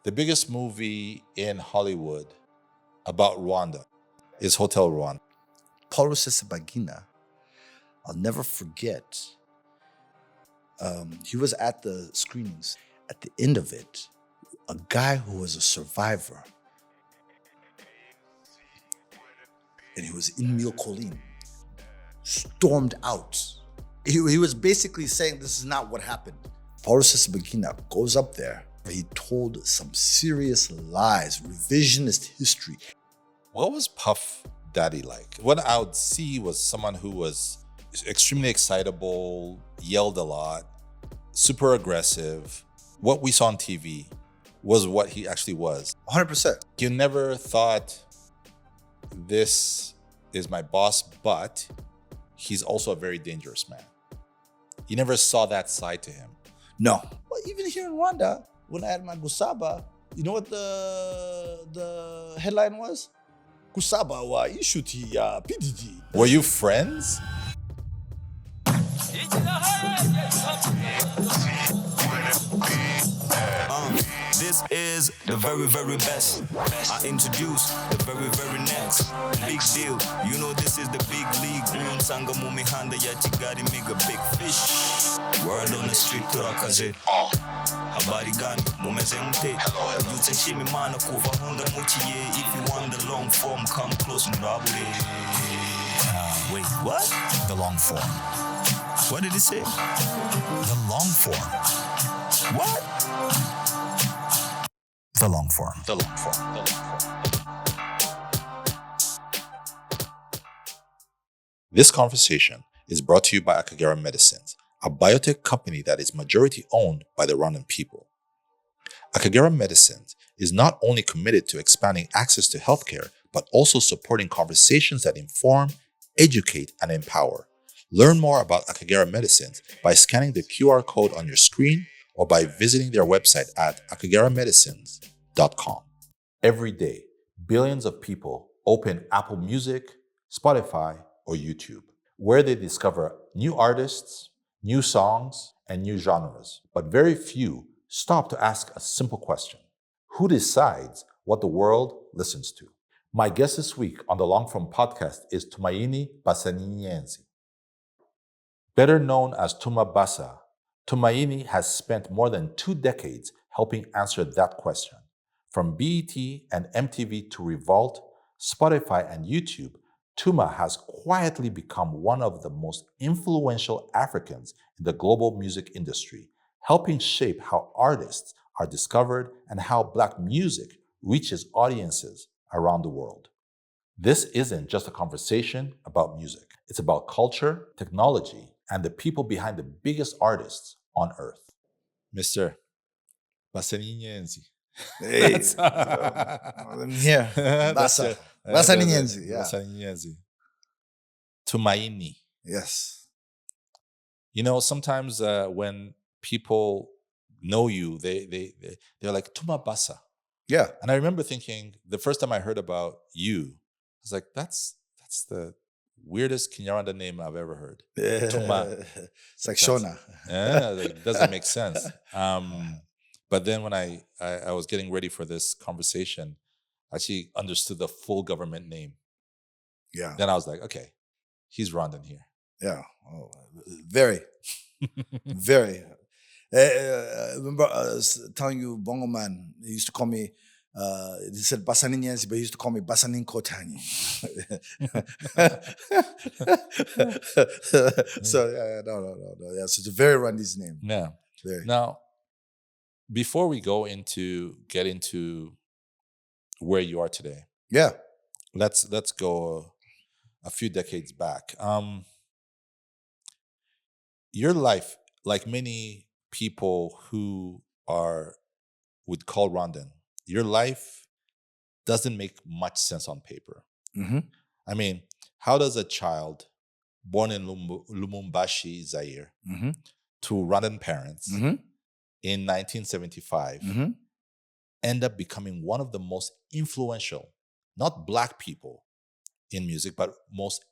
The biggest movie in Hollywood about Rwanda is Hotel Rwanda. Paul Rusesabagina, I'll never forget. He was at the screenings. At the end of it, a guy who was a survivor, and he was in Mille Collines, stormed out. He was basically saying this is not what happened. Paul Rusesabagina goes up there. He told some serious lies, revisionist history. What was Puff Daddy like? What I would see was someone who was extremely excitable, yelled a lot, super aggressive. What we saw on TV was what he actually was. 100%. You never thought, this is my boss, but he's also a very dangerous man. You never saw that side to him. No. Well, even here in Rwanda, when I had my Gusaba, you know what the headline was? Gusaba wa ishuti ya PDD. Were you friends? This is the very, very best. I introduce the very, very next. Big deal. You know this is the big league. Sanga mumihanda ya chigari mega big fish. Word on the street to Akagera. Habari gani mumeze mte. Yutse shimi mana kuva honda muchiye. If you want the long form, come close murabure. Wait, what? The long form. What did he say? The long form. What? The long form. The long form. The long form. This conversation is brought to you by Akagera Medicines, a biotech company that is majority owned by the Rwandan people. Akagera Medicines is not only committed to expanding access to healthcare, but also supporting conversations that inform, educate, and empower. Learn more about Akagera Medicines by scanning the QR code on your screen or by visiting their website at akageramedicines.com. Every day, billions of people open Apple Music, Spotify, or YouTube, where they discover new artists, new songs, and new genres. But very few stop to ask a simple question: who decides what the world listens to? My guest this week on the Long Form podcast is Tumaini Basaninyenzi. Better known as Tuma Basa, Tumaini has spent more than 2 decades helping answer that question. From BET and MTV to REVOLT, Spotify, and YouTube, Tuma has quietly become one of the most influential Africans in the global music industry, helping shape how artists are discovered and how Black music reaches audiences around the world. This isn't just a conversation about music. It's about culture, technology, and the people behind the biggest artists on earth. Mr. Basaninyenzi. Hey, I'm here. Basa. Basaninyenzi, yeah. Basaninyenzi. Tumaini. Yes. You know, sometimes when people know you, they're like, Tuma Basa. Yeah. And I remember thinking, the first time I heard about you, I was like, that's the weirdest Kinyarwanda name I've ever heard. Tuma. It's like Shona. Yeah, it doesn't make sense. But then when I was getting ready for this conversation, I actually understood the full government name. Yeah. Then I was like, okay, he's Rwandan here. Yeah. Oh, very. Very. I remember I was telling you, Bongo Man, he used to call me, he said Basaninyenzi, but he used to call me Basanin Kotanyi. So, yeah, no. Yeah, so it's a very Rwandese name. Yeah. Very. Now, before we get into where you are today, Yeah. let's go a few decades back. Your life, like many people who would call Rwandan, your life doesn't make much sense on paper. Mm-hmm. I mean, how does a child born in Lubumbashi, Zaire, Mm-hmm. to Rwandan parents Mm-hmm. in 1975 Mm-hmm. end up becoming one of the most influential, not Black people in music, but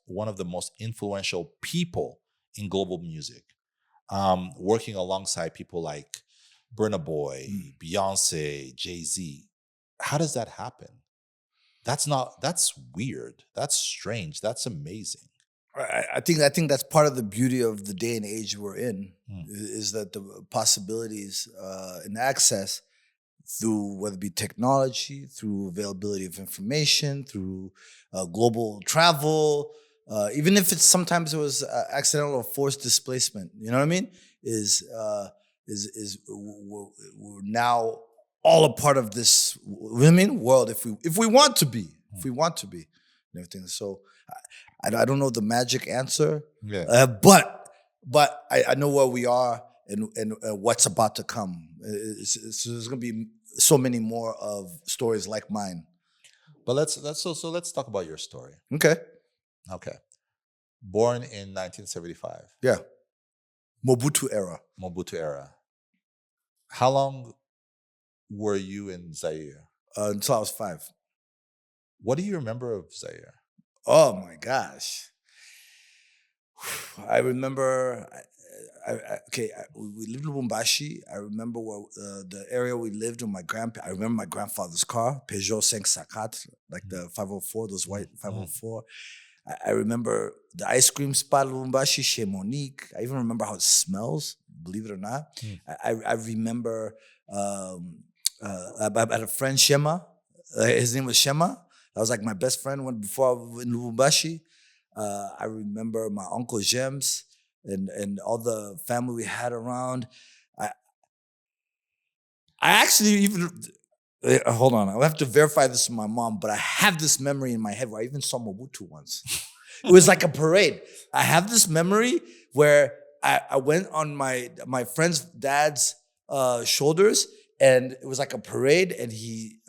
one of the most influential people in global music, working alongside people like Burna Boy, Beyonce, Jay-Z. How does that happen? That's weird. That's strange. That's amazing. I think that's part of the beauty of the day and age we're in, Mm. is that the possibilities and access through whether it be technology, through availability of information, through global travel, even if it's sometimes it was accidental or forced displacement. You know what I mean? We're now all a part of this. You know what I mean? World, if we want to be, and everything. So I don't know the magic answer, but I know where we are and what's about to come. There's going to be so many more of stories like mine. But let's talk about your story. Okay. Born in 1975. Yeah. Mobutu era. How long were you in Zaire? Until I was 5. What do you remember of Zaire? Oh my gosh. I remember, we lived in Lubumbashi. I remember the area we lived with my grandpa. I remember my grandfather's car, Peugeot 554, like the 504, those white 504. I remember the ice cream spot, Lubumbashi, Chez Monique. I even remember how it smells, believe it or not. I remember I had a friend, Shema. His name was Shema. That was like my best friend before I was in Lubumbashi. I remember my uncle James and all the family we had around. I actually even, hold on, I have to verify this with my mom, but I have this memory in my head where I even saw Mobutu once. It was like a parade. I have this memory where I went on my friend's dad's shoulders, and it was like a parade, and he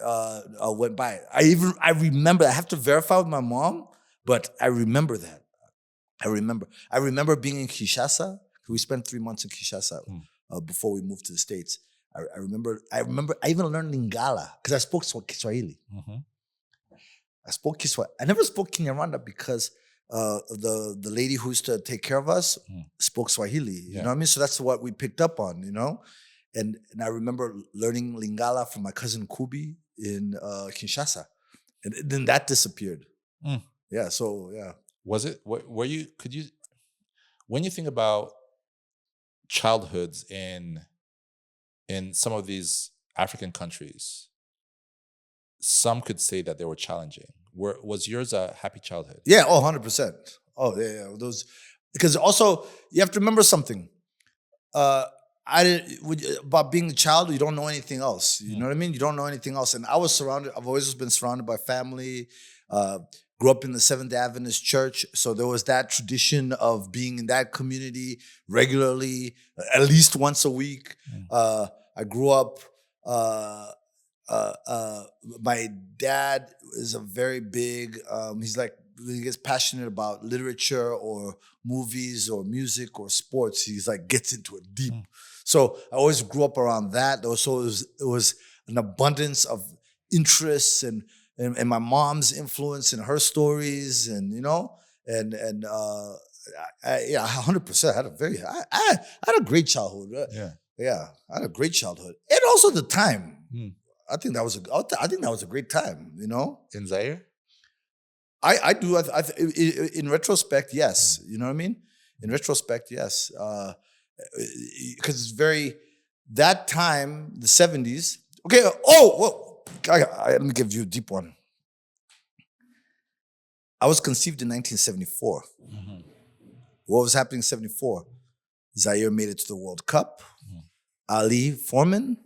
went by. I remember. I have to verify with my mom, but I remember that. I remember being in Kinshasa. We spent 3 months in Kinshasa before we moved to the States. I remember. I even learned Lingala because I spoke Kiswahili. I spoke Kiswahili. I never spoke Kinyarwanda because the lady who used to take care of us spoke Swahili. You know what I mean? So that's what we picked up on. You know. And I remember learning Lingala from my cousin Kubi in Kinshasa. And then that disappeared. Yeah, so yeah. Was it, when you think about childhoods in some of these African countries, some could say that they were challenging. Was yours a happy childhood? Yeah, 100%. Oh, yeah. Those, because also, you have to remember something. About being a child, you don't know anything else. You know what I mean? You don't know anything else. And I've always been surrounded by family, grew up in the Seventh Adventist church. So there was that tradition of being in that community regularly, at least once a week. I grew up, my dad is a very big, he gets passionate about literature or movies or music or sports. He's like, gets into it deep. So I always grew up around that. So it was an abundance of interests and my mom's influence and her stories, and you know, and 100%. I had a great childhood. Yeah, I had a great childhood, and also the time. I think that was a great time. You know, in Zaire. I do. In retrospect, yes. You know what I mean? In retrospect, yes. Because it's that time, the 70s. Okay. Let me give you a deep one. I was conceived in 1974. What was happening in 74? Zaire made it to the World Cup. Ali Foreman.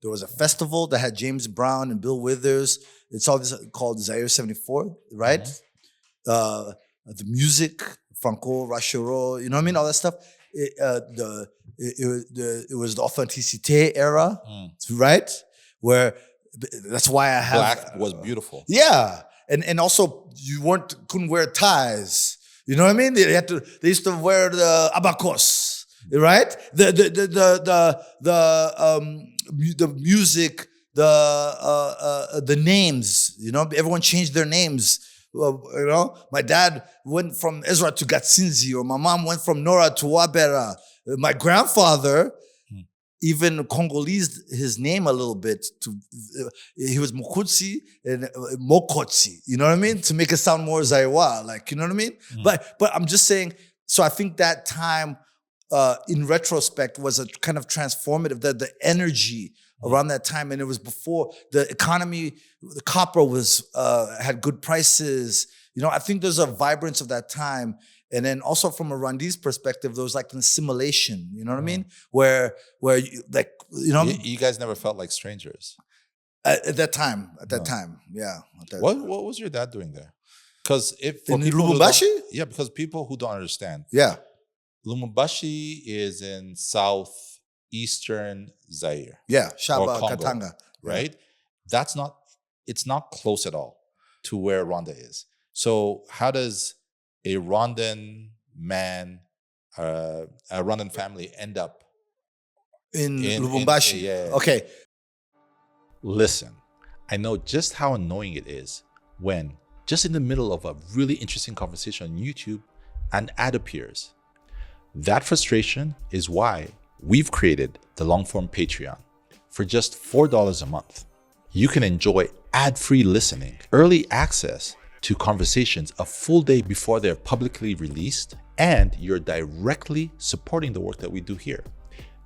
There was a festival that had James Brown and Bill Withers. It's all this called Zaire 74, right? The music, Franco, Rachero, you know what I mean? All that stuff. It was the Authenticité era, right? Where that's why I have Black was beautiful. Yeah, and also you couldn't wear ties. You know what I mean? They used to wear the abacos, right? The music, the names. You know, everyone changed their names. You know, my dad went from Ezra to Gatsinzi, or my mom went from Nora to Wabera. My grandfather even Congolese his name a little bit. He was Mukutsi and Mokotsi. You know what I mean? To make it sound more Zaiwa, like, you know what I mean? But I'm just saying. So I think that time, in retrospect, was a kind of transformative. The energy around that time, and it was before the economy. The copper was had good prices. You know, I think there's a vibrance of that time. And then also from a Rwandese perspective, there was like an assimilation, you know what I mean? Where you, like, you know. You guys never felt like strangers? At that time, yeah. What was your dad doing there? Because if in Lubumbashi? Yeah, because people who don't understand. Yeah. Lubumbashi is in southeastern Zaire. Yeah, Shaba, or Congo, Katanga. Right? It's not close at all to where Rwanda is. So how does a Rwandan man, a Rwandan family end up in Lubumbashi? Yeah. Okay. Listen, I know just how annoying it is when, just in the middle of a really interesting conversation on YouTube, an ad appears. That frustration is why we've created the long-form Patreon. For just $4 a month, you can enjoy ad-free listening, early access to conversations a full day before they're publicly released, and you're directly supporting the work that we do here.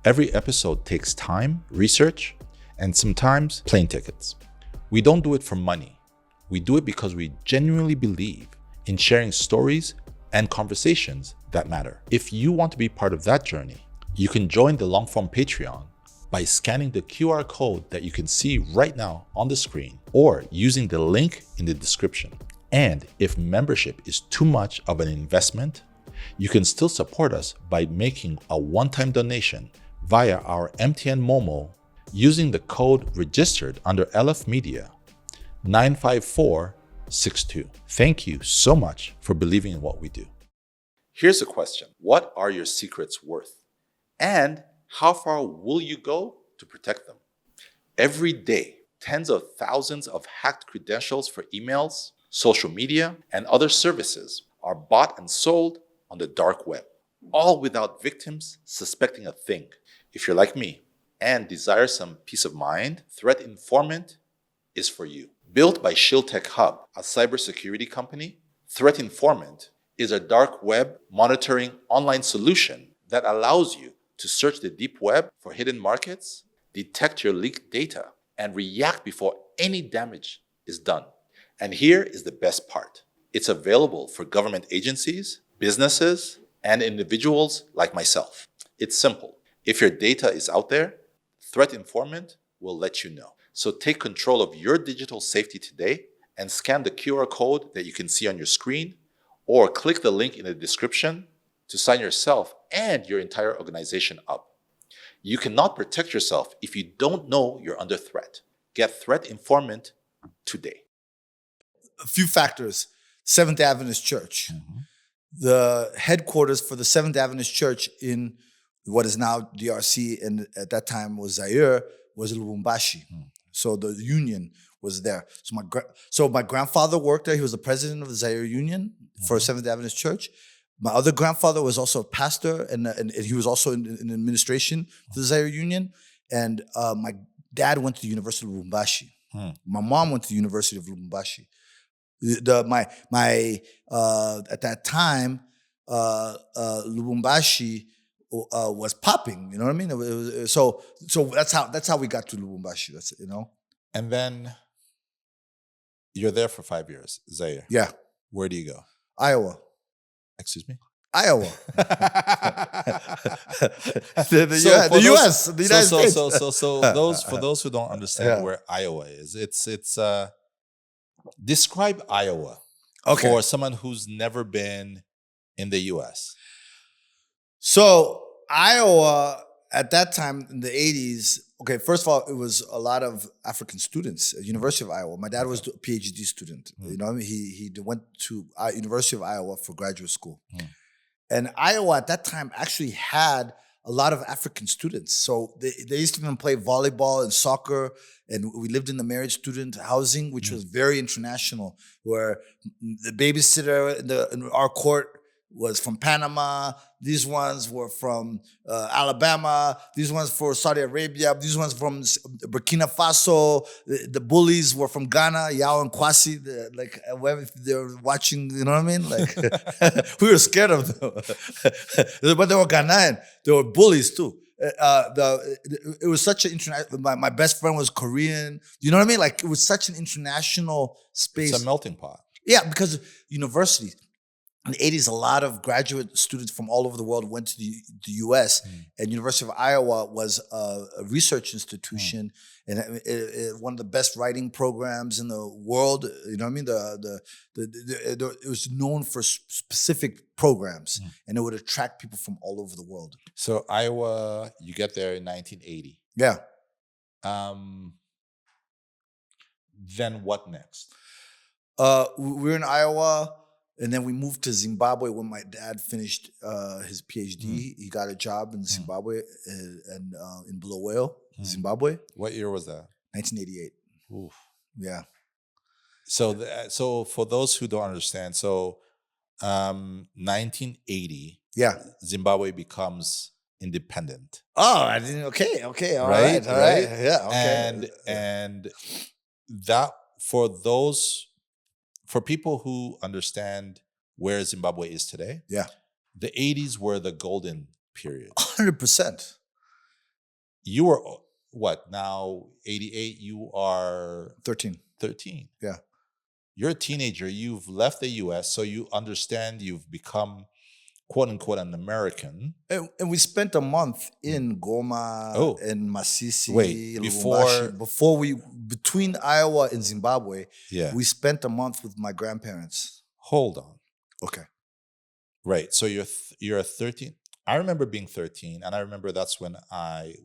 Every episode takes time, research, and sometimes plane tickets. We don't do it for money. We do it because we genuinely believe in sharing stories and conversations that matter. If you want to be part of that journey, you can join the long-form Patreon by scanning the QR code that you can see right now on the screen, or using the link in the description. And if membership is too much of an investment, you can still support us by making a one-time donation via our MTN Momo using the code registered under LF Media 95462. Thank you so much for believing in what we do. Here's a question. What are your secrets worth? And how far will you go to protect them? Every day, tens of thousands of hacked credentials for emails, social media, and other services are bought and sold on the dark web, all without victims suspecting a thing. If you're like me and desire some peace of mind, Threat Informant is for you. Built by Shield Tech Hub, a cybersecurity company, Threat Informant is a dark web monitoring online solution that allows you to search the deep web for hidden markets, detect your leaked data, and react before any damage is done. And here is the best part. It's available for government agencies, businesses, and individuals like myself. It's simple. If your data is out there, Threat Informant will let you know. So take control of your digital safety today and scan the QR code that you can see on your screen, or click the link in the description to sign yourself and your entire organization up. You cannot protect yourself if you don't know you're under threat. Get Threat Informant today. A few factors. Seventh Adventist Church. The headquarters for the Seventh Adventist Church in what is now DRC and at that time was Zaire was Lubumbashi. So the union was there. So my grandfather worked there. He was the president of the Zaire Union for Seventh Adventist Church. My other grandfather was also a pastor, and he was also in administration for the Zaire Union. And my dad went to the University of Lubumbashi. My mom went to the University of Lubumbashi. At that time, Lubumbashi was popping. You know what I mean? It was, so that's how we got to Lubumbashi. That's it, you know. And then you're there for 5 years, Zaire. Yeah. Where do you go? Iowa. Excuse me? Iowa. the U.S. The United States. So for those who don't understand where Iowa is, it's describe Iowa for someone who's never been in the U.S. So Iowa at that time in the 80s, okay, first of all, it was a lot of African students at University of Iowa. My dad was a PhD student. You know, he went to University of Iowa for graduate school. And Iowa at that time actually had a lot of African students. So they used to even play volleyball and soccer. And we lived in the married student housing, which was very international, where the babysitter in our court was from Panama. These ones were from Alabama. These ones for Saudi Arabia. These ones from Burkina Faso. The bullies were from Ghana, Yao and Kwasi. Wherever they were watching, you know what I mean? Like, we were scared of them. But they were Ghanaian. They were bullies too. It was such an international. My best friend was Korean. You know what I mean? Like, it was such an international space. It's a melting pot. Yeah, because universities. In the 80s, a lot of graduate students from all over the world went to the U.S. And University of Iowa was a research institution and one of the best writing programs in the world. You know what I mean? It was known for specific programs, and it would attract people from all over the world. So Iowa, you get there in 1980. Yeah. Then what next? We were in Iowa. And then we moved to Zimbabwe when my dad finished his PhD. He got a job in Zimbabwe and in Bulawayo, Zimbabwe. What year was that? 1988. Oof. Yeah. So for those who don't understand, 1980, Zimbabwe becomes independent. Oh, I didn't. Okay. All right. Yeah. Okay. And that for people who understand where Zimbabwe is today, the 80s were the golden period. 100%. You were, what, now 88, you are? 13. Yeah. You're a teenager. You've left the U.S., so you understand you've become, quote unquote, an American. And we spent a month in Goma, in Masisi, Wait, between Iowa and Zimbabwe, we spent a month with my grandparents. Hold on. Okay. Right. So you're 13. I remember being 13, and I remember that's when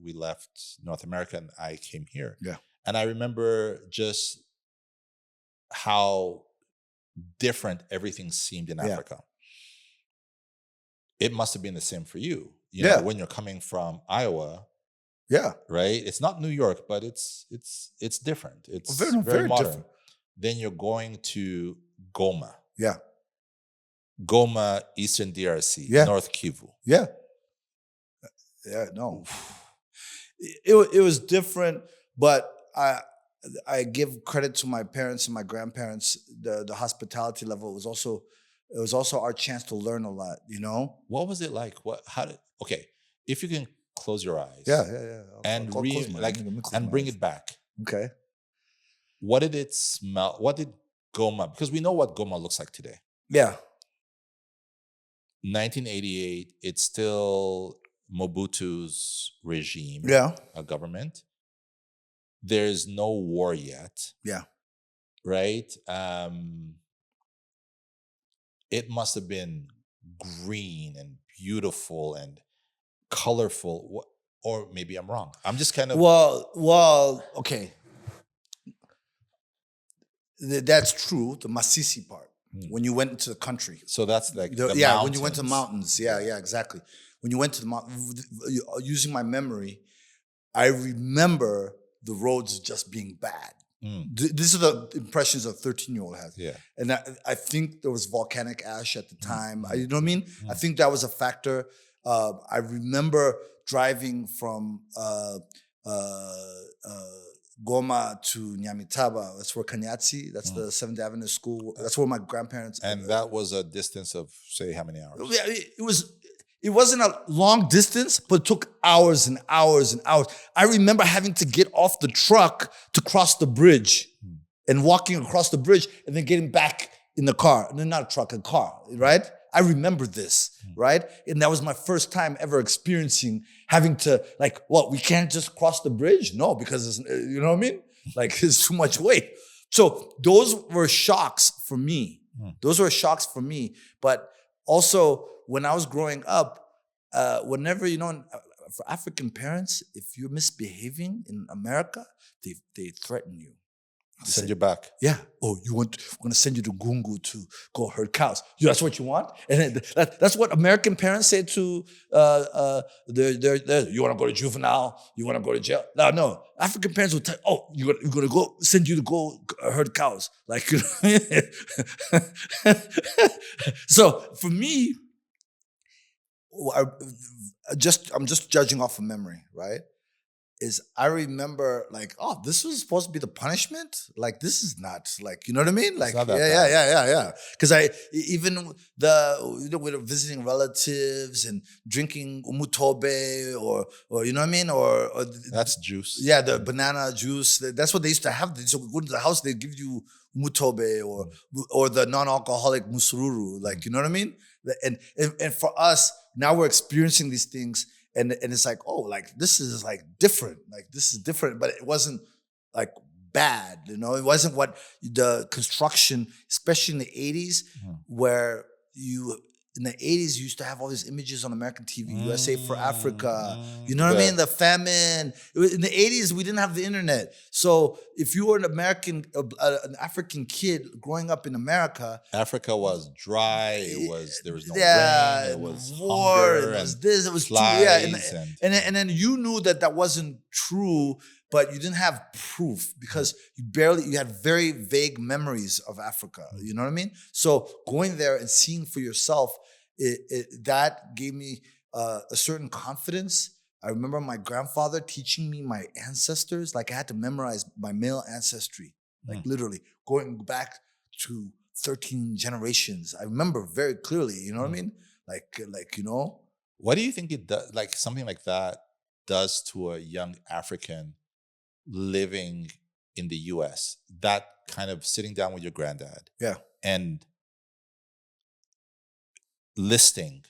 we left North America and I came here. Yeah. And I remember just how different everything seemed in Africa. It must have been the same for you. You know, when you're coming from Iowa. Yeah. Right? It's not New York, but it's different. It's very modern. Different. Then you're going to Goma. Yeah. Goma, Eastern DRC, North Kivu. Yeah. Yeah, no. It was different, but I give credit to my parents and my grandparents. The hospitality level was also our chance to learn a lot, you know? What was it like? Okay, if you can close your eyes. Yeah. And bring it back. Okay. What did it smell? What did Goma, because we know what Goma looks like today. Yeah. 1988, it's still Mobutu's regime. Yeah. A government. There's no war yet. Yeah. Right? It must have been green and beautiful and colorful. Or maybe I'm wrong. I'm just kind of... Well, okay. That's true, the Masisi part. When you went into the country. So that's like the mountains. When you went to the mountains. Yeah, exactly. When you went to the mountains, using my memory, I remember the roads just being bad. These are the impressions a 13-year-old has. Yeah. And I think there was volcanic ash at the time. You know what I mean? I think that was a factor. I remember driving from Goma to Nyamitaba. That's where Kanyatsi, that's the 7th Avenue School. That's where my grandparents... And that was a distance of, say, how many hours? Yeah, it wasn't a long distance, but it took hours and hours and hours. I remember having to get off the truck to cross the bridge and walking across the bridge and then getting back in the car. No, not a truck, a car, right? I remember this, right? And that was my first time ever experiencing having to, we can't just cross the bridge? No, because it's, you know what I mean? Like, it's too much weight. So those were shocks for me. But also, when I was growing up, whenever, for African parents, if you're misbehaving in America, they threaten you. Send you back. Yeah. Oh, we're going to send you to Gungu to go herd cows. That's what you want? And that's what American parents say to you want to go to juvenile? You want to go to jail? No. African parents will tell you, oh, you're going to send you to go herd cows. So for me, I'm just judging off of memory, right? Is I remember like, oh, this was supposed to be the punishment. Like, this is not like, you know what I mean? Like, not that yeah. Because even we were visiting relatives and drinking umutobe or you know what I mean? Or That's juice. yeah, the banana juice. That's what they used to have. So we go to the house, they give you umutobe or the non-alcoholic musururu. Like, you know what I mean? And for us, now we're experiencing these things. And it's like, oh, like this is like different. Like this is different, but it wasn't like bad, you know. It wasn't what the construction, especially in the 80s, where in the 80s you used to have all these images on American TV, USA for Africa. You know what I mean? The famine. In the 80s, we didn't have the internet. So if you were an African kid growing up in America, Africa was dry. There was no rain. It was war. hunger. It was this. It was flies and then you knew that wasn't true, but you didn't have proof because you had very vague memories of Africa. You know what I mean? So going there and seeing for yourself, that gave me a certain confidence. I remember my grandfather teaching me my ancestors. Like I had to memorize my male ancestry, like literally going back to 13 generations. I remember very clearly, you know what I mean? Like, you know. What do you think it does, like something like that does to a young African living in the US, that kind of sitting down with your granddad and listing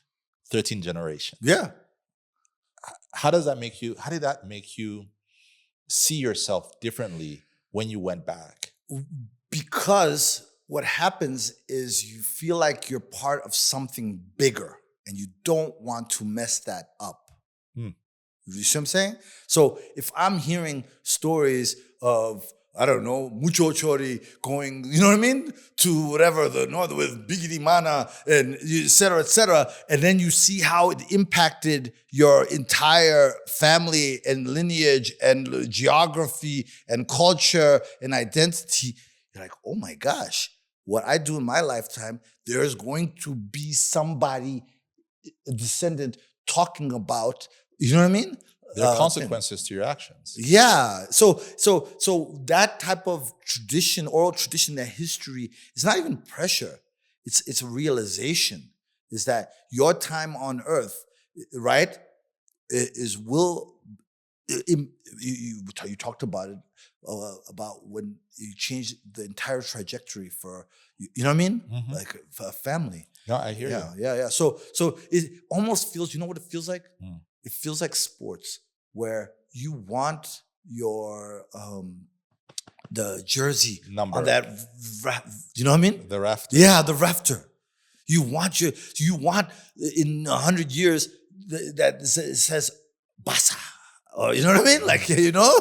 13 generations? Yeah. How did that make you see yourself differently when you went back? Because what happens is you feel like you're part of something bigger and you don't want to mess that up. You see what I'm saying? So if I'm hearing stories of, I don't know, Mucho Chori going, you know what I mean? To whatever, the north with Biggie Mana and et cetera, and then you see how it impacted your entire family and lineage and geography and culture and identity, you're like, oh my gosh, what I do in my lifetime, there's going to be somebody, a descendant, talking about. You know what I mean? There are consequences to your actions. Yeah. So that type of tradition, oral tradition, that history, is not even pressure. It's a realization. Is that your time on earth, right? You talked about it, about when you change the entire trajectory for, you know what I mean? Like for a family. No, I hear you. Yeah. So it almost feels, you know what it feels like? It feels like sports where you want your the jersey number on that, you know what I mean? The rafter. Yeah, the rafter. You want in 100 years that it says Basa. Or, you know what I mean? Like, you know,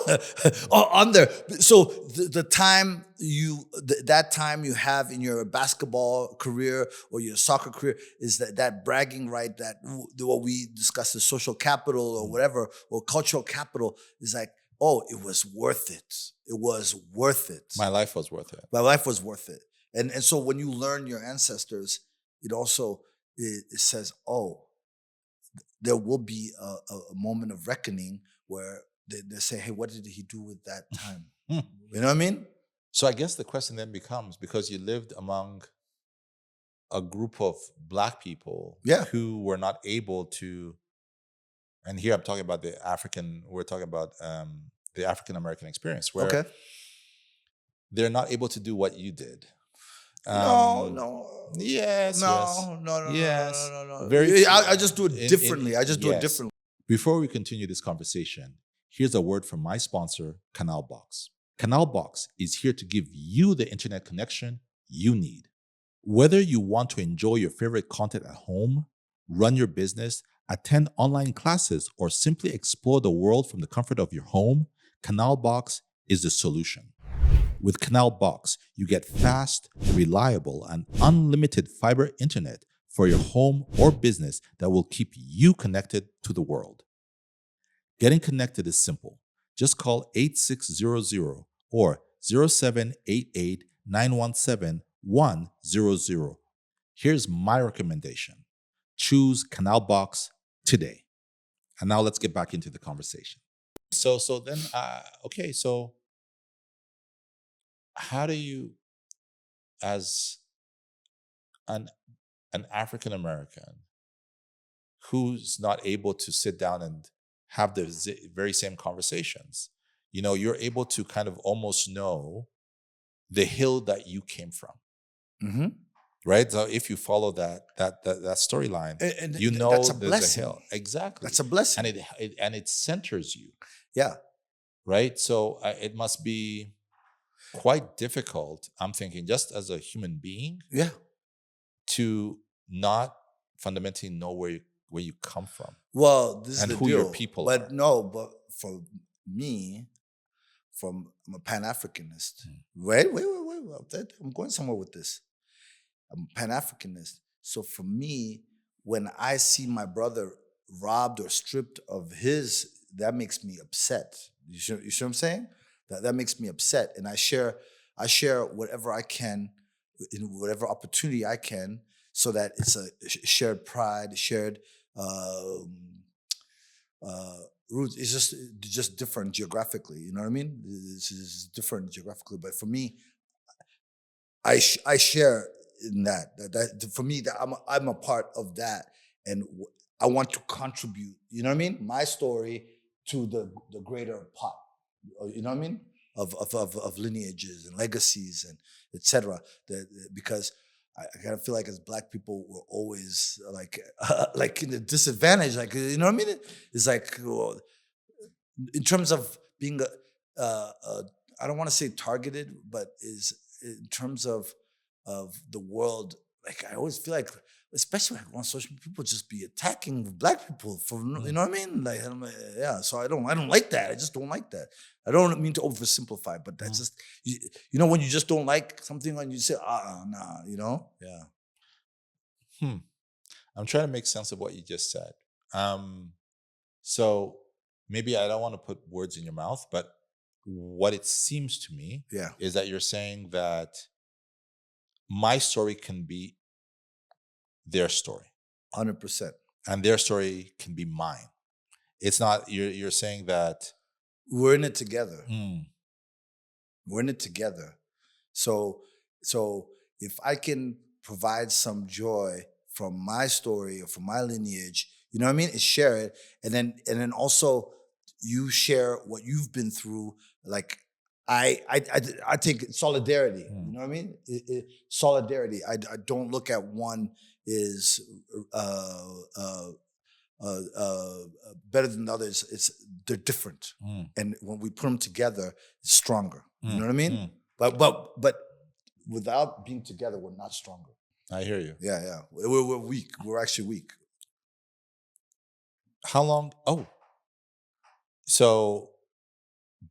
on there. So the time that time you have in your basketball career or your soccer career is that bragging right, that what we discussed as social capital or whatever, or cultural capital, is like, oh, it was worth it. It was worth it. My life was worth it. My life was worth it. And so when you learn your ancestors, it also, it says, oh, there will be a moment of reckoning where they say, hey, what did he do with that time? You know what I mean? So I guess the question then becomes, because you lived among a group of Black people who were not able to, and here I'm talking about we're talking about the African-American experience, where they're not able to do what you did. No. Yes. No. Very. I just do it differently. I just do it differently. Before we continue this conversation, here's a word from my sponsor, Canal Box. Canal Box is here to give you the internet connection you need. Whether you want to enjoy your favorite content at home, run your business, attend online classes, or simply explore the world from the comfort of your home, Canal Box is the solution. With Canal Box, you get fast, reliable, and unlimited fiber internet for your home or business that will keep you connected to the world. Getting connected is simple. Just call 8600 or 0788-917-100. Here's my recommendation. Choose Canal Box today. And now let's get back into the conversation. So then, okay, so how do you, as an African American who's not able to sit down and have the very same conversations, you're able to kind of almost know the hill that you came from, Mm-hmm. right? So if you follow that storyline, And there's that's a blessing. a hill. Exactly. That's a blessing. And it centers you, Yeah. right? So it must be quite difficult, I'm thinking, just as a human being, Yeah. to not fundamentally know where you come from. Well, this is And the who deal. your people but are. No, but for me, I'm a Pan-Africanist. Wait. I'm going somewhere with this. I'm a Pan-Africanist. So for me, when I see my brother robbed or stripped of his, that makes me upset. You see what I'm saying? That makes me upset. And I share whatever I can in whatever opportunity I can, so that it's a shared pride, shared roots. It's just different geographically. You know what I mean? It's different geographically. But for me, I share in that for me, that I'm a part of that, and I want to contribute. You know what I mean? My story to the greater pot. You know what I mean? Of lineages and legacies and etc. Because I kind of feel like as Black people, we're always like in a disadvantage. Like, you know what I mean? It's like, well, in terms of being I don't want to say targeted, but is in terms of the world. Like, I always feel like, especially like on social media, people just be attacking Black people for, you know what I mean? Like, I'm like, yeah. So I don't like that. I just don't like that. I don't mean to oversimplify, but that's just, you know, when you just don't like something and you say, nah, you know? Yeah. I'm trying to make sense of what you just said. So maybe I don't want to put words in your mouth, but what it seems to me is that you're saying that my story can be their story. 100%. And their story can be mine. It's not, you're saying that we're in it together. We're in it together. So if I can provide some joy from my story or from my lineage, you know what I mean? And share it. And then also you share what you've been through. Like, I take solidarity. You know what I mean? Solidarity. I don't look at one is better than the others. They're different, and when we put them together, it's stronger. You know what I mean? But without being together, we're not stronger. I hear you. Yeah. We're weak. We're actually weak. How long? Oh, so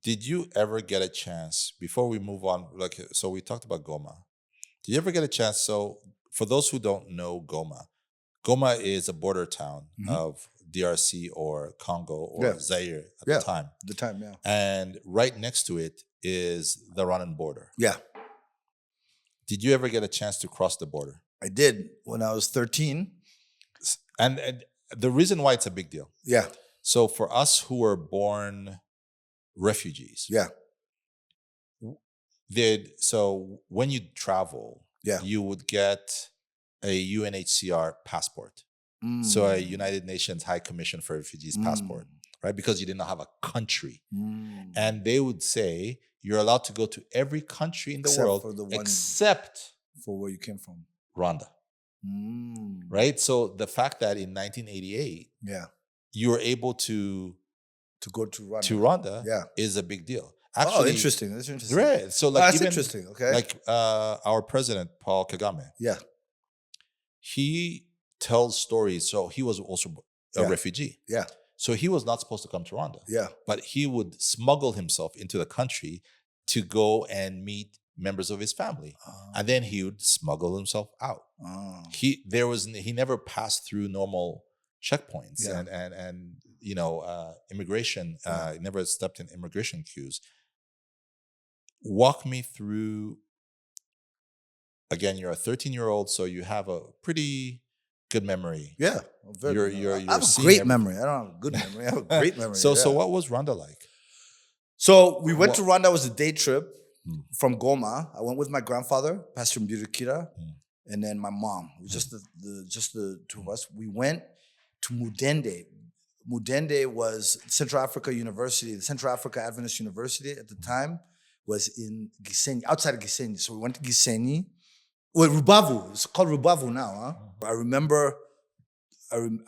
did you ever get a chance, before we move on, like, so we talked about Goma. Did you ever get a chance? So for those who don't know Goma is a border town of DRC or Congo or Zaire at the time. The time, yeah. And right next to it is the Rwandan border. Yeah. Did you ever get a chance to cross the border? I did when I was 13. And the reason why it's a big deal. Yeah. So for us who were born refugees. So when you travel, you would get a UNHCR passport. So a United Nations High Commission for Refugees passport, right? Because you did not have a country. And they would say, you're allowed to go to every country in the world except for where you came from. Rwanda. Right? So the fact that in 1988, you were able to go to Rwanda is a big deal. Actually, interesting. That's interesting. Right. So like, that's interesting. Okay. Like our president, Paul Kagame. Yeah. He tells stories. So he was also a refugee. Yeah. So he was not supposed to come to Rwanda. Yeah. But he would smuggle himself into the country to go and meet members of his family. And then he would smuggle himself out. He never passed through normal checkpoints and you know, immigration. He never stepped in immigration queues. Walk me through, again, you're a 13-year-old, so you have a pretty good memory. Yeah. Very good memory. You're I have a seeing great everything. memory. I don't have a good memory. I have a great memory. So yeah. what was Rwanda like? So we went to Rwanda. It was a day trip Mm. from Goma. I went with my grandfather, Pastor Mbirikira, Mm. and then my mom. It was just the two of us. We went to Mudende. Mudende was Central Africa University. The Central Africa Adventist University at the time was in Gisenyi, outside of Gisenyi. So we went to Gisenyi. Well, Rubavu. It's called Rubavu now. Huh? I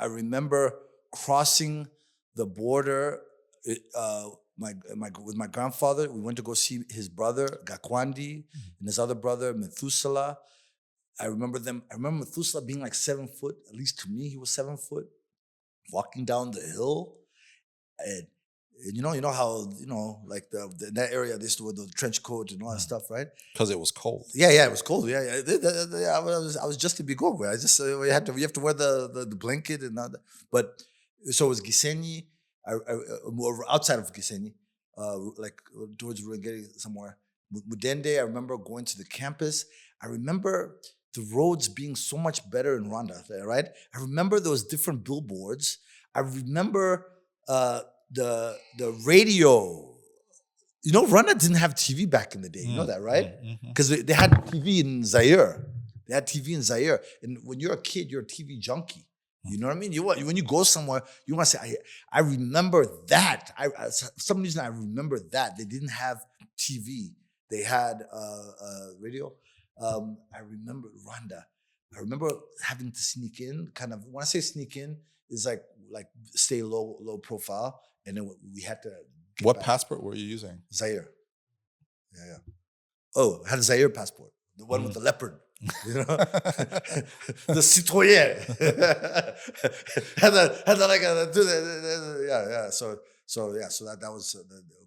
remember crossing the border. With my grandfather, we went to go see his brother Gakwandi and his other brother Methuselah. I remember Methuselah being like 7 foot. At least to me, he was 7 foot. Walking down the hill, and you know how like in that area they used to wear the trench coats and all that stuff, right? Because it was cold. Yeah, it was cold. Yeah. I was just to be good with. I just you have to wear the blanket and all that. But so it was Gisenyi, outside of Gisenyi, like towards Rwanda somewhere. Mudende, I remember going to the campus. I remember the roads being so much better in Rwanda, right? I remember those different billboards. I remember the radio. You know, Rwanda didn't have TV back in the day. You know that, right? Because they had TV in Zaire. They had TV in Zaire. And when you're a kid, you're a TV junkie. You know what I mean? When you go somewhere, you want to say, I remember that. For some reason, I remember that. They didn't have TV. They had radio. I remember Rwanda. I remember having to sneak in, kind of, when I say sneak in, is like stay low profile. And then we had to What back. passport were you using? Zaire. Yeah. Oh, I had a Zaire passport. The one with the leopard. You know? The citoyen. had like yeah. So that was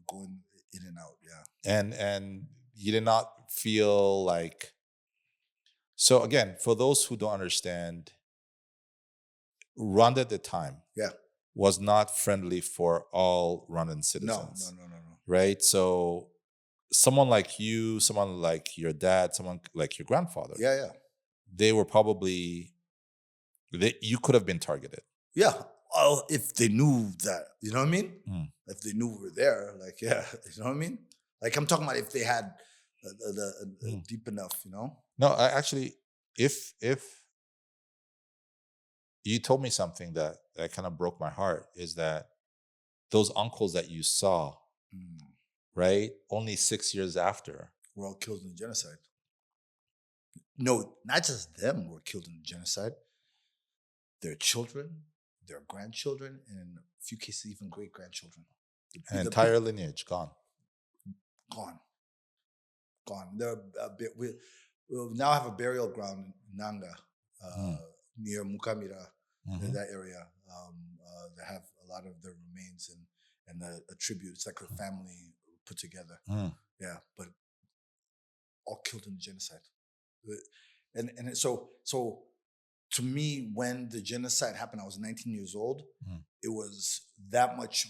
going in and out, yeah. And you did not feel like. So again, for those who don't understand, Rwanda at the time was not friendly for all Rwandan citizens. No. Right? So someone like you, someone like your dad, someone like your grandfather, they were probably, you could have been targeted. Yeah. Well, if they knew that, you know what I mean? If they knew we were there, like, yeah, you know what I mean? Like, I'm talking about if they had deep enough, you know? No, I actually, if you told me something that kind of broke my heart, is that those uncles that you saw, right, only 6 years after, were all killed in the genocide. No, not just them were killed in the genocide. Their children, their grandchildren, and in a few cases, even great-grandchildren. An entire lineage gone. Gone. We now have a burial ground in Nanga, near Mukamira, in that area. They have a lot of their remains and a tribute. It's like a family put together. Yeah, but all killed in the genocide. And so to me, when the genocide happened, I was 19 years old. It was that much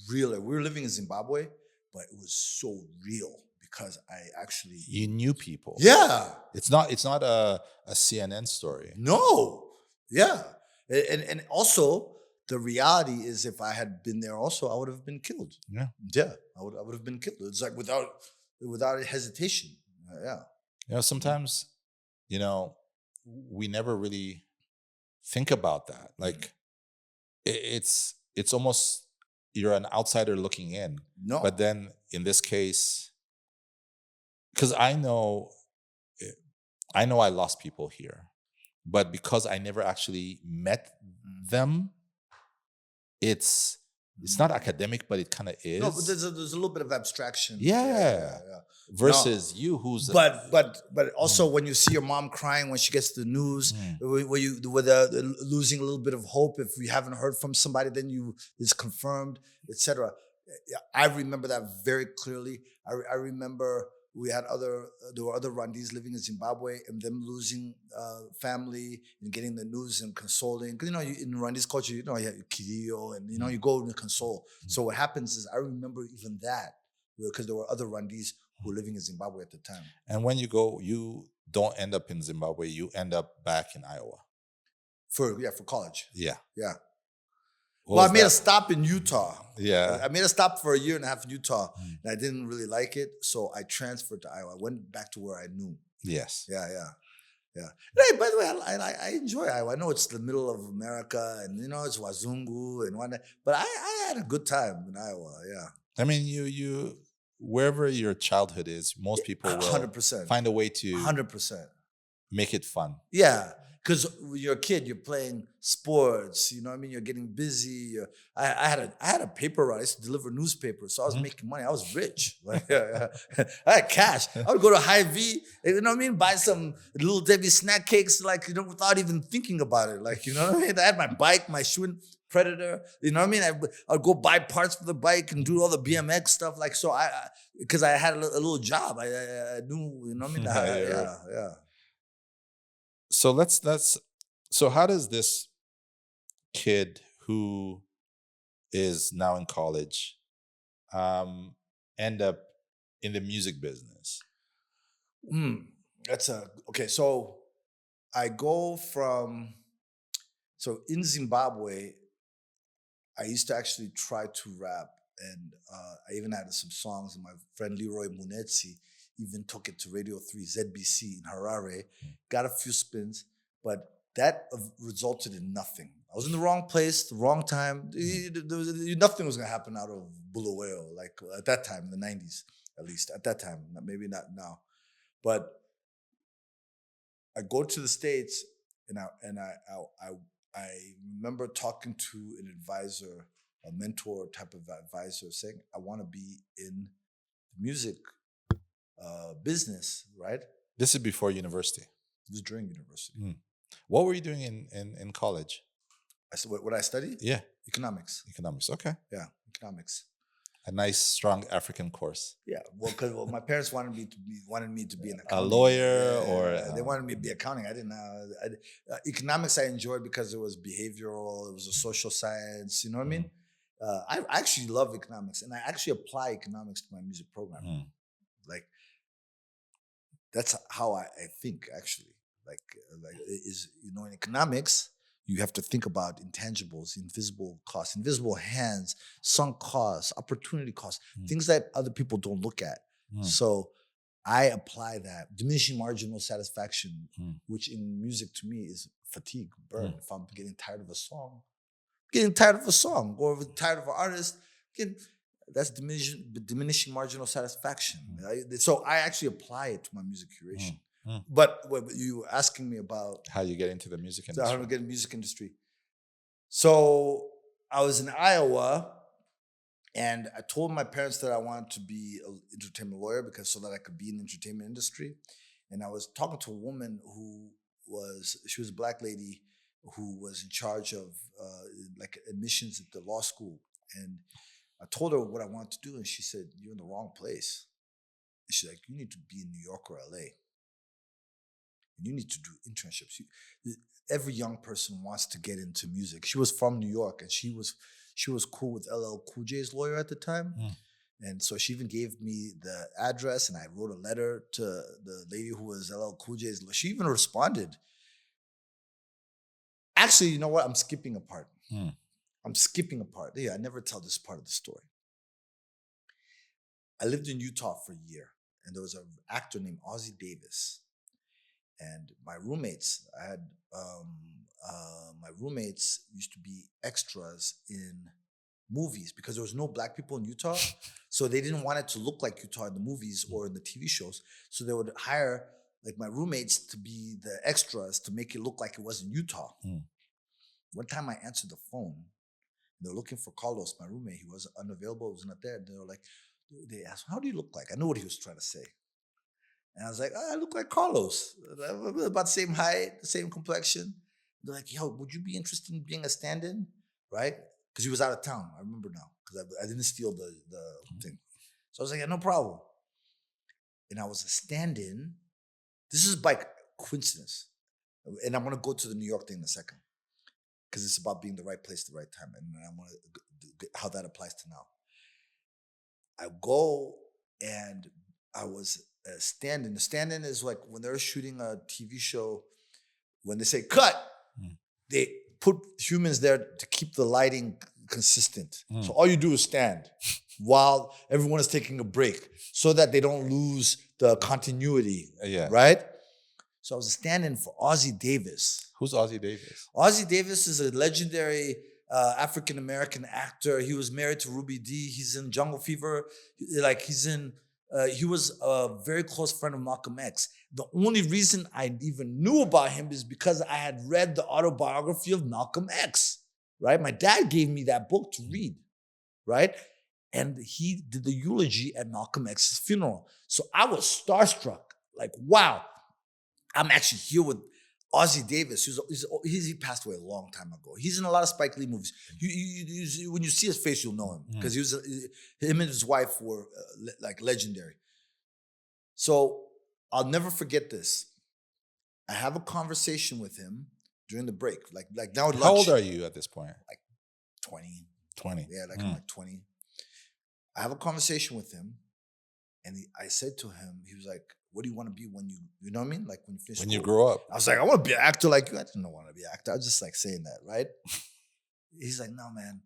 realer. We were living in Zimbabwe, but it was so real because I actually... You knew people. Yeah. It's not a CNN story. No. Yeah. And also, the reality is if I had been there also, I would have been killed. Yeah. Yeah. I would have been killed. It's like without hesitation. Yeah. You know, sometimes, we never really think about that. Like, it's almost, you're an outsider looking in. No. But then in this case, because I know I lost people here, but because I never actually met them, it's not academic, but it kind of is. No, but there's a little bit of abstraction. Yeah. Versus you, who's but also when you see your mom crying when she gets the news, with losing a little bit of hope if we haven't heard from somebody, then it's confirmed, etc. I remember that very clearly. I remember there were other Rwandese living in Zimbabwe and them losing family and getting the news and consoling. Because, in Rwandese culture, you have kirio and, you go and console. So what happens is I remember even that because there were other Rwandese who were living in Zimbabwe at the time. And when you go, you don't end up in Zimbabwe. You end up back in Iowa. For college. Yeah. Yeah. What Well, I was made that? a stop in Utah. Yeah. I made a stop for a year and a half in Utah, and I didn't really like it, so I transferred to Iowa. I went back to where I knew. Yes. Yeah. Hey, by the way, I enjoy Iowa. I know it's the middle of America, and it's Wazungu and whatnot, but I had a good time in Iowa. Yeah, I mean, you wherever your childhood is, most people will 100%. find a way to 100%. make it fun. Yeah, because when you're a kid, you're playing sports. You know what I mean? You're getting busy. I had a paper route. I used to deliver newspapers, so I was making money. I was rich. Like, I had cash. I would go to Hy-Vee. You know what I mean? Buy some Little Debbie snack cakes, like without even thinking about it. Like you know what I mean? I had my bike, my Schwinn Predator. You know what I mean? I'd go buy parts for the bike and do all the BMX stuff. Like so, because I had a little job. I knew. You know what I mean? Yeah. So so how does this kid who is now in college end up in the music business? Okay. So I go from in Zimbabwe, I used to actually try to rap, and I even had some songs. And my friend Leroy Munetsi even took it to Radio 3 ZBC in Harare, got a few spins, but that resulted in nothing. I was in the wrong place, the wrong time. Nothing was going to happen out of Bulawayo, like at that time, in the 90s, at least. At that time, maybe not now. But I go to the States, and I remember talking to an advisor, a mentor type of advisor, saying, I want to be in the music business, right? This is before university. It was during university. What were you doing in college? What I studied? Yeah. Economics. Economics. Okay. Yeah, economics. A nice, strong African course. Yeah, well, because my parents wanted me to be an accounting. A lawyer they wanted me to be accounting. I didn't know. Economics I enjoyed because it was behavioral. It was a social science. You know what I mean? I actually love economics, and I actually apply economics to my music program. Like that's how I think actually. Like is in economics. You have to think about intangibles, invisible costs, invisible hands, sunk costs, opportunity costs, things that other people don't look at. So I apply that diminishing marginal satisfaction, which in music to me is fatigue, burn. If I'm getting tired of a song, or tired of an artist, that's diminishing marginal satisfaction. So I actually apply it to my music curation. But what you were asking me about how you get into the music industry. How to get in the music industry. So I was in Iowa, and I told my parents that I wanted to be an entertainment lawyer so that I could be in the entertainment industry. And I was talking to a woman she was a black lady who was in charge of like admissions at the law school. And I told her what I wanted to do, and she said, "You're in the wrong place." And she's like, "You need to be in New York or LA. You need to do internships." Every young person wants to get into music. She was from New York, and she was cool with LL Cool J's lawyer at the time. And so she even gave me the address, and I wrote a letter to the lady who was LL Cool J's lawyer. She even responded. Actually, you know what? I'm skipping a part. Yeah, I never tell this part of the story. I lived in Utah for a year, and there was an actor named Ozzie Davis. And my roommates, my roommates used to be extras in movies because there was no black people in Utah. So they didn't want it to look like Utah in the movies or in the TV shows. So they would hire like my roommates to be the extras to make it look like it was in Utah. One time I answered the phone, and they were looking for Carlos, my roommate. He was unavailable, was not there. And they asked, "How do you look like?" I knew what he was trying to say. And I was like, I look like Carlos. About the same height, the same complexion. They're like, "Yo, would you be interested in being a stand-in?" Right? Because he was out of town. I remember now. Because I didn't steal the thing. So I was like, "Yeah, no problem." And I was a stand-in. This is by coincidence. And I'm going to go to the New York thing in a second. Because it's about being the right place at the right time. And I want to how that applies to now. I go, and I was a stand-in. The stand-in is like when they're shooting a TV show, when they say cut, they put humans there to keep the lighting consistent. So all you do is stand while everyone is taking a break so that they don't lose the continuity, right? So I was standing for Ozzie Davis. Who's Ozzie Davis? Ozzie Davis is a legendary African-American actor. He was married to Ruby Dee. He's in Jungle Fever. He was a very close friend of Malcolm X. The only reason I even knew about him is because I had read the autobiography of Malcolm X, right? My dad gave me that book to read, right? And he did the eulogy at Malcolm X's funeral. So I was starstruck, like, wow, I'm actually here with Ozzie Davis. He passed away a long time ago. He's in a lot of Spike Lee movies. When you see his face, you'll know him because him and his wife were like legendary. So I'll never forget this. I have a conversation with him during the break. Like now at lunch. How old are you at this point? Like 20. 20. Yeah, I'm like 20. I have a conversation with him, and I said to him, he was like, what do you want to be when you know what I mean? Like when you finish When school. you grow up. I was like, I want to be an actor like you. I didn't want to be an actor. I was just like saying that, right? He's like, no, man,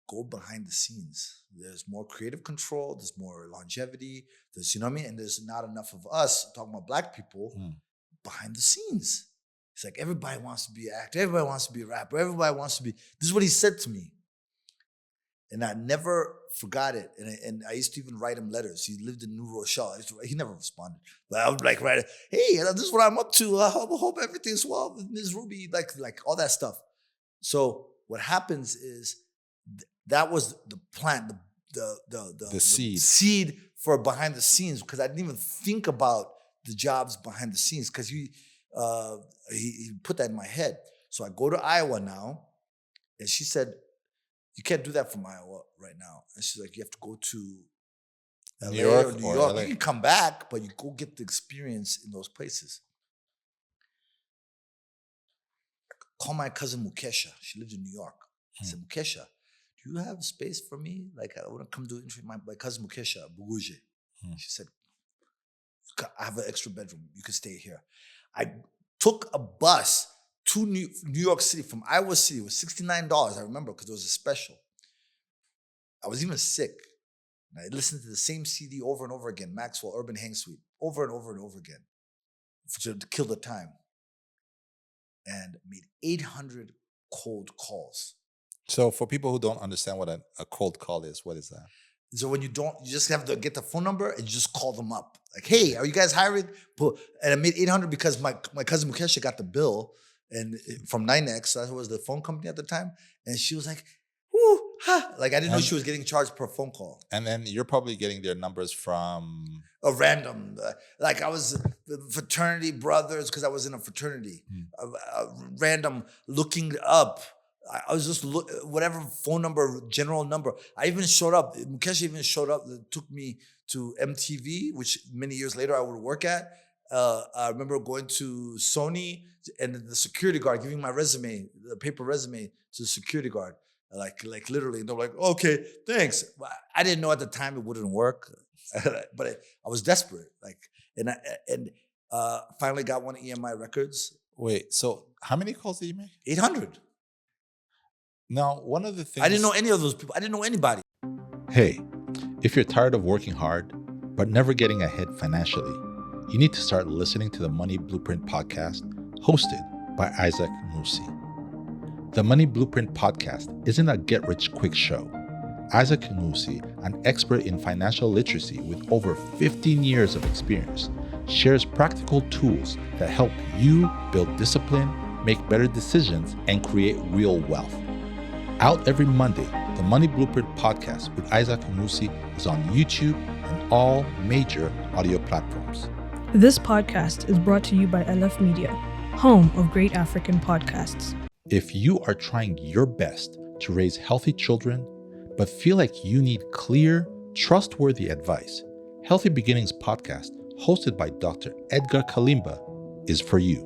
go behind the scenes. There's more creative control. There's more longevity. There's, you know what I mean? And there's not enough of us, talking about Black people, behind the scenes. It's like, everybody wants to be an actor. Everybody wants to be a rapper. Everybody wants to be, this is what he said to me. And I never forgot it. And I used to even write him letters. He lived in New Rochelle. He never responded. But I would like write, hey, this is what I'm up to. I hope everything's well with Ms. Ruby, like all that stuff. So what happens is that was the plan, the seed for behind the scenes, because I didn't even think about the jobs behind the scenes because he put that in my head. So I go to Iowa now, and she said, you can't do that from Iowa right now. And she's like, you have to go to LA New York. LA. You can come back, but you go get the experience in those places. Call my cousin Mukesha. She lives in New York. I said, Mukesha, do you have space for me? Like, I want to come do interview my cousin Mukesha, Buguje. She said, I have an extra bedroom. You can stay here. I took a bus to New York City from Iowa City. It was $69. I remember because it was a special. I was even sick. And I listened to the same CD over and over again, Maxwell Urban Hang Suite, over and over and over again to kill the time. And made 800 cold calls. So for people who don't understand what a cold call is, what is that? So when you just have to get the phone number and you just call them up. Like, hey, are you guys hiring? And I made 800 because my cousin Mukesha got the bill. And from 9X, that was the phone company at the time. And she was like, whoo, ha. Like, I didn't know she was getting charged per phone call. And then you're probably getting their numbers from... A random, like I was fraternity brothers, because I was in a fraternity. Random looking up. I was just whatever phone number, general number. I even showed up. Mukesha even showed up. It took me to MTV, which many years later I would work at. I remember going to Sony and the security guard giving my resume, the paper resume, to the security guard. Like literally, they're like, okay, thanks. I didn't know at the time it wouldn't work, but I was desperate. And finally got one of EMI records. Wait, so how many calls did you make? 800. Now, one of the things... I didn't know any of those people. I didn't know anybody. Hey, if you're tired of working hard, but never getting ahead financially, you need to start listening to the Money Blueprint podcast hosted by Isaac Musi. The Money Blueprint podcast isn't a get-rich-quick show. Isaac Musi, an expert in financial literacy with over 15 years of experience, shares practical tools that help you build discipline, make better decisions, and create real wealth. Out every Monday, the Money Blueprint podcast with Isaac Musi is on YouTube and all major audio platforms. This podcast is brought to you by LF Media, home of great African podcasts. If you are trying your best to raise healthy children, but feel like you need clear, trustworthy advice, Healthy Beginnings podcast, hosted by Dr. Edgar Kalimba, is for you.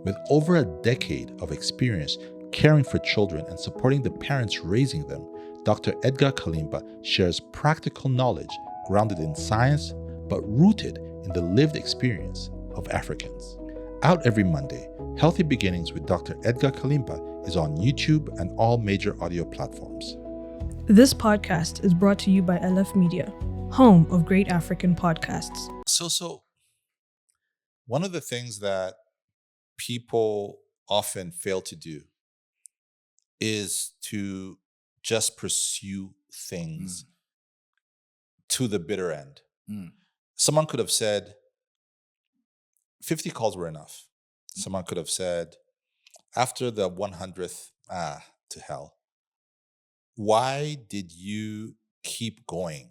With over a decade of experience caring for children and supporting the parents raising them, Dr. Edgar Kalimba shares practical knowledge grounded in science, but rooted in the lived experience of Africans. Out every Monday, Healthy Beginnings with Dr. Edgar Kalimba is on YouTube and all major audio platforms. This podcast is brought to you by LF Media, home of great African podcasts. So one of the things that people often fail to do is to just pursue things to the bitter end. Someone could have said 50 calls were enough. Someone could have said after the 100th, to hell. Why did you keep going?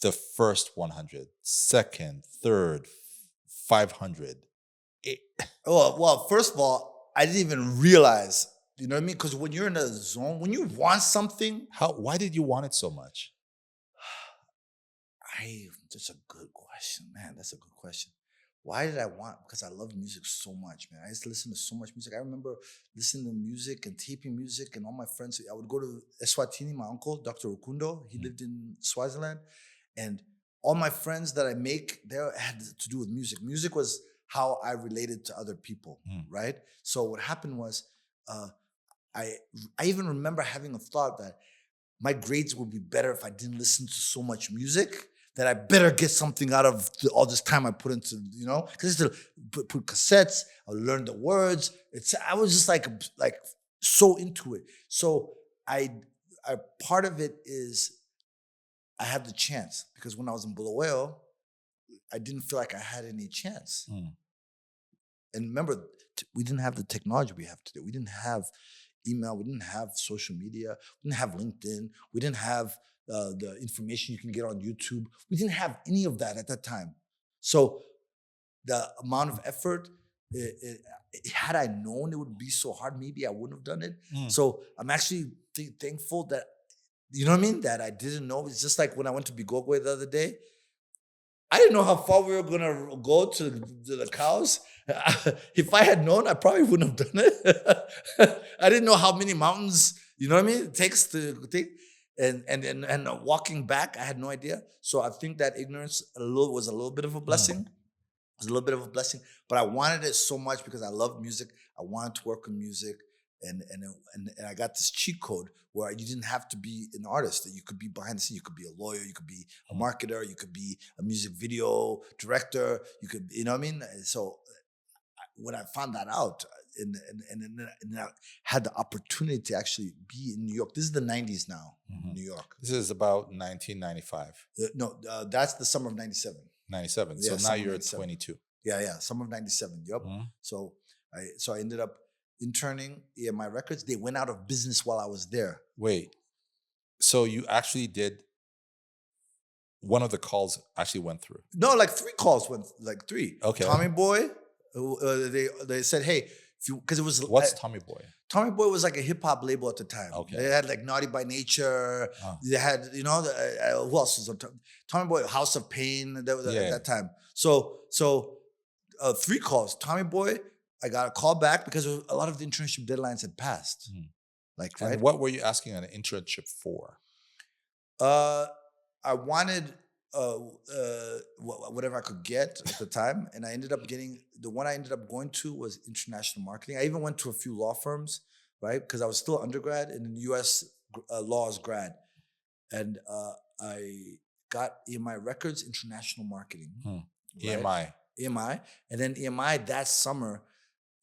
The first 100, second, third, 500. Well, first of all, I didn't even realize, you know what I mean? Because when you're in a zone, when you want something. Why did you want it so much? That's a good question, man. That's a good question. Why did I want? Because I love music so much, man. I used to listen to so much music. I remember listening to music and taping music, and all my friends. I would go to Eswatini, my uncle, Dr. Rukundo. He lived in Swaziland, and all my friends that I make there had to do with music. Music was how I related to other people, right? So what happened was, I even remember having a thought that my grades would be better if I didn't listen to so much music. That I better get something out of all this time I put into, because I used to put cassettes, I would learn the words. I was just like so into it. So I part of it is I had the chance, because when I was in Bulawayo, I didn't feel like I had any chance. And remember, we didn't have the technology we have today. We didn't have email, we didn't have social media, we didn't have LinkedIn, we didn't have the information you can get on YouTube. We didn't have any of that at that time. So the amount of effort, had I known it would be so hard, maybe I wouldn't have done it. So I'm actually thankful that, you know what I mean? That I didn't know. It's just like when I went to Bigogwe the other day. I didn't know how far we were going to go to the cows. If I had known, I probably wouldn't have done it. I didn't know how many mountains, you know what I mean, it takes to take. And walking back, I had no idea. So I think that ignorance was a little bit of a blessing. It was a little bit of a blessing. But I wanted it so much because I love music. I wanted to work in music. And I got this cheat code where you didn't have to be an artist. That you could be behind the scenes. You could be a lawyer. You could be a marketer. You could be a music video director. You could, you know what I mean? So when I found that out, and I had the opportunity to actually be in New York. This is the 90s now, New York. This is about 1995. That's the summer of 97. 97. Yeah, so now you're 22. Yeah, summer of 97. Yep. So I ended up interning EMI Records. They went out of business while I was there. Wait, so you actually did, one of the calls actually went through? No, like 3 calls went, like 3. Okay. Tommy Boy, they said, hey, because it was... What's Tommy Boy? Tommy Boy was like a hip hop label at the time. Okay. They had like Naughty by Nature. They had, who else was on Tommy Boy? House of Pain at that time. So 3 calls. Tommy Boy, I got a call back because a lot of the internship deadlines had passed. Like, right? And what were you asking an internship for? I wanted whatever I could get at the time, and I ended up getting, the one I ended up going to was international marketing. I even went to a few law firms, right? Because I was still undergrad and in U.S. Law as grad, and I got EMI Records international marketing. Right? EMI, and then EMI that summer,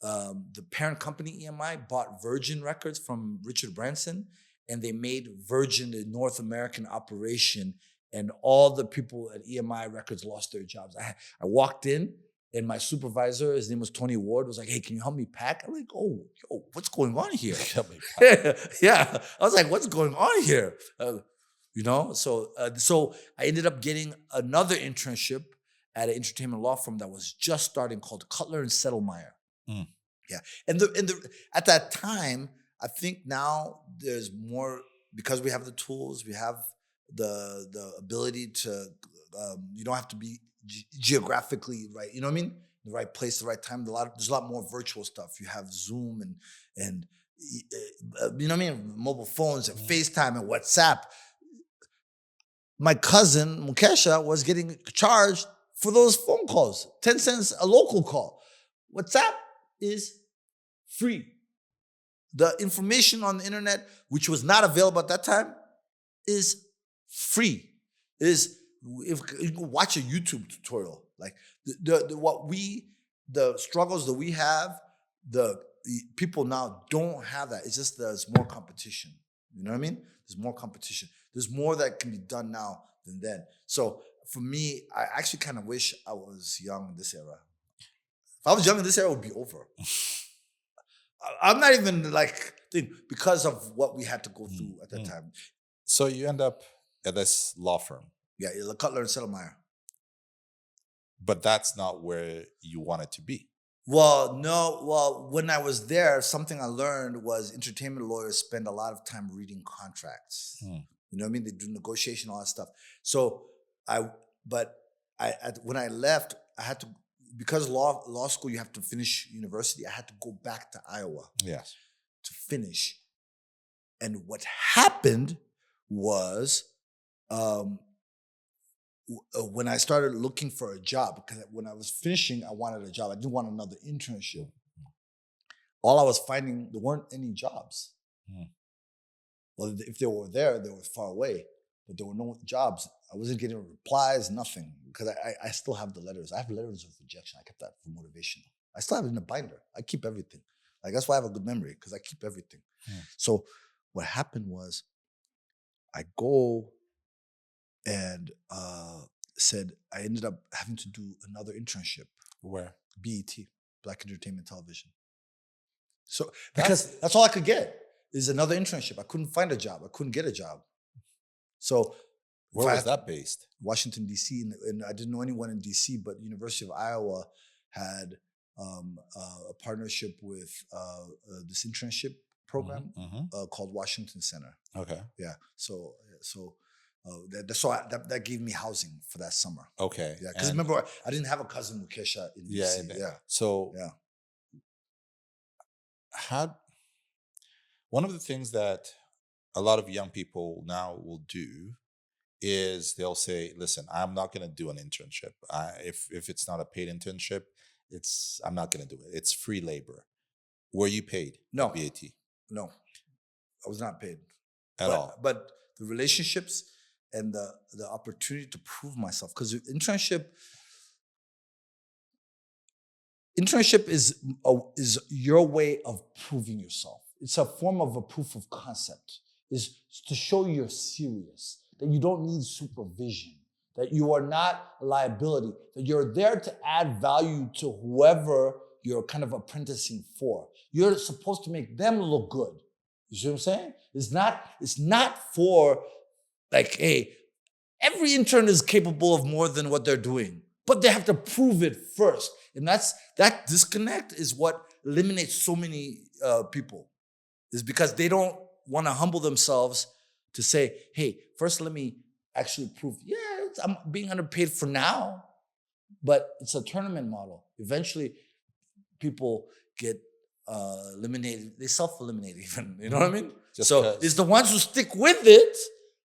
the parent company EMI bought Virgin Records from Richard Branson, and they made Virgin a North American operation. And all the people at EMI Records lost their jobs. I walked in, and my supervisor, his name was Tony Ward, was like, hey, can you help me pack? I'm like, oh, yo, what's going on here? Help me pack. Yeah. I was like, what's going on here? So I ended up getting another internship at an entertainment law firm that was just starting called Cutler and Settlemeyer. Yeah. And at that time, I think now there's more, because we have the tools, we have the ability to, you don't have to be geographically right, you know what I mean? The right place, the right time. There's a lot more virtual stuff. You have Zoom and you know what I mean? Mobile phones and FaceTime and WhatsApp. My cousin, Mukesha, was getting charged for those phone calls, 10 cents a local call. WhatsApp is free. The information on the internet, which was not available at that time, is free. If you can watch a YouTube tutorial, like the struggles that we have, the people now don't have that. It's just there's more competition. You know what I mean? There's more competition. There's more that can be done now than then. So for me, I actually kind of wish I was young in this era. If I was young in this era, it would be over. I'm not even because of what we had to go through at that time. So you end up at this law firm. Yeah, Cutler and Settlemyer. But that's not where you wanted to be. Well, no. Well, when I was there, something I learned was entertainment lawyers spend a lot of time reading contracts. You know what I mean? They do negotiation, all that stuff. So when I left, I had to, because law school, you have to finish university. I had to go back to Iowa. Yes. To finish. And what happened was, when I started looking for a job, because when I was finishing, I wanted a job. I didn't want another internship. All I was finding, there weren't any jobs. Well, if they were there, they were far away, but there were no jobs. I wasn't getting replies, nothing, because I still have the letters. I have letters of rejection. I kept that for motivation. I still have it in a binder. I keep everything. That's why I have a good memory, because I keep everything. So what happened was, I go and said I ended up having to do another internship. Where? BET, Black Entertainment Television. So because that's all I could get is another internship. I couldn't find a job. I couldn't get a job. So where was that based? Washington, D.C. And I didn't know anyone in D.C., but University of Iowa had a partnership with this internship program called Washington Center. Okay. Yeah. So that gave me housing for that summer. Okay. Yeah. Because remember, I didn't have a cousin Mukesha in DC. Yeah. So one of the things that a lot of young people now will do is they'll say, listen, I'm not going to do an internship. If it's not a paid internship, I'm not going to do it. It's free labor. Were you paid? No. BAT? No. I was not paid. At all. But the relationships and the opportunity to prove myself, because internship is your way of proving yourself. It's a form of a proof of concept. Is to show you're serious, that you don't need supervision, that you are not a liability, that you're there to add value to whoever you're kind of apprenticing for. You're supposed to make them look good. You see what I'm saying? It's not for hey, every intern is capable of more than what they're doing, but they have to prove it first. And that disconnect is what eliminates so many people, is because they don't want to humble themselves to say, hey, first let me actually prove, I'm being underpaid for now, but it's a tournament model. Eventually, people get eliminated. They self-eliminate even, you know what I mean? So it's the ones who stick with it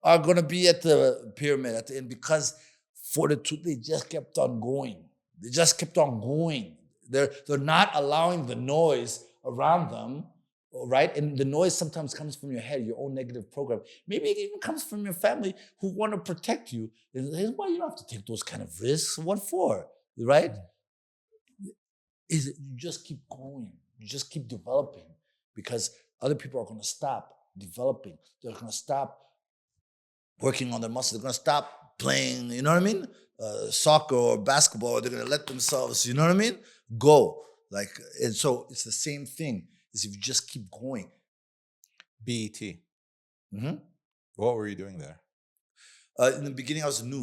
are going to be at the pyramid at the end, because fortitude, they just kept on going. They just kept on going. They're not allowing the noise around them, right? And the noise sometimes comes from your head, your own negative program. Maybe it even comes from your family who want to protect you. Here's why you don't have to take those kind of risks. What for, right? You just keep going. You just keep developing, because other people are going to stop developing. They're going to stop working on their muscles. They're going to stop playing, you know what I mean? Soccer or basketball. They're going to let themselves, you know what I mean? Go. And so it's the same thing, is if you just keep going. BET. What were you doing there? In the beginning, I was an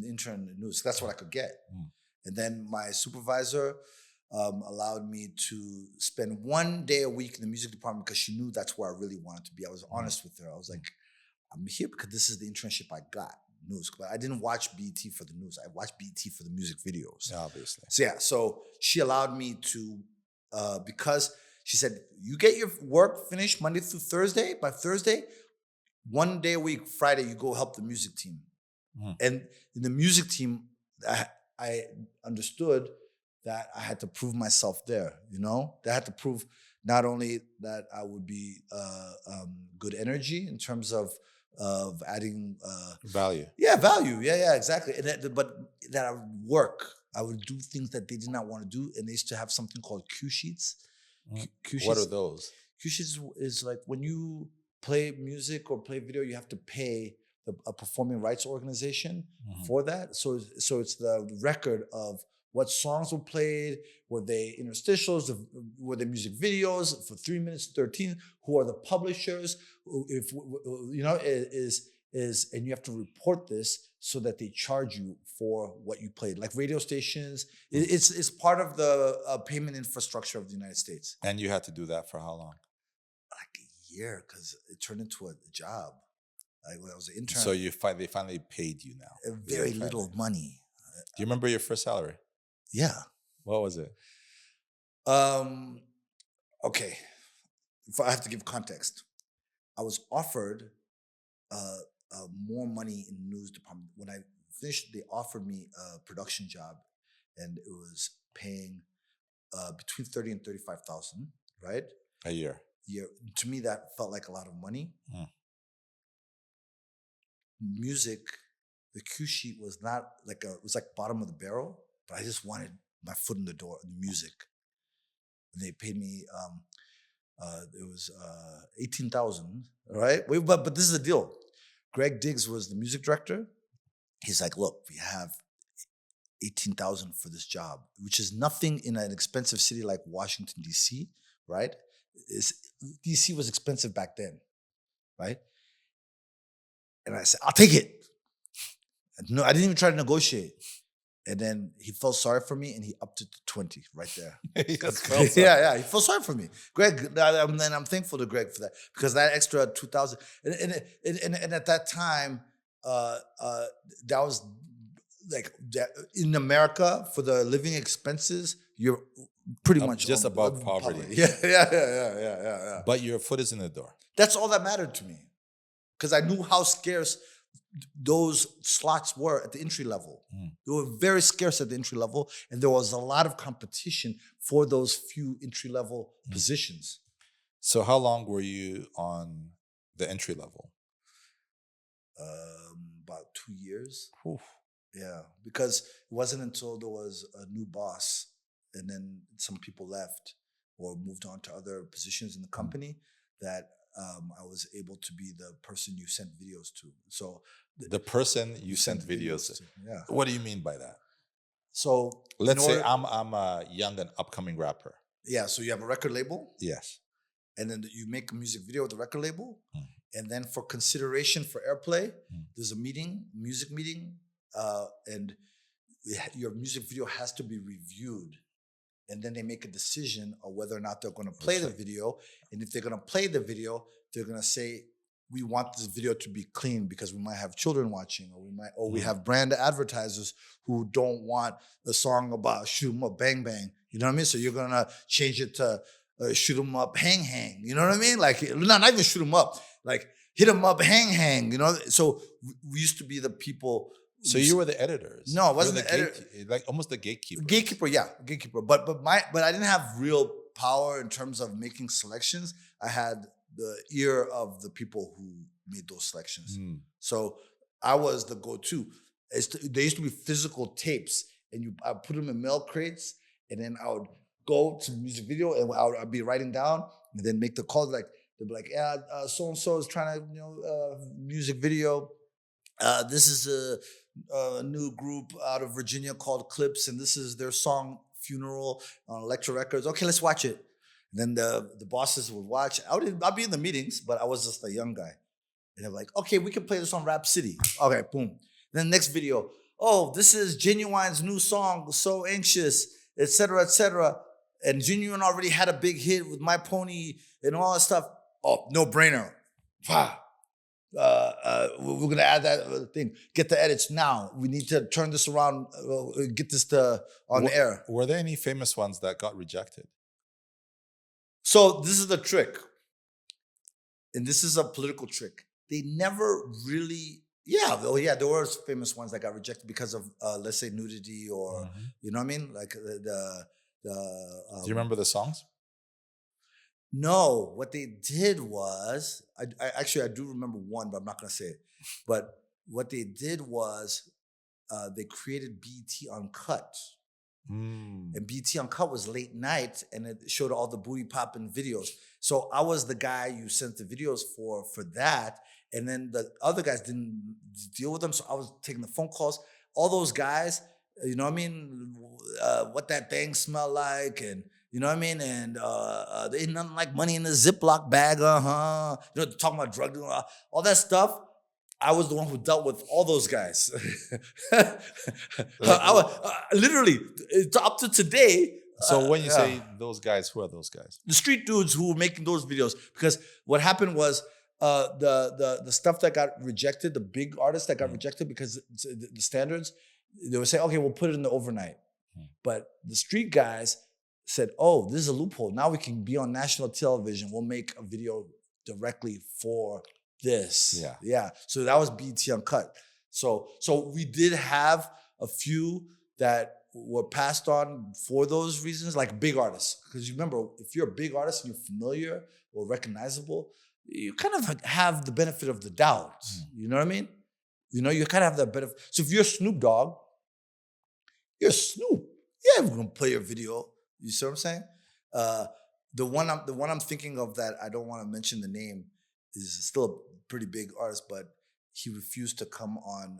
intern in the news. That's what I could get. And then my supervisor allowed me to spend 1 day a week in the music department, because she knew that's where I really wanted to be. I was honest with her. I was like, I'm here because this is the internship I got, news. But I didn't watch BET for the news. I watched BET for the music videos. Obviously. So she allowed me to, because she said, you get your work finished Monday through Thursday. By Thursday, 1 day a week, Friday, you go help the music team. And in the music team, I understood that I had to prove myself there. That I had to prove not only that I would be good energy in terms of adding Value. value. Yeah, exactly. But that I would work. I would do things that they did not want to do, and they used to have something called Q sheets. Q sheets. What are those? Q sheets is like when you play music or play video, you have to pay a performing rights organization for that. So it's the record of what songs were played, were they interstitials, were they music videos for 3 minutes 13, who are the publishers, if and you have to report this so that they charge you for what you played, like radio stations. It's part of the payment infrastructure of the United States. And you had to do that for how long? Like a year, because it turned into a job. Like when I was an intern. So they finally paid you now. Very little money. Do you remember your first salary? Yeah. What was it? Okay. If I have to give context, I was offered more money in the news department. When I finished, they offered me a production job, and it was paying between 30 and 35,000, right? A year. Yeah. To me, that felt like a lot of money. Music, the Q sheet was not like it was like bottom of the barrel, but I just wanted my foot in the door in the music. And they paid me, it was 18,000, right? But this is the deal. Greg Diggs was the music director. He's like, look, we have 18,000 for this job, which is nothing in an expensive city like Washington, D.C., right? D.C. was expensive back then, right? And I said, I'll take it. No, I didn't even try to negotiate. And then he felt sorry for me, and he upped it to 20 right there. He felt sorry for me. Greg, and I'm thankful to Greg for that, because that extra 2,000, and at that time, that was like in America for the living expenses, you're pretty much just above poverty. Yeah. But your foot is in the door. That's all that mattered to me, because I knew how scarce those slots were at the entry level. They were very scarce at the entry level, and there was a lot of competition for those few entry level positions. So how long were you on the entry level? About 2 years. Oof. Yeah, because it wasn't until there was a new boss, and then some people left or moved on to other positions in the company, that I was able to be the person you sent videos to. So the person you sent videos to. Yeah. What do you mean by that? So let's say I'm a young and upcoming rapper. Yeah. So you have a record label. Yes. And then you make a music video with the record label. And then for consideration for airplay, there's a music meeting, and your music video has to be reviewed. And then they make a decision of whether or not they're going to play the video. And if they're going to play the video, they're going to say, we want this video to be clean because we might have children watching, or we have brand advertisers who don't want a song about shoot 'em up, bang, bang. You know what I mean? So you're going to change it to shoot 'em up, hang, hang. You know what I mean? Like, not even shoot 'em up, like hit 'em up, hang, hang. You know? So we used to be the people. So you were the editors. No, I wasn't the editor. Like almost the gatekeeper. Gatekeeper. But I didn't have real power in terms of making selections. I had the ear of the people who made those selections. So I was the go-to. There used to be physical tapes, and I put them in mail crates, and then I would go to the music video, and I'd be writing down, and then make the calls. Like they'd be like, yeah, so and so is trying to music video. This is a new group out of Virginia called Clips, and this is their song Funeral on Elektra Records. Okay, let's watch it. And then the bosses would watch. I'd be in the meetings, but I was just a young guy. And they're like, okay, we can play this on Rap City. Okay, boom. Then the next video, oh, this is Genuine's new song, So Anxious, etc., etc. And Genuine already had a big hit with My Pony and all that stuff. Oh, no brainer. We're gonna add that thing. Get the edits now. We need to turn this around. Get this on the air. Were there any famous ones that got rejected? So this is the trick, and this is a political trick. They never really Yeah, there were famous ones that got rejected because of, let's say, nudity or, you know what I mean? Like the Do you remember the songs? No, what they did was, I do remember one, but I'm not going to say it. But what they did was they created BET Uncut. And BET Uncut was late night, and it showed all the booty popping videos. So I was the guy you sent the videos for that, and then the other guys didn't deal with them. So I was taking the phone calls. All those guys, you know what I mean? What that thing smell like, and you know what I mean? And there ain't nothing like money in a Ziploc bag, You know, talking about drug dealing, all that stuff. I was the one who dealt with all those guys. Literally, up to today. So when you say those guys, who are those guys? The street dudes who were making those videos. Because what happened was the stuff that got rejected, the big artists that got rejected because the standards, they would say, okay, we'll put it in the overnight. But the street guys said, oh, this is a loophole. Now we can be on national television. We'll make a video directly for this. Yeah. So that was BET Uncut. So we did have a few that were passed on for those reasons, like big artists. Because you remember, if you're a big artist and you're familiar or recognizable, you kind of have the benefit of the doubt. You know what I mean? You know, you kind of have that benefit. So if you're Snoop Dogg, you're Snoop. Yeah, we're gonna play your video. You see what I'm saying? The one I'm thinking of that I don't want to mention the name is still a pretty big artist, but he refused to come on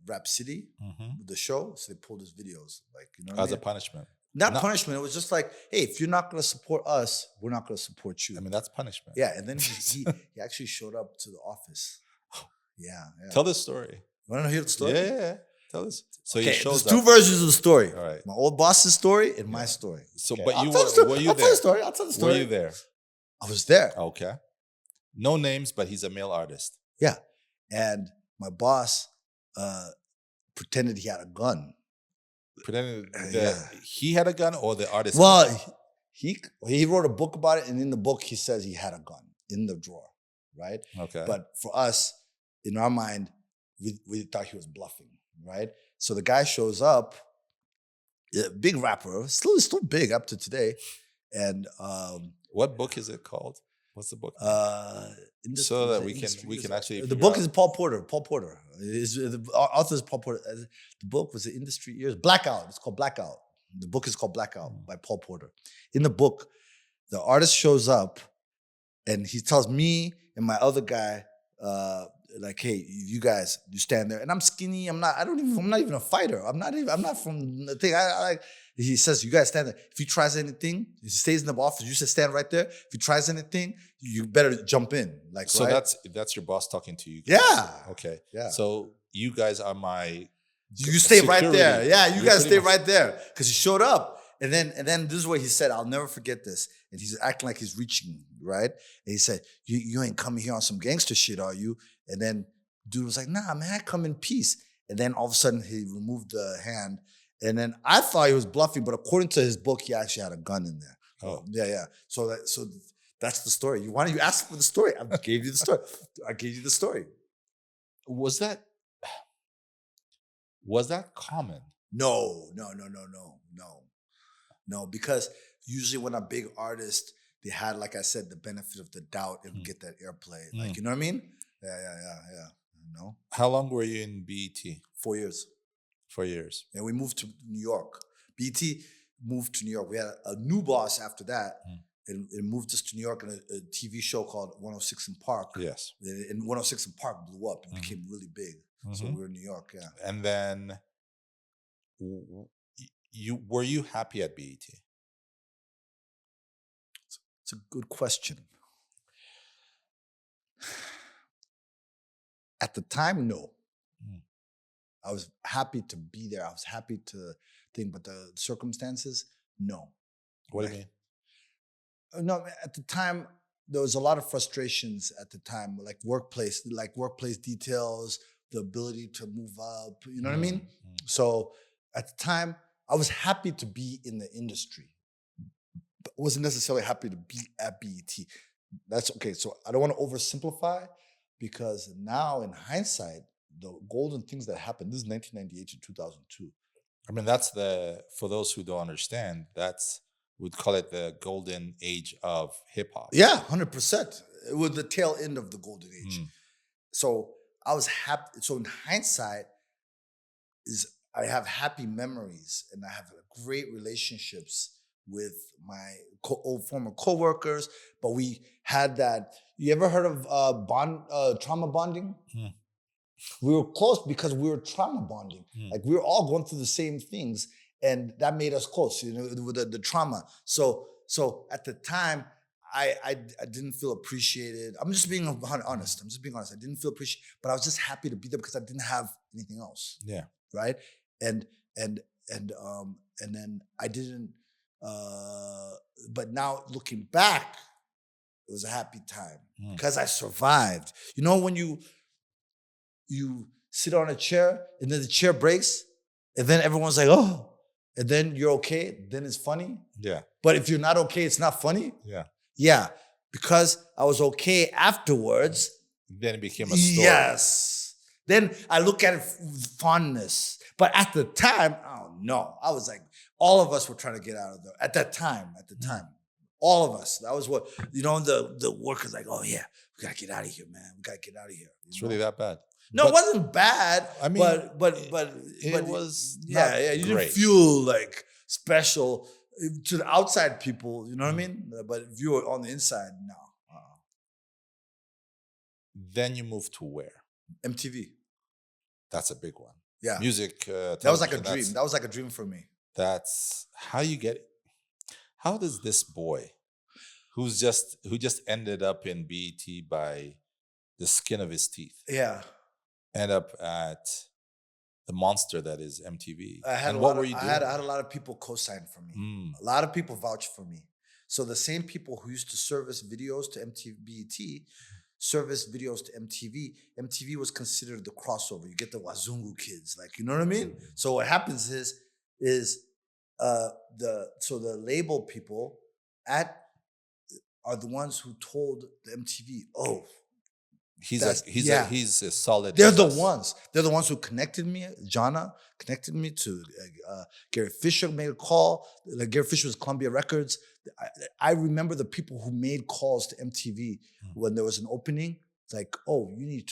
Rap City, the show, so they pulled his videos. Like, you know, as a punishment. Not punishment. It was just like, hey, if you're not going to support us, we're not going to support you. I mean, that's punishment. Yeah, and then he actually showed up to the office. Yeah. Tell this story. You want to hear the story? Yeah. Tell us. So okay, he shows there's up. two versions of the story. All right. My old boss's story and my story. So, okay. but I'll were you I'll there? I'll tell the story. Were you there? I was there. Okay. No names, but he's a male artist. Yeah. And my boss pretended he had a gun. Pretended that he had a gun or the artist? Well, he wrote a book about it, and in the book he says he had a gun in the drawer, right? Okay. But for us, in our mind, we thought he was bluffing, right? So the guy shows up, big rapper, still big up to today, and what book is it called? What's the book? So that we can actually. The book is Paul Porter. The author is Paul Porter. The book was the industry years. Blackout. It's called Blackout. The book is called Blackout by Paul Porter. In the book, the artist shows up, and he tells me and my other guy, like, hey, you guys, you stand there. And I'm skinny. I'm not even a fighter. I'm not from the thing. He says, you guys stand there. If he tries anything, he stays in the office. You said stand right there. If he tries anything, you better jump in. Like, so right? that's your boss talking to you guys. Yeah. Okay. Yeah. So you guys are my You stay security. right there. Yeah, you guys stay much right there. Because he showed up. And then this is what he said. I'll never forget this. And he's acting like he's reaching, right? And he said, you ain't coming here on some gangster shit, are you? And then dude was like, nah, man, I come in peace. And then all of a sudden he removed the hand. And then I thought he was bluffing, but according to his book, he actually had a gun in there. Oh. Yeah. So that's the story. You asked for the story. I gave you the story. Was that common? No, because usually when a big artist, they had, like I said, the benefit of the doubt and get that airplay. Like, you know what I mean? Yeah. No. How long were you in BET? 4 years. 4 years. And we moved to New York. BET moved to New York. We had a new boss after that. And it moved us to New York in a TV show called 106 in Park. Yes. And 106 in Park blew up and became really big. So we were in New York, yeah. And then were you happy at BET? It's a good question. At the time, no. I was happy to be there. I was happy to think, but the circumstances, no. What do you mean? No, at the time, there was a lot of frustrations at the time, like workplace details, the ability to move up, you know what I mean? So at the time, I was happy to be in the industry, but wasn't necessarily happy to be at BET. That's okay. So I don't want to oversimplify, because now in hindsight, the golden things that happened, this is 1998 to 2002. I mean, for those who don't understand, we'd call it the golden age of hip hop. Yeah, 100%. It was the tail end of the golden age. So I was happy. So in hindsight, I have happy memories and I have great relationships with my old former coworkers. But we had that. You ever heard of trauma bonding? We were close because we were trauma bonding. Like we were all going through the same things, and that made us close. With the trauma. So at the time, I didn't feel appreciated. I'm just being honest. I didn't feel appreciated, but I was just happy to be there because I didn't have anything else. Yeah. Right. And then I didn't. But now looking back, it was a happy time because I survived. You know when you sit on a chair and then the chair breaks, and then everyone's like, oh, and then you're okay. Then it's funny. Yeah. But if you're not okay, it's not funny. Yeah. Yeah, because I was okay afterwards. Then it became a story. Yes. Then I look at it with fondness. But at the time, oh no. I was like, all of us were trying to get out of there. At the time. All of us. That was what, the workers like, oh yeah, we gotta get out of here, man. We gotta get out of here. It's really that bad. No, it wasn't bad. I mean, but it was yeah. You didn't feel like special to the outside people, you know what I mean? But if you were on the inside, no. Then you moved to where? MTV. That's a big one. Yeah. Music. That was like a dream. That was like a dream for me. That's how you get it. How does this boy, who just ended up in BET by the skin of his teeth, end up at the monster that is MTV? I had a lot of people co-sign for me. A lot of people vouched for me. So the same people who used to service videos to MTV, BET, service videos to MTV. MTV was considered the crossover. You get the Wazungu kids, like, you know what I mean? So what happens is the label people are the ones who told the MTV, oh, he's a solid. They're the ones. They're the ones who connected me. Jana connected me to Gary Fisher. Made a call. Like Gary Fisher was Columbia Records. I remember the people who made calls to MTV when there was an opening. It's like, oh, you need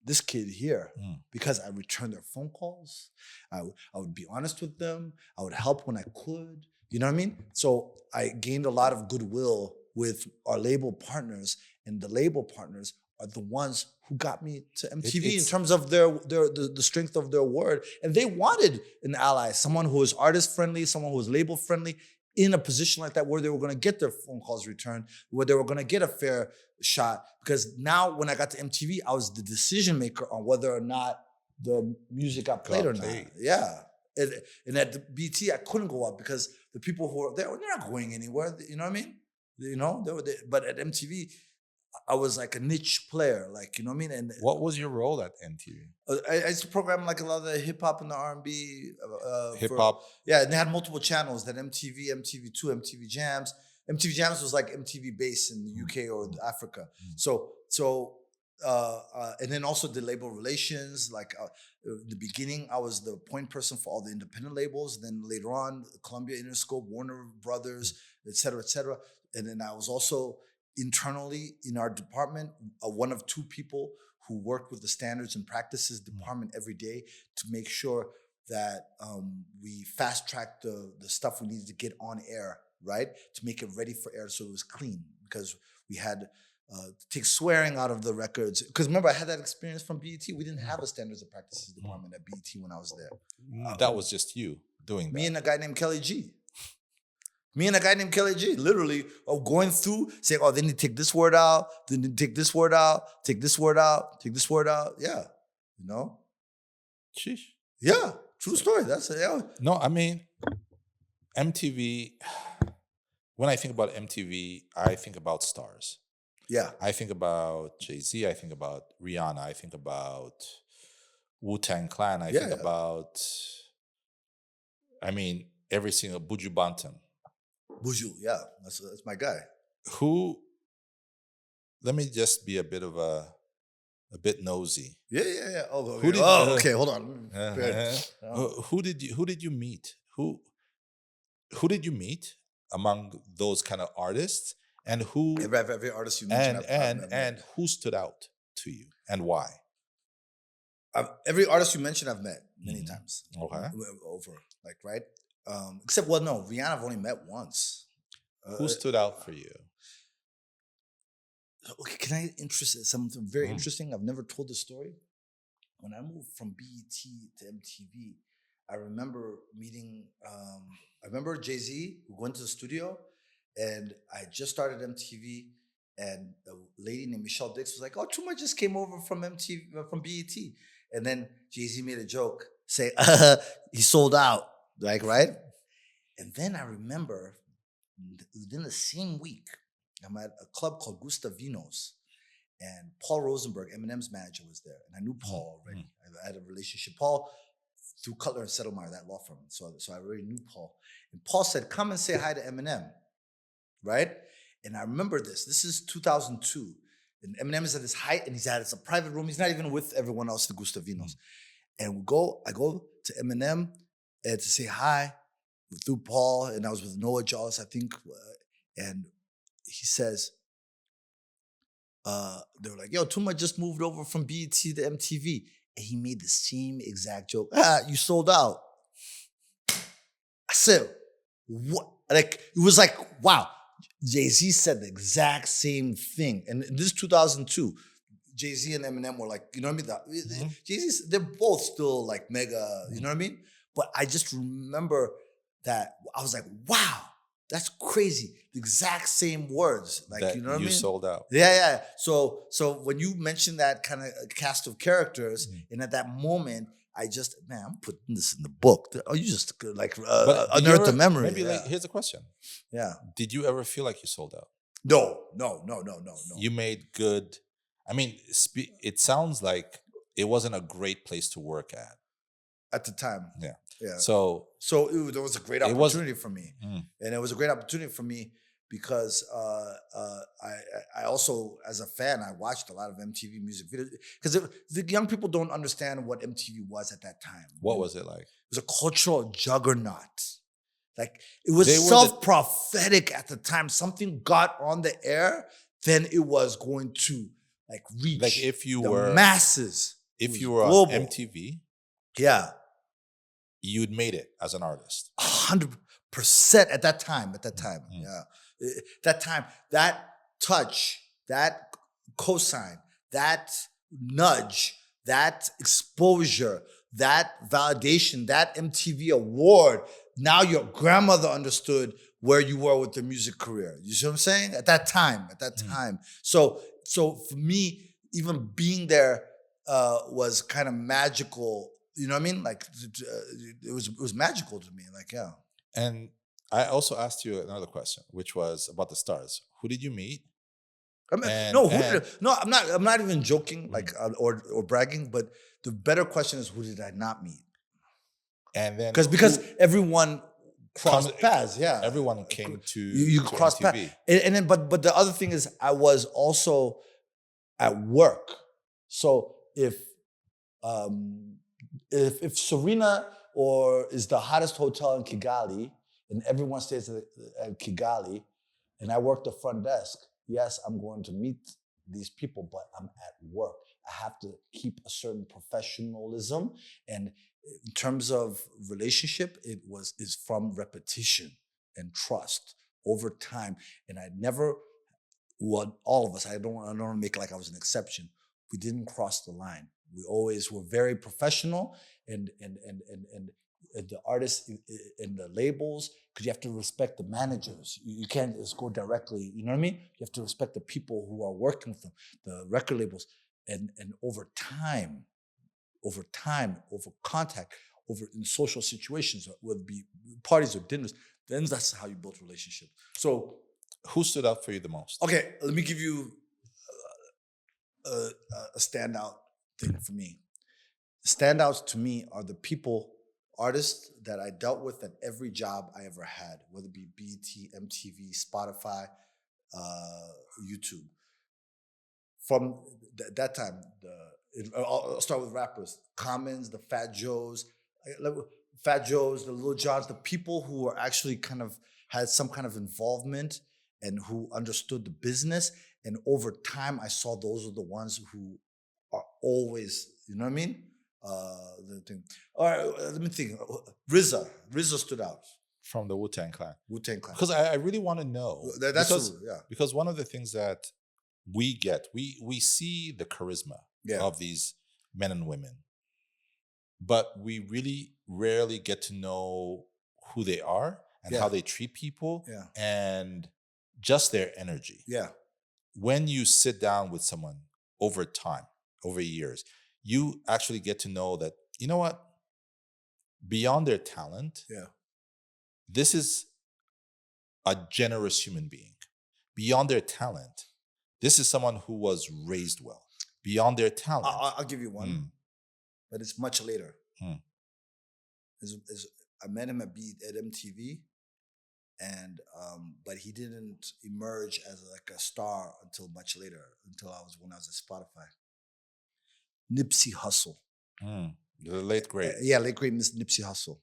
this kid here, because I returned their phone calls. I would be honest with them. I would help when I could. You know what I mean? So I gained a lot of goodwill with our label partners, and the label partners are the ones who got me to MTV in terms of the strength of their word. And they wanted an ally, someone who was artist friendly, someone who was label friendly, in a position like that where they were going to get their phone calls returned, where they were going to get a fair shot. Because now when I got to MTV, I was the decision maker on whether or not the music got played or not. Yeah. And at the BT, I couldn't go up because the people who were there, they're not going anywhere. You know what I mean? But at MTV, I was like a niche player, like, you know what I mean? And what was your role at MTV? I used to program like a lot of the hip hop and the R&B. Hip hop? Yeah, and they had multiple channels, that MTV, MTV2, MTV Jams. MTV Jams was like MTV base in the UK or Africa. And then also the label relations, like in the beginning, I was the point person for all the independent labels. Then later on, Columbia, Interscope, Warner Brothers, et cetera, et cetera. And then I was also internally in our department, one of two people who worked with the standards and practices department every day to make sure that we fast tracked the stuff we needed to get on air, right? To make it ready for air so it was clean, because we had to take swearing out of the records. Because remember, I had that experience from BET. We didn't have a standards and practices department at BET when I was there. That was just you doing that. Me and a guy named Kelly G. Literally going through, saying, oh, they need to take this word out, they need to take this word out, take this word out, take this word out. Yeah. You know? Sheesh. Yeah. True story. That's it. Yeah. No, I mean, MTV, when I think about MTV, I think about stars. Yeah. I think about Jay-Z, I think about Rihanna, I think about Wu-Tang Clan, I think about, every single Buju Banton. Buju, yeah, that's my guy. Let me just be a bit of a a bit nosy. Yeah. Oh, okay. Who did- Okay, hold on. Who did you meet? Who did you meet among those kind of artists, and who Every artist you mentioned, and who stood out to you, and why? every artist you mentioned, I've met many times. Okay. Over, like, right? Except, well, no, Rihanna I've only met once. Who stood out for you? Okay, can I interest something very interesting? I've never told this story. When I moved from BET to MTV, I remember meeting. I remember Jay-Z. We went to the studio, and I just started MTV, and a lady named Michelle Dix was like, "Oh, Tuma just came over from MTV from BET," and then Jay-Z made a joke, say, "He sold out," like, right? And then I remember within the same week, I'm at a club called Gustavino's, and Paul Rosenberg, Eminem's manager, was there, and I knew Paul already. I had a relationship. Paul, through Cutler and Settlemyer, that law firm, so I already knew Paul. And Paul said, "Come and say hi to Eminem," right? And I remember this. This is 2002, and Eminem is at his height, and it's a private room. He's not even with everyone else at Gustavino's. And I go to Eminem and to say hi through Paul, and I was with Noah Jaws, I think, and he says, they were like, "Yo, Tuma just moved over from BET to MTV." And he made the same exact joke. "You sold out." I said, what? Like, it was like, wow. Jay-Z said the exact same thing. And this is 2002. Jay-Z and Eminem were like, you know what I mean? Jay-Z, they're both still like mega, you know what I mean? But I just remember that I was like, wow, that's crazy. The exact same words. Like, That you know what I mean? you sold out. Yeah. So when you mentioned that kind of cast of characters, and at that moment, I just, man, I'm putting this in the book. Oh, you just like But did you unearth ever- the memory. Maybe like, here's a question: yeah. did you ever feel like you sold out? No. You made good. I mean, it sounds like it wasn't a great place to work At the time. Yeah. Yeah. So There was a great It was- opportunity for me. And it was a great opportunity for me because I also, as a fan, I watched a lot of MTV music videos. Because the young people don't understand what MTV was at that time. what was it like? It was a cultural juggernaut. Like, it was They were self-prophetic at the time. Something got on the air, then it was going to like reach Like if you the were masses. It if was you were global. on MTV, Yeah. you'd made it as an artist. 100% at that time. Yeah. That time, that touch, that cosign, that nudge, that exposure, that validation, that MTV award. Now your grandmother understood where you were with your music career. You see what I'm saying? At that time. So for me, even being there was kind of magical. You know what I mean? Like, it was magical to me. Like, yeah. And I also asked you another question, which was about the stars. Who did you meet? I mean, And- I'm not even joking, like, or bragging. But the better question is, who did I not meet? And then Because who- everyone crossed paths. Yeah, everyone came to you to cross paths. MTV. And then, but the other thing is, I was also at work. So if Serena is the hottest hotel in Kigali, and everyone stays at Kigali, and I work the front desk, yes, I'm going to meet these people, but I'm at work. I have to keep a certain professionalism, and in terms of relationship, is from repetition and trust over time. And I never, well, all of us, I don't want to make it like I was an exception. We didn't cross the line. We always were very professional, and the artists and the labels, because you have to respect the managers. You can't just go directly, you know what I mean? You have to respect the people who are working with them, the record labels. And over time, over contact, in social situations, whether it be parties or dinners, then that's how you build relationships. So, Who stood out for you the most? okay, let me give you a standout thing for me. Standouts to me are the artists that I dealt with at every job I ever had, whether it be BET, MTV, Spotify, YouTube. from that time, I'll start with rappers. Commons, the Fat Joes, the Lil Johns, the people who were actually kind of had some kind of involvement and who understood the business. And over time, I saw those are the ones who are always, you know what I mean? The thing. All right, let me think. RZA stood out. From the Wu-Tang Clan. Wu-Tang Clan. Because I really want to know. That's true, yeah. Because one of the things that we get, we see the charisma of these men and women, but we really rarely get to know who they are and how they treat people and just their energy. Yeah. When you sit down with someone over time, over years, you actually get to know that, you know what? Beyond their talent, this is a generous human being. Beyond their talent, this is someone who was raised well. Beyond their talent. I'll give you one, but it's much later. I met him at BET at MTV, and but he didn't emerge as like a star until much later, when I was at Spotify. Nipsey Hussle. The late great. Late great Miss Nipsey Hussle.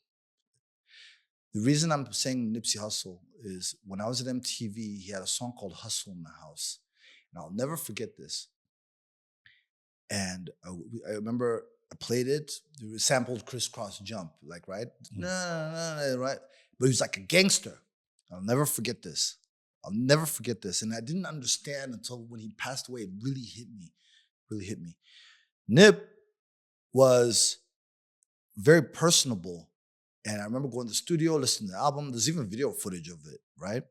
The reason I'm saying Nipsey Hussle is when I was at MTV, he had a song called Hustle in the House. And I'll never forget this. And I remember I played it. It sampled Crisscross Jump, like, right? No, right? But he was like a gangster. I'll never forget this. And I didn't understand until when he passed away. It really hit me. Nip was very personable. And I remember going to the studio, listening to the album. There's even video footage of it, right?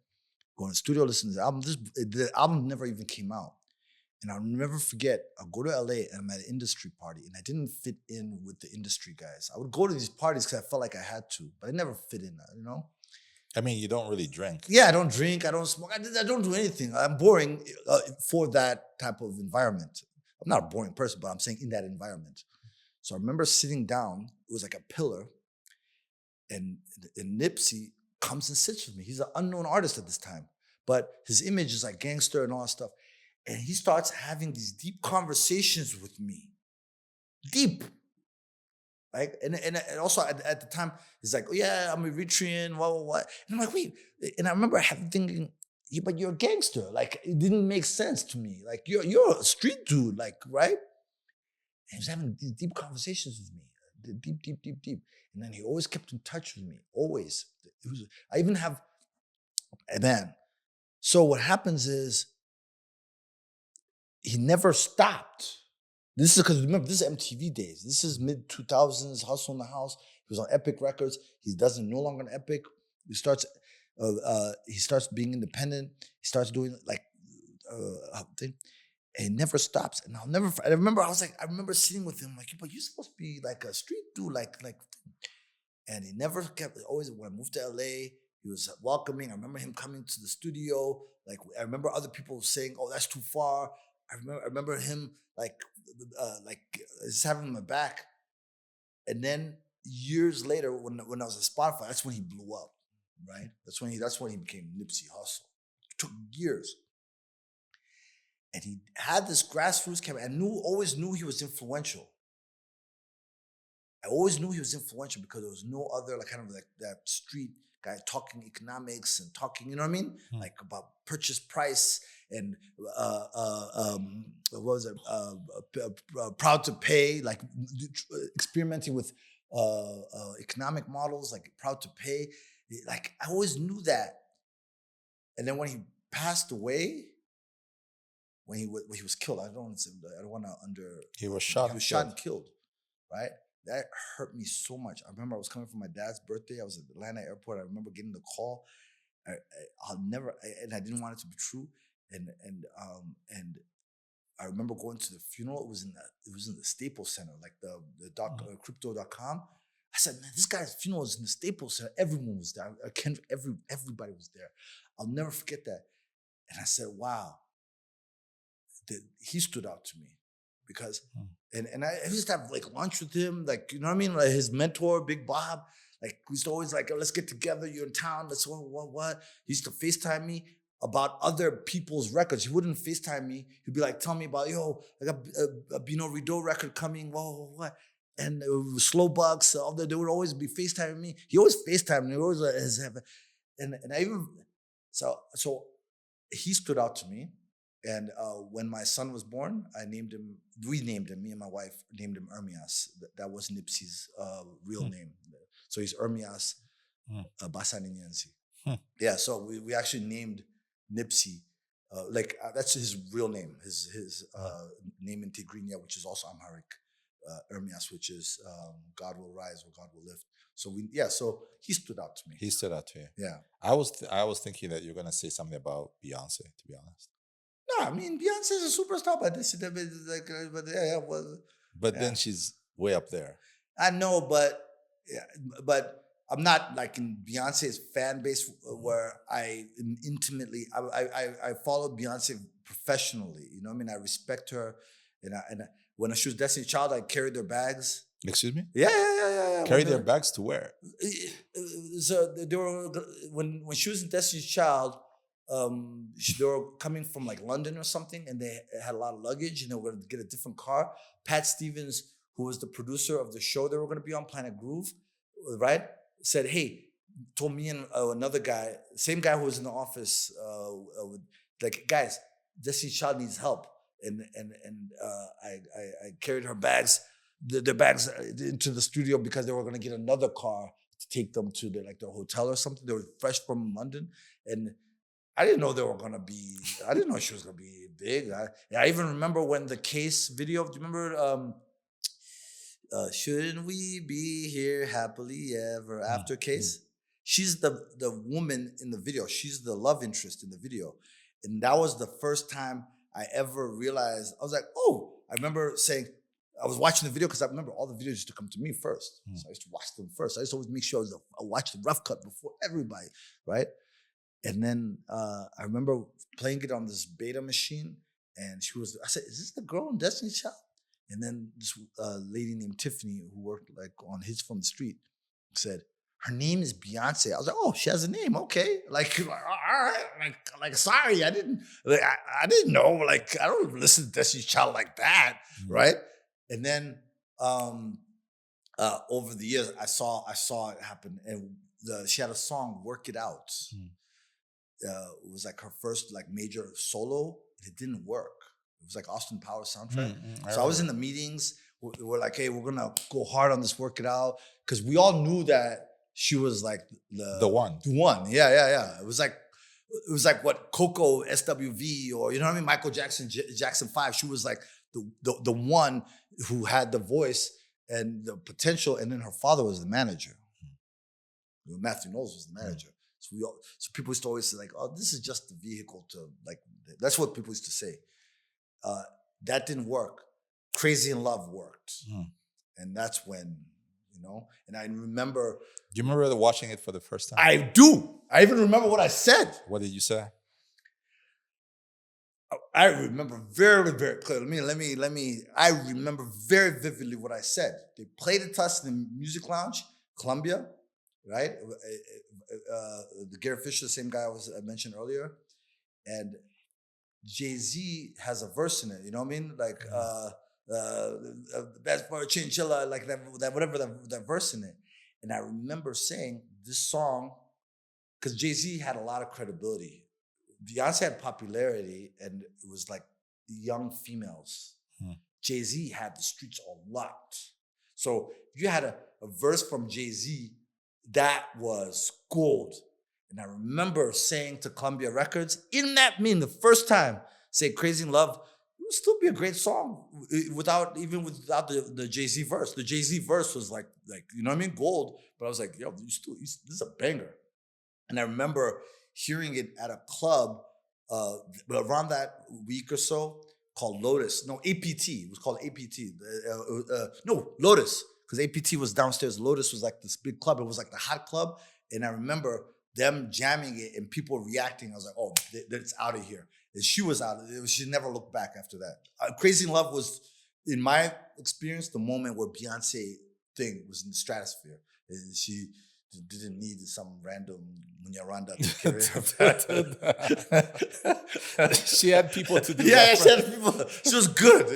Going to the studio, listening to the album. The album never even came out. And I'll never forget, I'll go to LA and I'm at an industry party and I didn't fit in with the industry guys. I would go to these parties because I felt like I had to, but I never fit in, you know? I mean, you don't really drink. Yeah, I don't drink, I don't smoke, I don't do anything. I'm boring for that type of environment. I'm not a boring person, but I'm saying in that environment. So I remember sitting down, it was like a pillar, and Nipsey comes and sits with me. He's an unknown artist at this time, but his image is like gangster and all that stuff. And he starts having these deep conversations with me. Deep. Like, and also at the time, he's like, oh yeah, I'm Eritrean, what. And I'm like, wait. And I remember thinking, yeah, but you're a gangster. Like, it didn't make sense to me. Like, you're a street dude, like, right? And he was having these deep conversations with me. Deep. And then he always kept in touch with me, always. I even have, man. So what happens is, he never stopped. This is because, remember, this is MTV days. This is mid-2000s, Hustle in the House. He was on Epic Records. He doesn't no longer on Epic. He starts being independent. He starts doing like thing. And he never stops. And I remember sitting with him like, but you're supposed to be like a street dude, like. And he never kept, always when I moved to LA, he was welcoming. I remember him coming to the studio. Like, I remember other people saying, oh, that's too far. I remember him just having my back. And then years later, when I was at Spotify, that's when he blew up, right? That's when he became Nipsey Hussle. It took years. And he had this grassroots campaign. I always knew he was influential. I always knew he was influential because there was no other kind of like that street guy talking economics and talking, you know what I mean? Like about purchase price and what was it? Proud to pay, like experimenting with economic models, like Proud to Pay. Like I always knew that. And then when he passed away, when he was killed, I don't want to He was shot. He was shot and killed, right? That hurt me so much. I remember I was coming from my dad's birthday. I was at the Atlanta airport. I remember getting the call. And I didn't want it to be true. And I remember going to the funeral. It was in the Staples Center, like the crypto.com. I said, man, this guy's funeral is in the Staples Center. Everyone was there. Everybody was there. I'll never forget that. And I said, wow, he stood out to me. Because, and I used to have like lunch with him, like, you know what I mean? Like his mentor, Big Bob, like we used to always like, oh, let's get together. You're in town. Let's what? He used to FaceTime me. about other people's records. He wouldn't FaceTime me. He'd be like, tell me about, yo, I got a Bino Rideau record coming, what? And Slow Bucks, they would always be FaceTiming me. He always FaceTimed me. He always and I even, so he stood out to me. And when my son was born, we named him, me and my wife named him Ermias. That was Nipsey's real name. So he's Ermias Basaninyenzi. Yeah, so we actually named Nipsey, that's his real name, his name in Tigrinya, which is also Amharic, Ermias, which is God will rise or God will lift. So so he stood out to me. He stood out to you. Yeah. I was thinking that you're gonna say something about Beyonce, to be honest. No, I mean Beyonce is a superstar, But then she's way up there. I know, but I'm not like in Beyonce's fan base where I am intimately. I followed Beyonce professionally. You know what I mean? I respect her, and when she was Destiny's Child, I carried their bags. Excuse me? Yeah. Carry their bags to where? So they were when she was in Destiny's Child. They were coming from like London or something, and they had a lot of luggage, and they were going to get a different car. Pat Stevens, who was the producer of the show they were going to be on, Planet Groove, right, said, "Hey," told me and another guy, same guy who was in the office, like, guys, Destiny's Child needs help, and I carried her bags, their bags into the studio because they were going to get another car to take them to their hotel or something. They were fresh from London, and I didn't know I didn't know she was going to be big. I even remember when the Case video, do you remember, shouldn't we be here happily ever after Case? She's the woman in the video. She's the love interest in the video. And that was the first time I ever realized, I was like, oh, I remember saying, I was watching the video because I remember all the videos used to come to me first. So I used to watch them first. I used to always make sure I watched the rough cut before everybody, right? And then I remember playing it on this beta machine, and I said, is this the girl in Destiny's Child? And then this lady named Tiffany, who worked on Hits from the Street, said, her name is Beyonce. I was like, oh, she has a name, okay. All right, sorry, I didn't know, I don't listen to Destiny's Child like that, right? And then over the years, I saw it happen, and she had a song, "Work It Out." It was like her first major solo. It didn't work. It was like Austin Powers soundtrack. So I was in the meetings. We're like, hey, we're gonna go hard on this "Work It Out," because we all knew that she was like the one. The one. Yeah. It was like what Coco, SWV, or you know what I mean, Michael Jackson, Jackson 5. She was like the one who had the voice and the potential, and then her father was the manager. Matthew Knowles was the manager. So people used to always say oh, this is just the vehicle to that's what people used to say. That didn't work. Crazy in Love worked. And that's when, and I remember. Do you remember watching it for the first time? I do. I even remember what I said. What did you say? I remember very, very clearly. I remember very vividly what I said. They played it to us in the music lounge, Columbia, right? The Gary Fisher, the same guy I mentioned earlier. And Jay-Z has a verse in it, you know what I mean? The best part of Chinchilla, that whatever that verse in it. And I remember saying this song, because Jay-Z had a lot of credibility. Beyonce had popularity, and it was like young females. Jay-Z had the streets unlocked. So if you had a verse from Jay-Z, that was gold. And I remember saying to Columbia Records, in that meeting, the first time, say Crazy in Love, it would still be a great song without the Jay-Z verse. The Jay-Z verse was like you know what I mean, gold. But I was like, yo, this is a banger. And I remember hearing it at a club around that week or so called Lotus. No, APT. It was called APT. No, Lotus. Because APT was downstairs. Lotus was like this big club. It was like the hot club. And I remember them jamming it and people reacting. I was like, oh, it's out of here. And she was out. She never looked back after that. Crazy in Love was, in my experience, the moment where Beyonce thing was in the stratosphere. And didn't need some random Munyarwanda to carry it. She had people to do Yeah, that. she had people. She was good.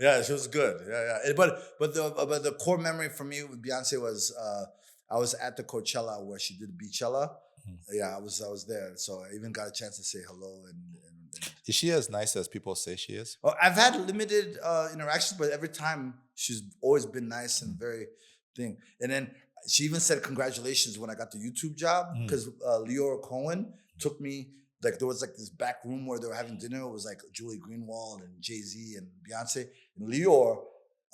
Yeah, she was good. Yeah. But the core memory for me with Beyonce was I was at the Coachella where she did Beachella. Yeah, I was there, so I even got a chance to say hello. And Is she as nice as people say she is? I've had limited interactions, but every time she's always been nice and very thing. And then she even said congratulations when I got the YouTube job because Leora Cohen took me. Like there was like this back room where they were having dinner. It was like Julie Greenwald and Jay-Z and Beyonce. And Leora,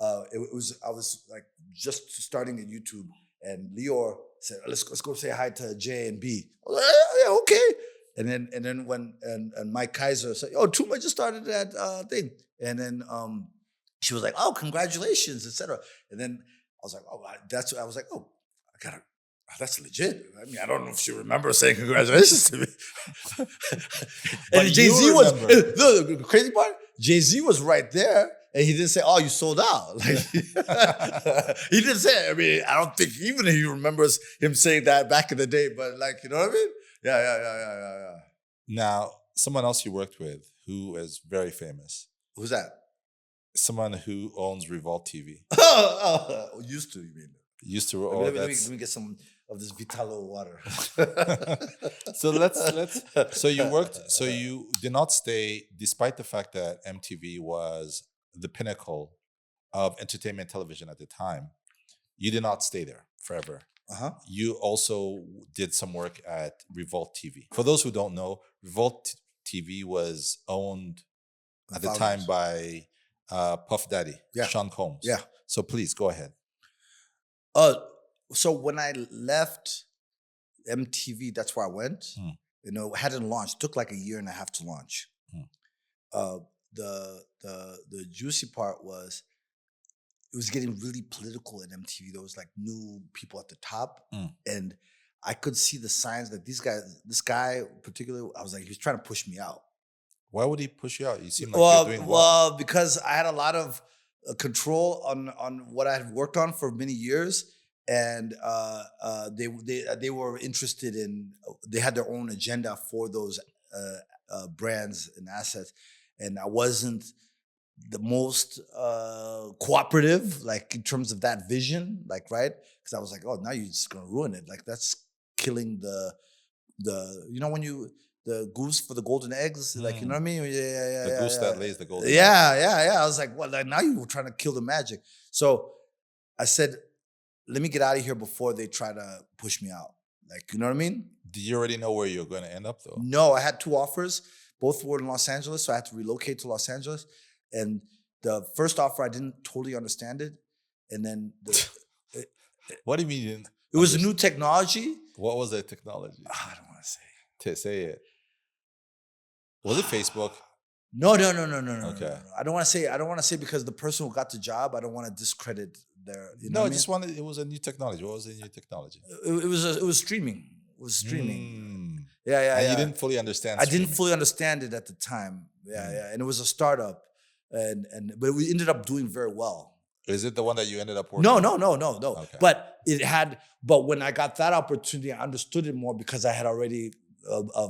I was like just starting at YouTube, and Leora said, "Let's go say hi to J and B." I was like, yeah, okay. And then when Mike Kaiser said, "Oh, Tuma just started that thing," and then she was like, "Oh, congratulations," etc. And then I was like, "Oh, I was like, oh, I gotta." That's legit. I mean, I don't know if she remembers saying congratulations to me. And Jay-Z was the crazy part. Jay-Z was right there, and he didn't say, "Oh, you sold out." Like he didn't say it. I mean, I don't think even he remembers him saying that back in the day. But like, you know what I mean? Yeah. Now, someone else you worked with who is very famous. Who's that? Someone who owns Revolt TV. Used to, you mean? Used to. Let me get some of this Vitalo water. So let's. So you worked. So you did not stay, despite the fact that MTV was the pinnacle of entertainment television at the time. You did not stay there forever. You also did some work at Revolt TV. For those who don't know, Revolt TV was owned at the time by Puff Daddy, Sean Combs. Yeah. So please go ahead. So when I left MTV, that's where I went. You know, it hadn't launched. It took like a year and a half to launch. The juicy part was it was getting really political at MTV. There was like new people at the top, and I could see the signs that this guy particularly, I was like, he was trying to push me out. Why would he push you out? You seem like you're doing well. Well, because I had a lot of control on what I had worked on for many years, and they were interested in. They had their own agenda for those brands and assets, and I wasn't the most cooperative, like in terms of that vision, like right, because I was like, oh, now you're just gonna ruin it. Like that's killing the you know when you. The goose for the golden eggs, like you know what I mean? Yeah. The goose that lays the golden eggs. Yeah. I was like, well, like, now you were trying to kill the magic. So I said, let me get out of here before they try to push me out. Like, you know what I mean? Did you already know where you're going to end up, though? No, I had 2 offers. Both were in Los Angeles, so I had to relocate to Los Angeles. And the first offer, I didn't totally understand it. And then what do you mean? It was a new technology. What was the technology? I don't want to say. Say it. Was it Facebook? No. Okay. No. I don't want to say because the person who got the job, I don't want to discredit their. You know no, I just wanted. It was a new technology. What was the new technology? It was streaming. It was streaming. Yeah. And you didn't fully understand. I didn't fully understand it at the time. Yeah. And it was a startup, but we ended up doing very well. Is it the one that you ended up working? No. Okay. But when I got that opportunity, I understood it more because I had already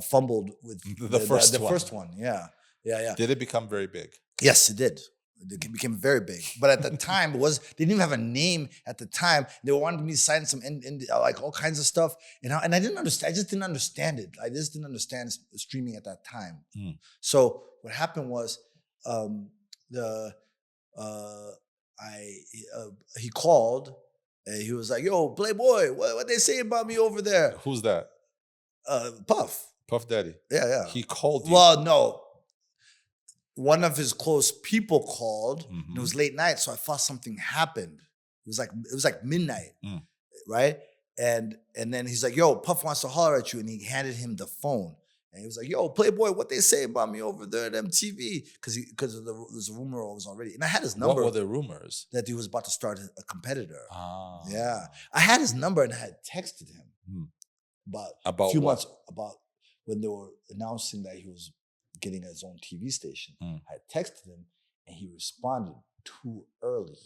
fumbled with the first one. Yeah. Did it become very big? Yes, it did. It became very big. But at the time, they didn't even have a name at the time. They wanted me to sign some like all kinds of stuff. And I didn't understand. I just didn't understand it. I just didn't understand streaming at that time. So what happened was he called and he was like, "Yo, Playboy, what they saying about me over there?" Who's that? Puff Daddy. Yeah. He called you. Well, no. One of his close people called. And it was late night, so I thought something happened. It was like midnight, right? And then he's like, "Yo, Puff wants to holler at you," and he handed him the phone. And he was like, "Yo, Playboy, what they say about me over there at MTV?" Because there's a rumor was already, and I had his number. What were the rumors? That he was about to start a competitor. Ah. Yeah, I had his number and I had texted him about a few months about when they were announcing that he was getting his own TV station. I texted him and he responded too early.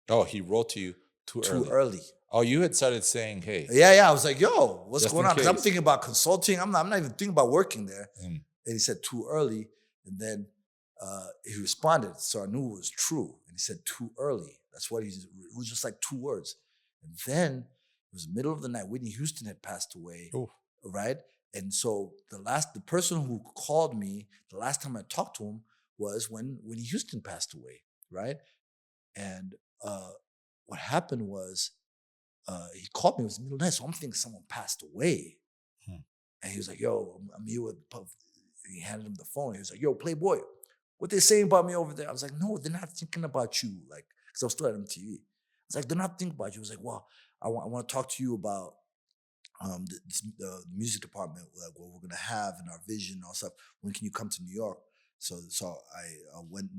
Oh, he wrote to you too early. Oh, you had started saying, hey. Yeah. I was like, yo, what's Just going in on? Because I'm case. thinking about consulting. I'm not even thinking about working there. Mm. And he said too early. And then he responded. So I knew it was true. And he said too early. That's what it was just like 2 words. And then it was the middle of the night. Whitney Houston had passed away. Ooh. Right? And so the person who called me, the last time I talked to him was when Whitney Houston passed away. Right? And what happened was he called me. It was the middle of the night. So I'm thinking someone passed away. And he was like, yo, I'm here with Puff. He handed him the phone. He was like, yo, Playboy, what they saying about me over there? I was like, no, they're not thinking about you. Like, because I was still at MTV. I was like, they're not thinking about you. He was like, well, I want to talk to you about the music department, like what we're gonna have and our vision and all stuff. When can you come to New York? So I went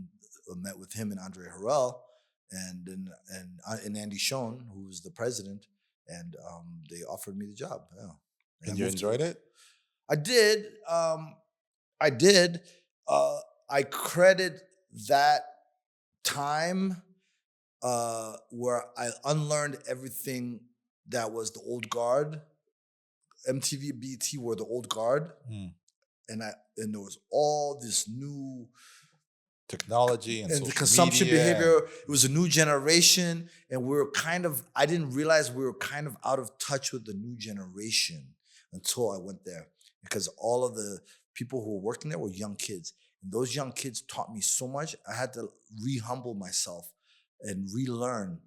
and met with him and Andre Harrell and Andy Schoen, who was the president, and they offered me the job. Yeah. And you enjoyed it? I did. I did. I credit that time where I unlearned everything that was the old guard. MTV, BET were the old guard, and there was all this new technology and the consumption media. behavior. It was a new generation, and I didn't realize we were kind of out of touch with the new generation until I went there, because all of the people who were working there were young kids, and those young kids taught me so much. I had to re-humble myself and relearn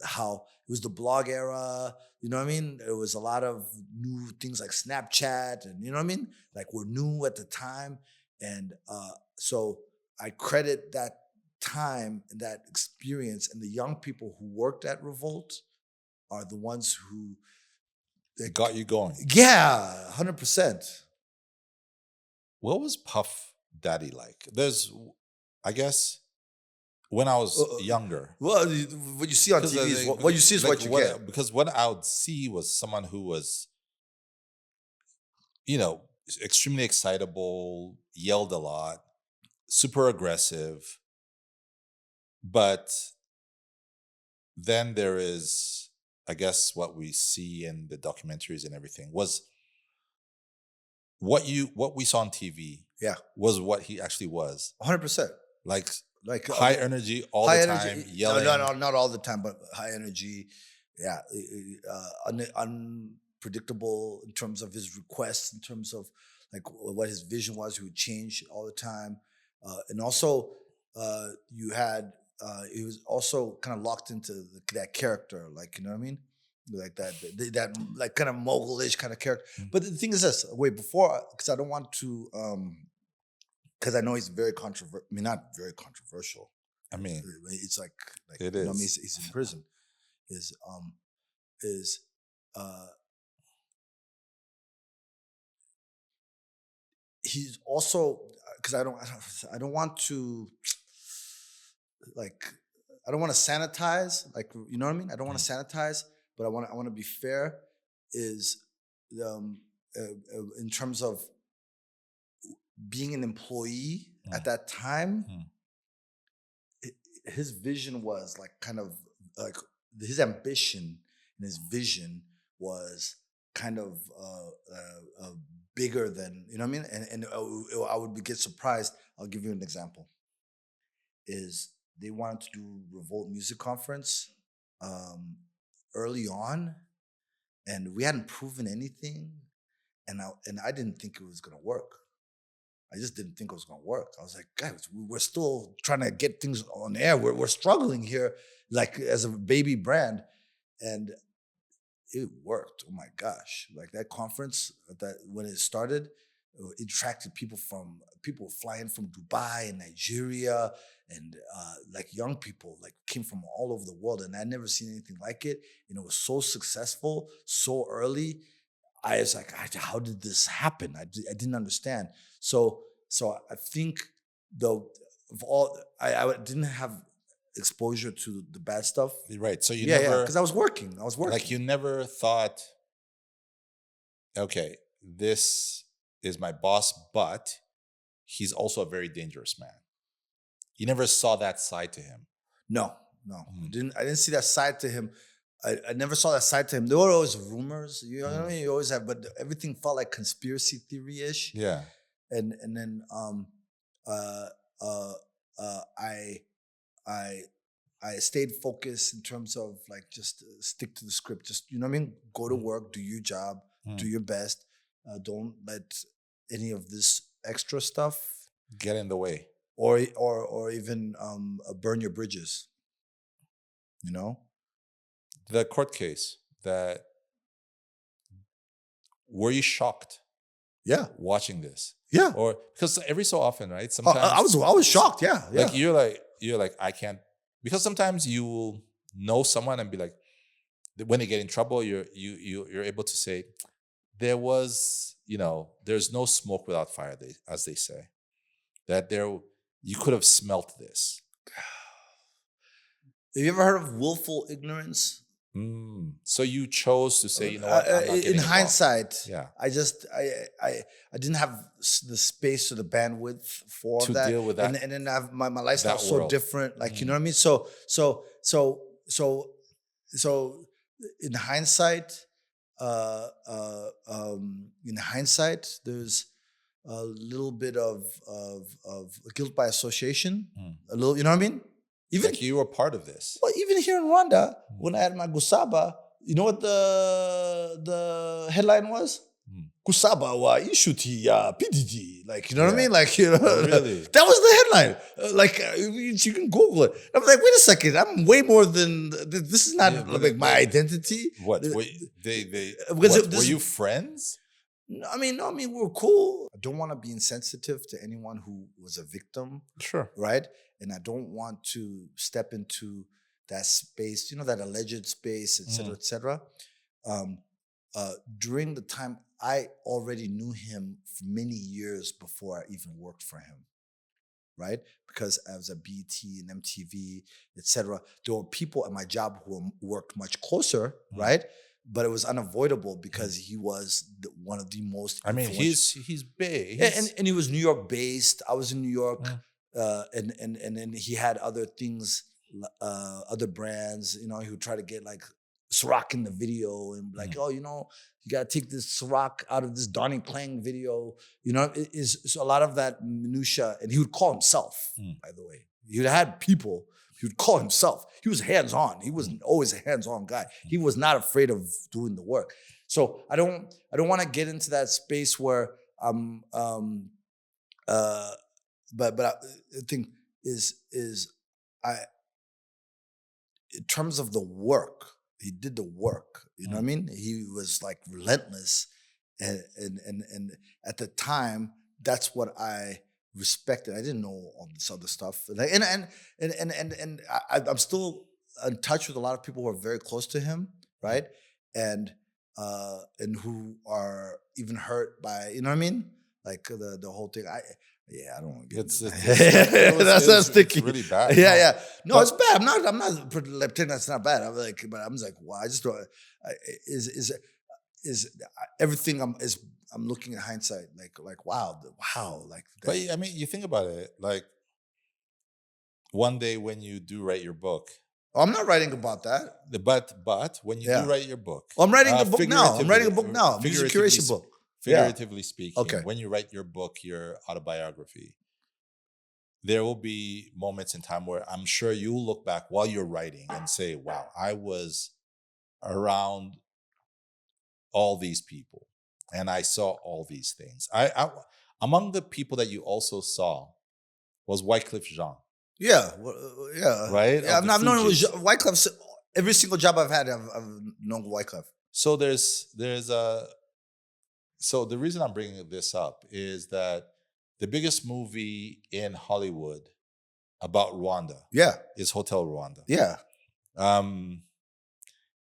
how it was the blog era. You know what I mean? There was a lot of new things like Snapchat, and you know what I mean? Like, we're new at the time, and so I credit that time and that experience, and the young people who worked at Revolt are the ones who got you going. Yeah, 100%. What was Puff Daddy like? I guess, when I was younger. Well, what you see on TV is what you see is what you get. Because what I would see was someone who was, extremely excitable, yelled a lot, super aggressive. But then there is, I guess, what we see in the documentaries and everything was what we saw on TV. Yeah, was what he actually was. 100%. Like high energy all the time, yelling. No, not all the time, but high energy. Yeah, unpredictable in terms of his requests, in terms of like what his vision was. He would change all the time, and also you had he was also kind of locked into that character, like, you know what I mean, like that like kind of mogul-ish kind of character. But the thing is this: because I don't want to. Because I know he's very controversial. I mean, not very controversial. I mean, it's like it you is. know, I mean, he's in prison. He's also, because I don't want to, like, I don't want to sanitize, like, you know what I mean? I don't want to sanitize, but I want to be fair. Is in terms of being an employee at that time, his vision was like kind of like his ambition and his vision was kind of bigger than, you know what I mean? And I would get surprised. I'll give you an example. Is they wanted to do Revolt Music Conference early on, and we hadn't proven anything, and I didn't think it was gonna work. I just didn't think it was going to work. I was like, guys, we're still trying to get things on air. We're struggling here, like, as a baby brand. And it worked. Oh my gosh. Like, that conference, when it started, it attracted people flying from Dubai and Nigeria, and like young people, like, came from all over the world. And I'd never seen anything like it. And it was so successful so early. I was like, how did this happen? I didn't understand. So I think, though, I didn't have exposure to the bad stuff. Right. So you never, because I was working. Like, you never thought, okay, this is my boss, but he's also a very dangerous man. You never saw that side to him. No, I didn't see that side to him. I never saw that side to him. There were always rumors, you know what I mean? You always have, but everything felt like conspiracy theory-ish. Yeah. And then I stayed focused in terms of like just stick to the script. Just, you know what I mean? Go to work, do your job, do your best. Don't let any of this extra stuff Get in the way. or even burn your bridges. You know? The court case that, were you shocked Yeah. watching this? Yeah. Or because every so often, right? Oh, Sometimes I was shocked. Yeah. like you're like, I can't, because sometimes you will know someone and be like, when they get in trouble, you're able to say, there was, there's no smoke without fire, as they say. That you could have smelt this. Have you ever heard of willful ignorance? So you chose to say, you know what? I'm not getting in involved. hindsight, Yeah. I didn't have the space or the bandwidth for To that. deal with that- and then my lifestyle that so world. different. Like you know what I mean. So in hindsight, there's a little bit of guilt by association. A little, you know what I mean. Even Like you were part of this. well, even here in Rwanda, when I had my Gusaba, you know what the headline was? Gusaba wa ishuti ya PDD. Like, you know what I mean? Like, you know, Really? that was the headline. You can Google it. I'm like, wait a second, I'm way more than this. Is not like my identity. What? The- Were this- you friends? I mean, we're cool. I don't want to be insensitive to anyone who was a victim. Sure. Right? And I don't want to step into that space, that alleged space, et cetera, et cetera. During the time, I already knew him for many years before I even worked for him, right? Because I was at BET and MTV, et cetera. There were people at my job who worked much closer, right? But it was unavoidable because he was one of the most. I mean, influential- he's big. Yeah, and he was New York based. I was in New York, and then he had other things, other brands. He would try to get like Ciroc in the video and be like, oh, you gotta take this Ciroc out of this Donnie Klang video. It is a lot of that minutia, and he would call himself. By the way, he had people. He would call himself. He was hands-on. He wasn't always a hands-on guy. He was not afraid of doing the work. So I don't want to get into that space where but I think is in terms of the work, he did the work. You know what I mean? He was like relentless, and at the time, that's what I respected. I didn't know all this other stuff, and I'm still in touch with a lot of people who are very close to him, right? And who are even hurt by, you know what I mean? Like the whole thing. I don't want to get into that. That's sticky. It's really bad. Yeah. No, it's bad. I'm not pretending that's not bad. I'm just like, wow. I just don't. Is everything I'm looking at hindsight like wow. Like. But I mean, you think about it. Like one day when you do write your book. I'm not writing about that. But when you do write your book, I'm writing a book now. Music curation book. Figuratively speaking, Okay. when you write your book, your autobiography, there will be moments in time where I'm sure you'll look back while you're writing and say, wow, I was around all these people and I saw all these things. I among the people that you also saw was Wyclef Jean. Yeah. Right? Yeah, Of I've the known Fugees. Wyclef. Every single job I've had, I've known Wyclef. So so the reason I'm bringing this up is that the biggest movie in Hollywood about Rwanda is Hotel Rwanda. Yeah.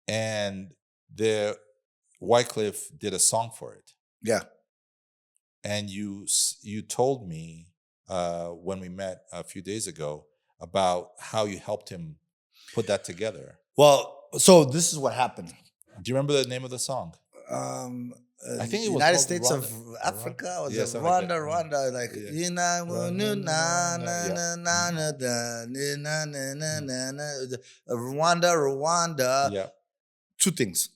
And Wyclef did a song for it. Yeah. And you told me when we met a few days ago about how you helped him put that together. Well, so this is what happened. Do you remember the name of the song? I think it was United called States of Rwanda. Africa, or Yeah, the something like Rwanda, that. like Yeah. you know, Rwanda. Yeah. Two things.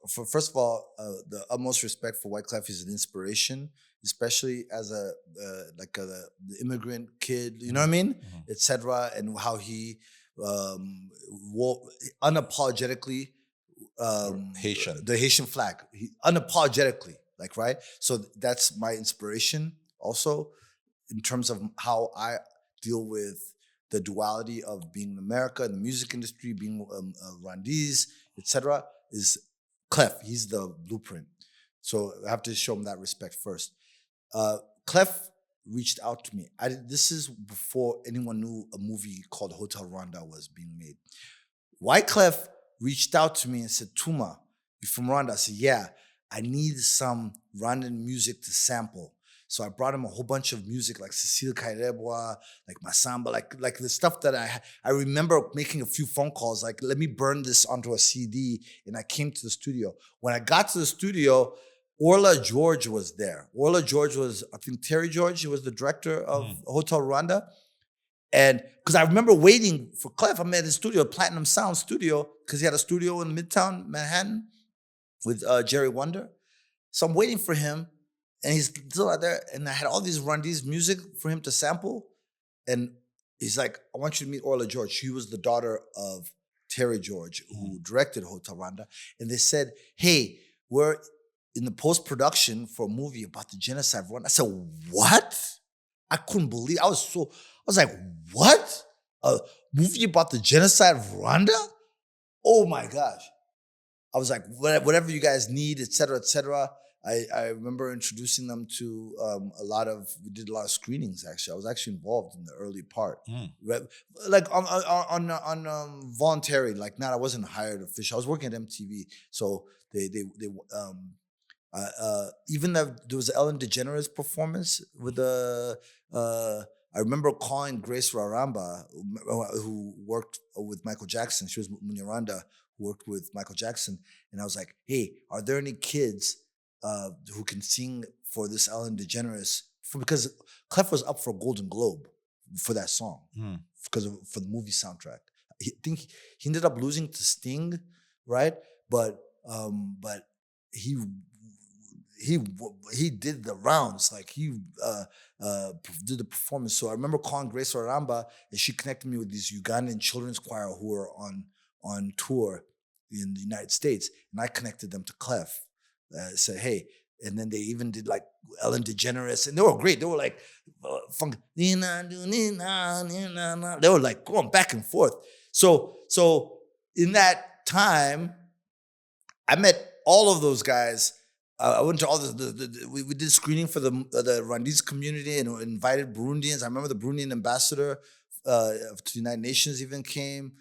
First of all, the utmost respect for Wyclef. He's an inspiration, especially as a the immigrant kid. You know what I mean, etc. And how he unapologetically Haitian. the Haitian flag, unapologetically, like, right. So that's my inspiration also in terms of how I deal with the duality of being in America in the music industry, being Rwandese, etc. Is Clef. He's the blueprint. So I have to show him that respect first. Clef reached out to me. This is before anyone knew a movie called Hotel Rwanda was being made. Wyclef reached out to me and said, Tuma, you from Rwanda? I said, yeah, I need some Rwandan music to sample. So I brought him a whole bunch of music like Cecile Kairebwa, like Masamba, like the stuff that I remember making a few phone calls, like, let me burn this onto a CD. And I came to the studio. When I got to the studio, Orla George was there. Orla George was, I think Terry George, he was the director of Hotel Rwanda. And because I remember waiting for Clef, I'm at his studio, Platinum Sound Studio, because he had a studio in Midtown Manhattan with Jerry Wonder. So I'm waiting for him, and he's still out there. And I had all these Rwandese music for him to sample. And he's like, I want you to meet Orla George. She was the daughter of Terry George, who directed Hotel Rwanda. And they said, hey, we're in the post-production for a movie about the genocide of Rwanda. I said, what? I couldn't believe. I was like, what? A movie about the genocide of Rwanda? Oh my gosh. I was like, whatever you guys need, et cetera, et cetera. I remember introducing them to we did a lot of screenings, actually. I was actually involved in the early part. Right? Like on voluntary, like not, I wasn't hired official. I was working at MTV. So they even though there was Ellen DeGeneres performance with I remember calling Grace Raramba, who worked with Michael Jackson. She was Munyaranda, who worked with Michael Jackson. And I was like, hey, are there any kids who can sing for this Ellen DeGeneres? Because Clef was up for a Golden Globe for that song, for the movie soundtrack. I think he ended up losing to Sting, right? But he did the rounds, like he did the performance. So I remember calling Grace Oramba, and she connected me with these Ugandan children's choir who were on tour in the United States, and I connected them to Clef. Said, hey, and then they even did like Ellen DeGeneres, and they were great. They were like funk, they were like going back and forth. So in that time, I met all of those guys. I went to all we did screening for the Rwandese community and invited Burundians. I remember the Burundian ambassador to the United Nations even came.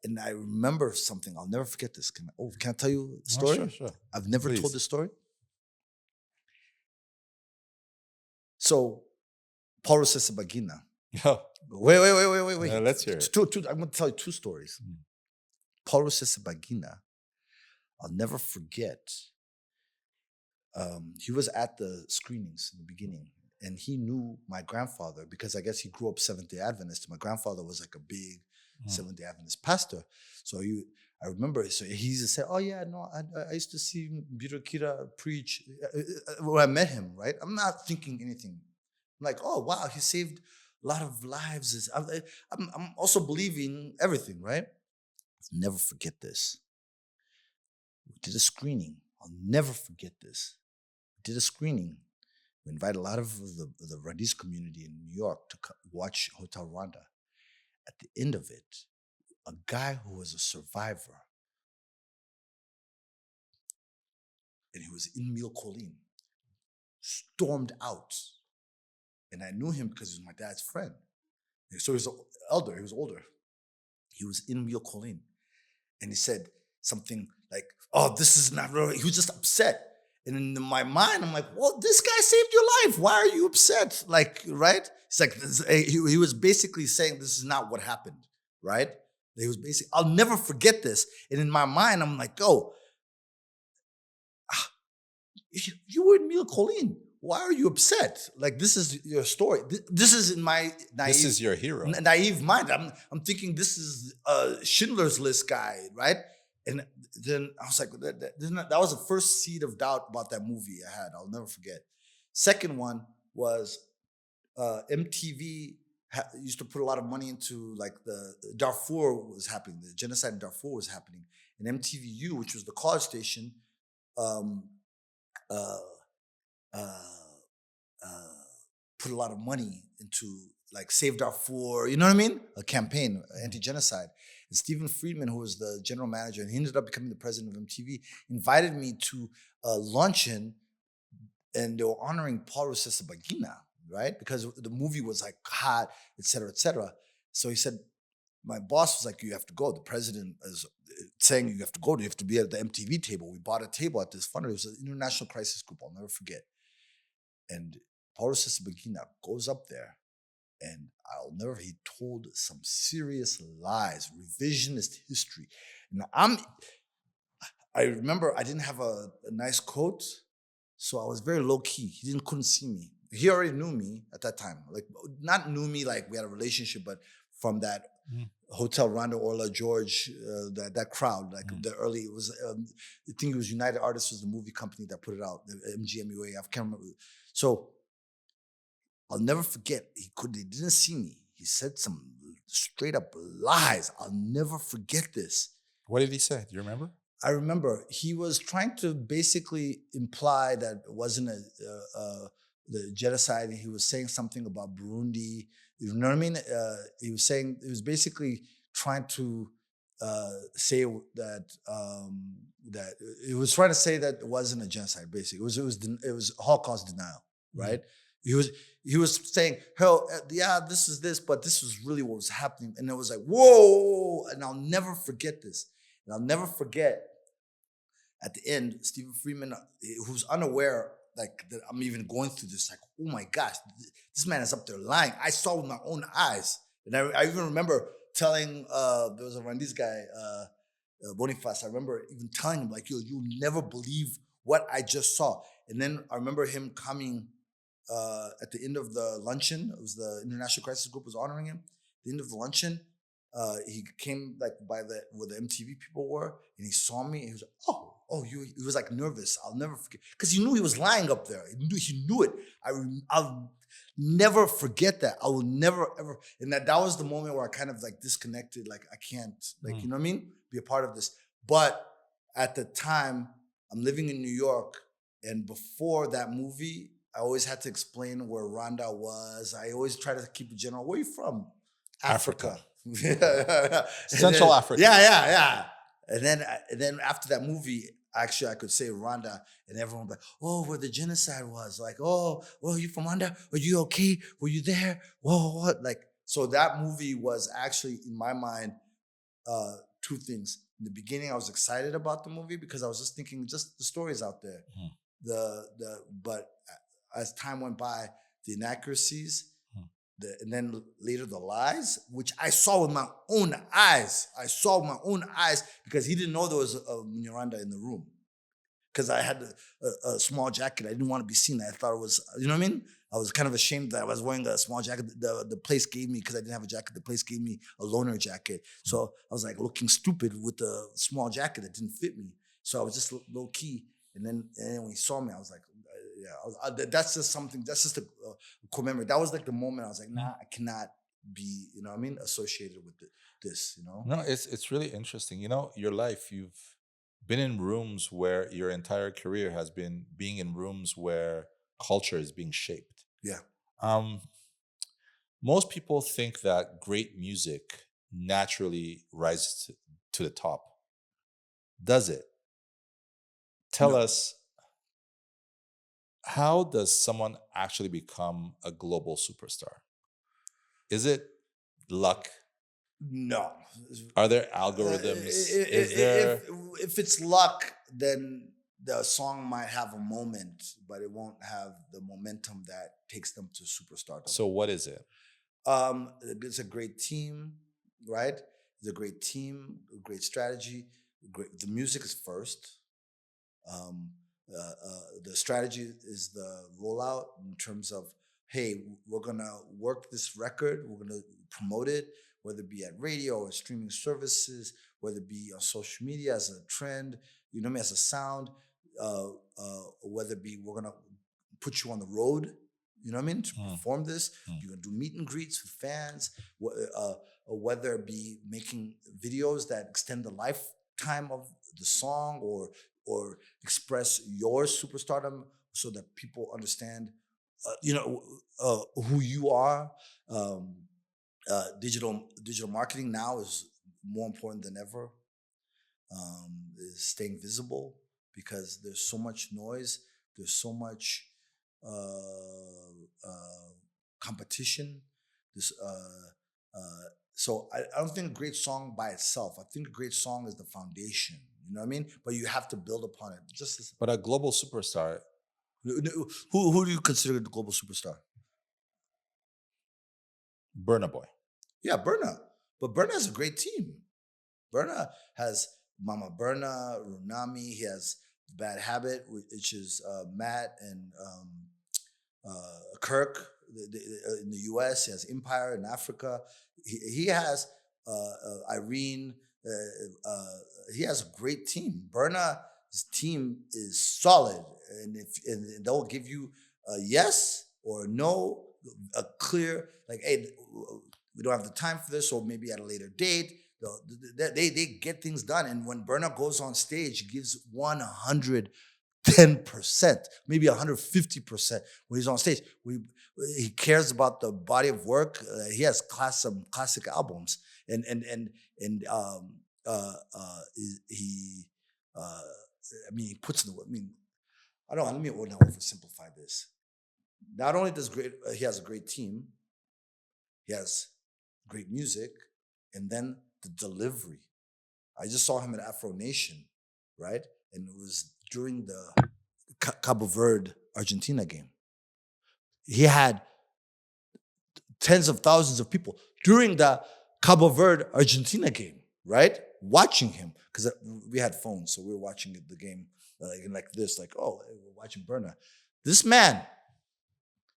And I remember something. I'll never forget this. Can I tell you the story? Oh, sure. I've never told this story. So, Paul Rusesabagina. Oh. Wait. Let's hear it. I'm going to tell you two stories. Paul Rusesabagina, I'll never forget. He was at the screenings in the beginning, and he knew my grandfather because I guess he grew up Seventh-day Adventist. My grandfather was like a big Seventh-day Adventist pastor. So I remember, so he used to say, oh yeah, no, I used to see Birokira preach when I met him, right? I'm not thinking anything. I'm like, oh wow, he saved a lot of lives. I'm also believing everything, right? I'll never forget this. We did a screening. I'll never forget this. We did a screening. We invited a lot of the Rwandese community in New York to watch Hotel Rwanda. At the end of it, a guy who was a survivor, and he was in Mille Collines, stormed out. And I knew him because he was my dad's friend. So he was elder, he was older. He was in Mille Collines. And he said something like, oh, this is not real. He was just upset. And in my mind, I'm like, well, this guy saved your life. Why are you upset? Like, right? It's like, he was basically saying this is not what happened, right? He was basically, I'll never forget this. And in my mind, I'm like, oh, You were in Mila Colleen. Why are you upset? Like, this is your story. This is in my naive, This is your hero. Naive mind. I'm thinking this is Schindler's List guy, right? And then I was like, that was the first seed of doubt about that movie I had. I'll never forget. Second one was MTV used to put a lot of money into, like, the Darfur was happening. The genocide in Darfur was happening. And MTVU, which was the college station, put a lot of money into, like, Save Darfur, you know what I mean? A campaign, anti-genocide. And Stephen Friedman, who was the general manager, and he ended up becoming the president of MTV, invited me to a luncheon, and they were honoring Paul Rusesabagina, right? Because the movie was, like, hot, et cetera, et cetera. So he said, my boss was like, you have to go. The president is saying you have to go. You have to be at the MTV table. We bought a table at this fundraiser. It was an international crisis group. I'll never forget. And Paul Rusesabagina goes up there, and he told some serious lies, revisionist history. And I remember I didn't have a nice coat, so I was very low key. He couldn't see me. He already knew me at that time. Like, not knew me like we had a relationship, but from that Hotel Rwanda, Orla George, that crowd, like the early, it was, I think it was United Artists was the movie company that put it out, the MGMUA, I can't remember. So I'll never forget, he didn't see me. He said some straight up lies. I'll never forget this. What did he say? Do you remember? I remember he was trying to basically imply that it wasn't the genocide. He was saying something about Burundi. You know what I mean? He was basically trying to say that that he was trying to say that it wasn't a genocide. Basically, it was Holocaust denial, right? He was saying, hell, yeah, this is this, but this was really what was happening, and it was like, whoa! And I'll never forget this. And I'll never forget, at the end, Stephen Friedman, who's unaware, like, that I'm even going through this, like, oh my gosh, this man is up there lying. I saw with my own eyes. And I even remember telling, there was a Rwandese guy, Boniface, I remember even telling him, like, yo, you'll never believe what I just saw. And then I remember him coming at the end of the luncheon. It was the International Crisis Group was honoring him. At the end of the luncheon, he came, like, by where the MTV people were, and he saw me, and he was like, oh, he was, like, nervous. I'll never forget, because he knew he was lying up there. He knew it. I'll never forget that. I will never ever. And that was the moment where I kind of, like, disconnected. Like, I can't, like, you know what I mean? Be a part of this. But at the time, I'm living in New York, and before that movie, I always had to explain where Rwanda was. I always try to keep it general. Where are you from? Africa. Central Africa. Yeah. And then after that movie, actually, I could say Rwanda, and everyone would be like, oh, where the genocide was. Like, oh, you from Rwanda? Are you okay? Were you there? Whoa, what? Like, so that movie was actually, in my mind, two things. In the beginning, I was excited about the movie because I was just thinking, just the stories out there. But as time went by, the inaccuracies, and then later the lies, which I saw with my own eyes. I saw with my own eyes because he didn't know there was a Rwanda in the room. Because I had a small jacket. I didn't want to be seen. I thought it was, you know what I mean? I was kind of ashamed that I was wearing a small jacket. The place gave me, because I didn't have a jacket, the place gave me a loaner jacket. So I was, like, looking stupid with the small jacket that didn't fit me. So I was just low key. And then when he saw me, I was like, that's just something, that's just a core memory. That was, like, the moment I was like, nah, I cannot be, you know what I mean, associated with this, you know? No, it's really interesting. You know, your life, you've been in rooms where your entire career has been being in rooms where culture is being shaped. Yeah. Most people think that great music naturally rises to the top. Does it? Tell us, how does someone actually become a global superstar? Is it luck? No. Are there algorithms? Is there? If it's luck, then the song might have a moment, but it won't have the momentum that takes them to superstardom. So what is it? It's a great team, right? It's a great team, a great strategy. The music is first. The strategy is the rollout in terms of, hey, we're gonna work this record, we're gonna promote it, whether it be at radio or streaming services, whether it be on social media as a trend, you know what I mean, as a sound, whether it be we're gonna put you on the road, you know what I mean, to perform this. You're gonna do meet and greets with fans, whether it be making videos that extend the lifetime of the song, or express your superstardom so that people understand, who you are. Digital marketing now is more important than ever. Is staying visible, because there's so much noise, there's so much competition. So I don't think a great song by itself. I think a great song is the foundation. You know what I mean? But you have to build upon it. But a global superstar. Who do you consider the global superstar? Burna Boy. Yeah, Burna. But Burna has a great team. Burna has Mama Burna, Runami. He has Bad Habit, which is Matt and Kirk in the US. He has Empire in Africa. He has Irene. He has a great team. Burna's team is solid, and they'll give you a yes or a no, a clear, like, hey, we don't have the time for this, or maybe at a later date. They get things done. And when Burna goes on stage, he gives 110%, maybe 150% when he's on stage. He cares about the body of work. He has some classic albums, and he puts in the. Let me not oversimplify this. Not only he has a great team, he has great music, and then the delivery. I just saw him at Afro Nation, right? And it was during the Cabo Verde Argentina game. He had tens of thousands of people during the Cabo Verde Argentina game, right? Watching him, because we had phones, so we were watching the game like this, like, oh, we're watching Burna. This man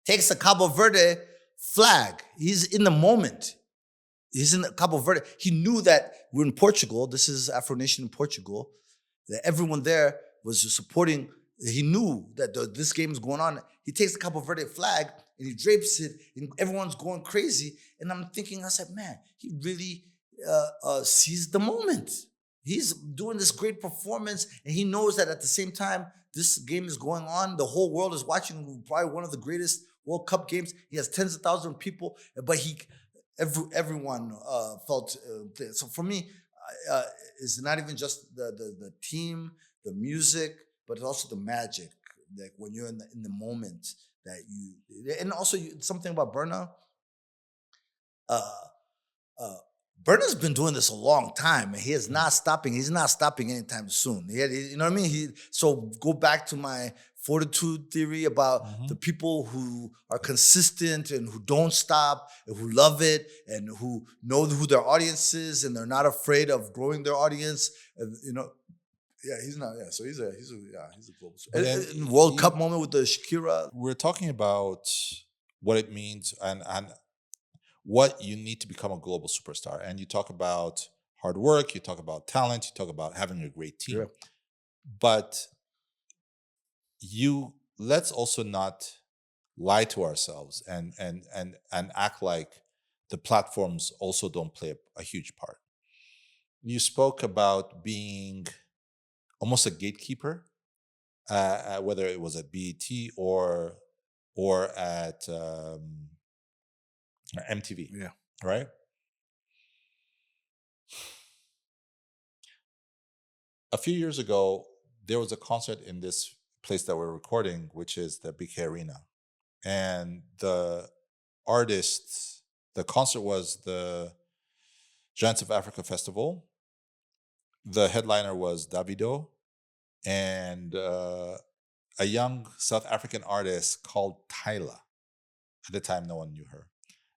takes the Cabo Verde flag. He's in the moment. He's in Cabo Verde. He knew that we're in Portugal. This is Afro Nation in Portugal. That everyone there was supporting. He knew that this game is going on. He takes the Cabo Verde flag and he drapes it, and everyone's going crazy. And I'm thinking, I said, man, he really sees the moment. He's doing this great performance, and he knows that at the same time this game is going on, the whole world is watching probably one of the greatest World Cup games. He has tens of thousands of people, but everyone felt. So for me, it's not even just the team, the music, but it's also the magic. Like when you're in the moment that you, and also something about Burna. Burna's been doing this a long time, and he is not stopping. He's not stopping anytime soon. You know what I mean? So go back to my fortitude theory about the people who are consistent and who don't stop and who love it and who know who their audience is, and they're not afraid of growing their audience. Yeah, he's not. Yeah, so he's a global. And World Cup moment with the Shakira. We're talking about what it means and what you need to become a global superstar. And you talk about hard work, you talk about talent, you talk about having a great team. Sure. But let's also not lie to ourselves and act like the platforms also don't play a huge part. You spoke about being almost a gatekeeper, whether it was at BET or at MTV. Yeah. Right? A few years ago, there was a concert in this place that we're recording, which is the BK Arena. And the concert was the Giants of Africa Festival. The headliner was Davido, and a young South African artist called Tyla. At the time, no one knew her.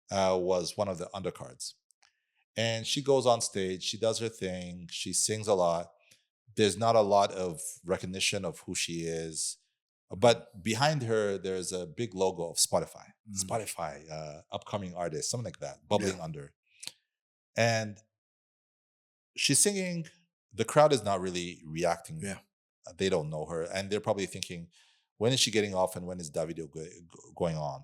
Was one of the undercards. And she goes on stage, she does her thing, she sings a lot, there's not a lot of recognition of who she is. But behind her, there's a big logo of Spotify. Spotify, upcoming artist, something like that, bubbling under. And she's singing. The crowd is not really reacting. Yeah. They don't know her. And they're probably thinking, when is she getting off and when is Davido going on?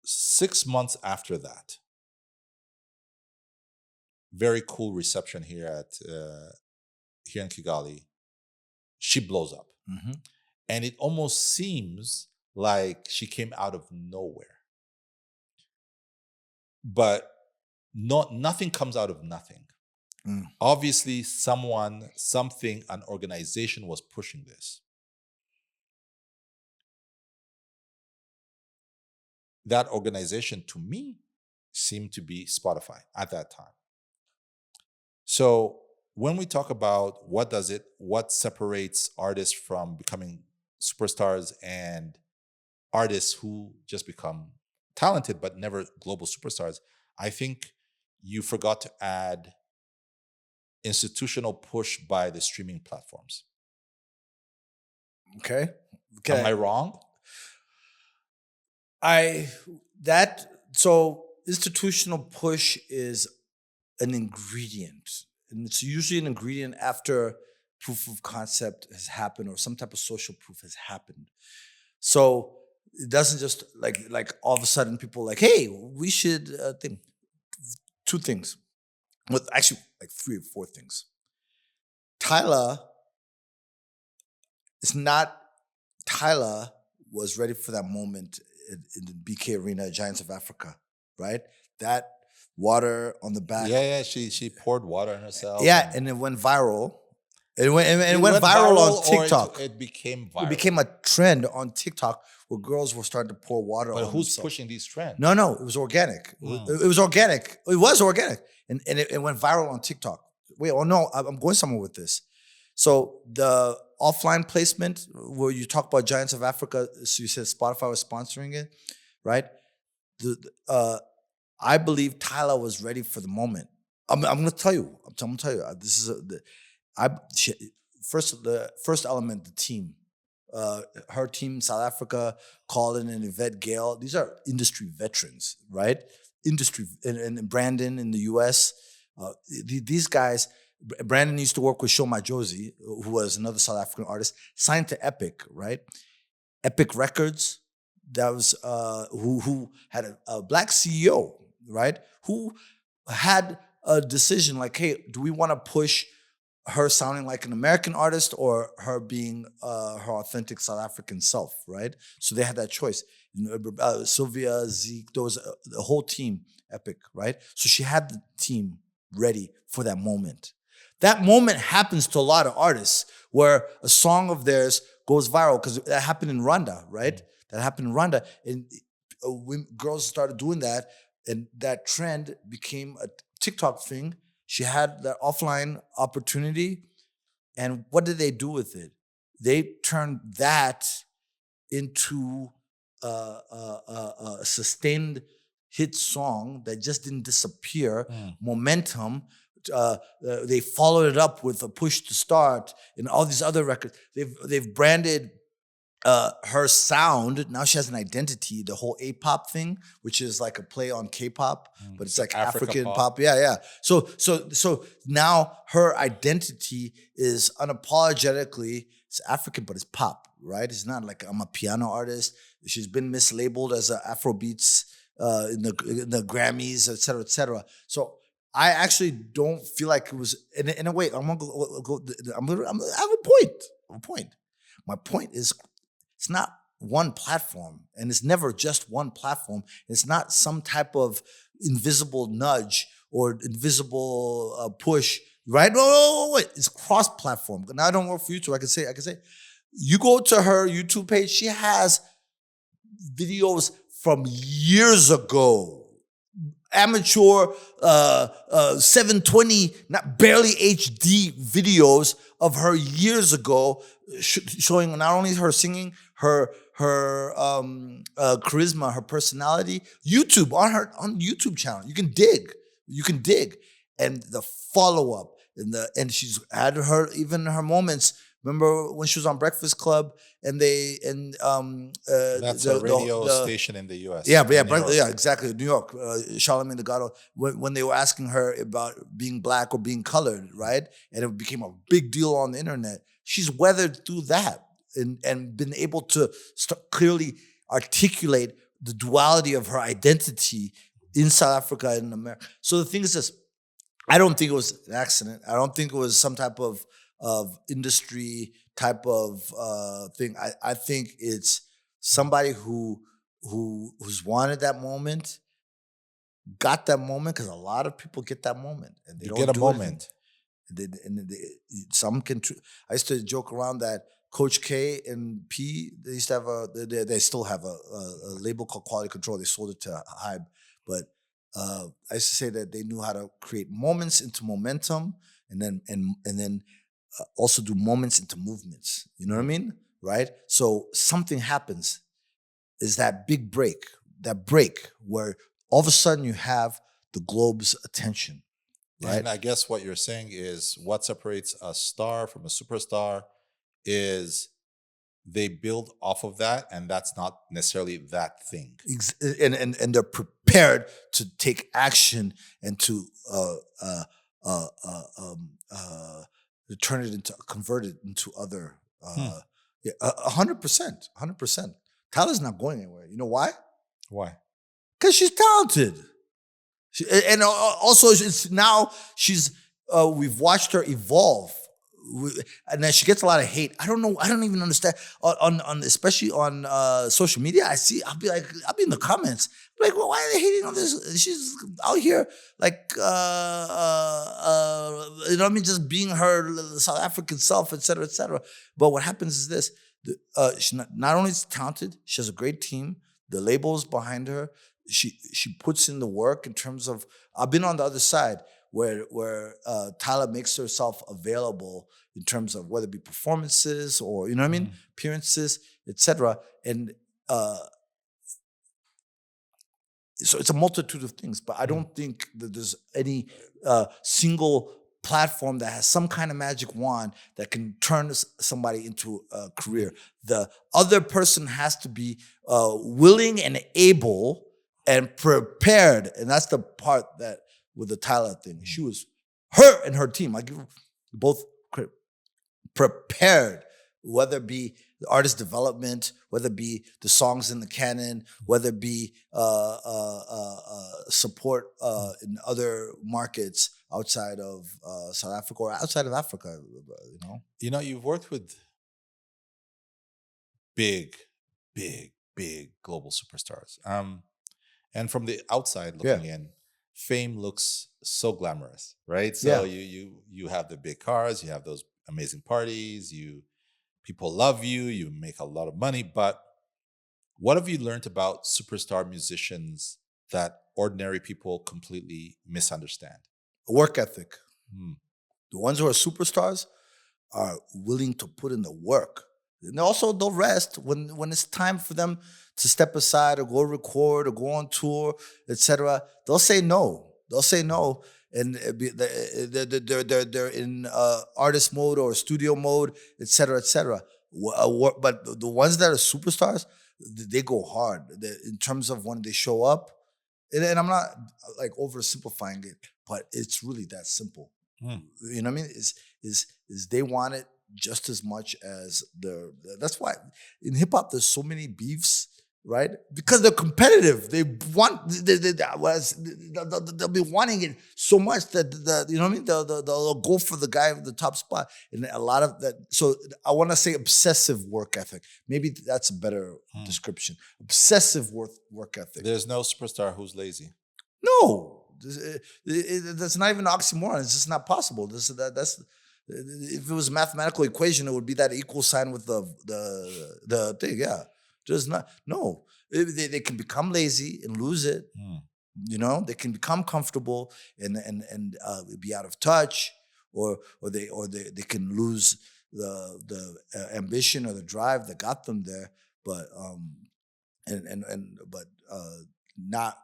6 months after that, very cool reception here in Kigali. She blows up. And it almost seems like she came out of nowhere. But nothing comes out of nothing. Obviously, someone, something, an organization was pushing this. That organization, to me, seemed to be Spotify at that time. So when we talk about what separates artists from becoming superstars and artists who just become talented but never global superstars, I think you forgot to add institutional push by the streaming platforms. Okay. Am I wrong? So institutional push is an ingredient, and it's usually an ingredient after proof of concept has happened or some type of social proof has happened. So it doesn't just like all of a sudden people like, hey, we should think. Two things. Well, actually, like 3 or 4 things. Tyler was ready for that moment in the BK Arena, Giants of Africa, right? That water on the back. Yeah. She poured water on herself. Yeah, and it went viral. It went viral on TikTok. It became viral. It became a trend on TikTok where girls were starting to pour water on But who's themselves. pushing these trends? No, it was organic. It was organic. It was organic. And it went viral on TikTok. I'm going somewhere with this. So the offline placement where you talk about Giants of Africa, so you said Spotify was sponsoring it, right? I believe Tyler was ready for the moment. I'm going to tell you. This is the first element, the team. Her team, South Africa, Colin and Yvette Gale. These are industry veterans, right? Industry and Brandon in the US. These guys, Brandon used to work with Shoma Josie, who was another South African artist, signed to Epic, right? Epic Records. That was who had a black CEO, right? Who had a decision like, hey, do we want to push her sounding like an American artist or her being her authentic South African self, right? So they had that choice. Sylvia, Zeke, there was a whole team, Epic, right? So she had the team ready for that moment. That moment happens to a lot of artists where a song of theirs goes viral because that happened in Rwanda, right? That happened in Rwanda. And when girls started doing that, and that trend became a TikTok thing. She had that offline opportunity. And what did they do with it? They turned that into a sustained hit song that just didn't disappear. Momentum. They followed it up with a Push to Start and all these other records. They've branded her sound. Now she has an identity. The whole A-pop thing, which is like a play on K-pop, but it's like African pop. Yeah. So now her identity is unapologetically, it's African, but it's pop, right? It's not like I'm a piano artist. She's been mislabeled as a Afrobeats in the Grammys, et cetera, et cetera. So I actually don't feel like it was. In a way, I have a point. My point is, it's not one platform, and it's never just one platform. It's not some type of invisible nudge or invisible push, right? No, wait. It's cross-platform. Now I don't work for YouTube. I can say, you go to her YouTube page. She has videos from years ago. Amateur 720, not barely HD videos of her years ago, showing not only her singing, her charisma, her personality. YouTube on YouTube channel, you can dig, and the follow up, and she's had her moments. Remember when she was on Breakfast Club and That's a radio station in the U.S. Yeah, in New York. yeah, exactly. New York, Charlamagne Tha God, when they were asking her about being black or being colored, right? And it became a big deal on the internet. She's weathered through that and been able to clearly articulate the duality of her identity in South Africa and in America. So the thing is this, I don't think it was an accident. I don't think it was some type of industry type of thing. I think it's somebody who's wanted that moment, got that moment, because a lot of people get that moment and they You don't get a do moment. Some can. I used to joke around that Coach K and P, they used to have they still have a label called Quality Control. They sold it to Hybe, but I used to say that they knew how to create moments into momentum, and then also do moments into movements. You know what I mean? Right? So something happens, is that big break, where all of a sudden you have the globe's attention. Right? And I guess what you're saying is what separates a star from a superstar is they build off of that, and that's not necessarily that thing. And they're prepared to take action and to convert it into other. 100%. Tyler's not going anywhere. You know why? Why? Because she's talented. And also, it's now we've watched her evolve. And then she gets a lot of hate. I don't know. I don't even understand. On especially on social media, I'll be in the comments. Like, well, why are they hating on this? She's out here like, you know what I mean? Just being her South African self, et cetera, et cetera. But what happens is this. She not only is talented, she has a great team. The label's behind her. She puts in the work in terms of, I've been on the other side where Tyler makes herself available in terms of whether it be performances or, you know what I mean, appearances, etc. And so it's a multitude of things, but I don't think that there's any single platform that has some kind of magic wand that can turn somebody into a career. The other person has to be willing and able and prepared. And that's the part that with the Tyler thing, she was, her and her team, I give both credit, prepared, whether it be the artist development, whether it be the songs in the canon, whether it be support in other markets outside of South Africa or outside of Africa, you know? You know, you've worked with big global superstars. And from the outside looking in, fame looks so glamorous, right? So you have the big cars, you have those amazing parties, people love you, you make a lot of money. But what have you learned about superstar musicians that ordinary people completely misunderstand? Work ethic. The ones who are superstars are willing to put in the work. And also they'll rest when it's time for them to step aside or go record or go on tour, etc. They'll say no. And they're in artist mode or studio mode, etc., etc. But the ones that are superstars, they go hard in terms of when they show up. And I'm not like oversimplifying it, but it's really that simple. You know what I mean? Is they want it just as much as that's why in hip hop there's so many beefs, right? Because they're competitive. They want they'll be wanting it so much that you know what I mean. They'll go for the guy with the top spot, and a lot of that. So I want to say obsessive work ethic. Maybe that's a better description. Obsessive work ethic. There's no superstar who's lazy. No. That's not even an oxymoron. It's just not possible. That's if it was a mathematical equation, it would be that equal sign with the thing. Yeah, just not. No, they can become lazy and lose it. You know, they can become comfortable and be out of touch, or they can lose the ambition or the drive that got them there. But not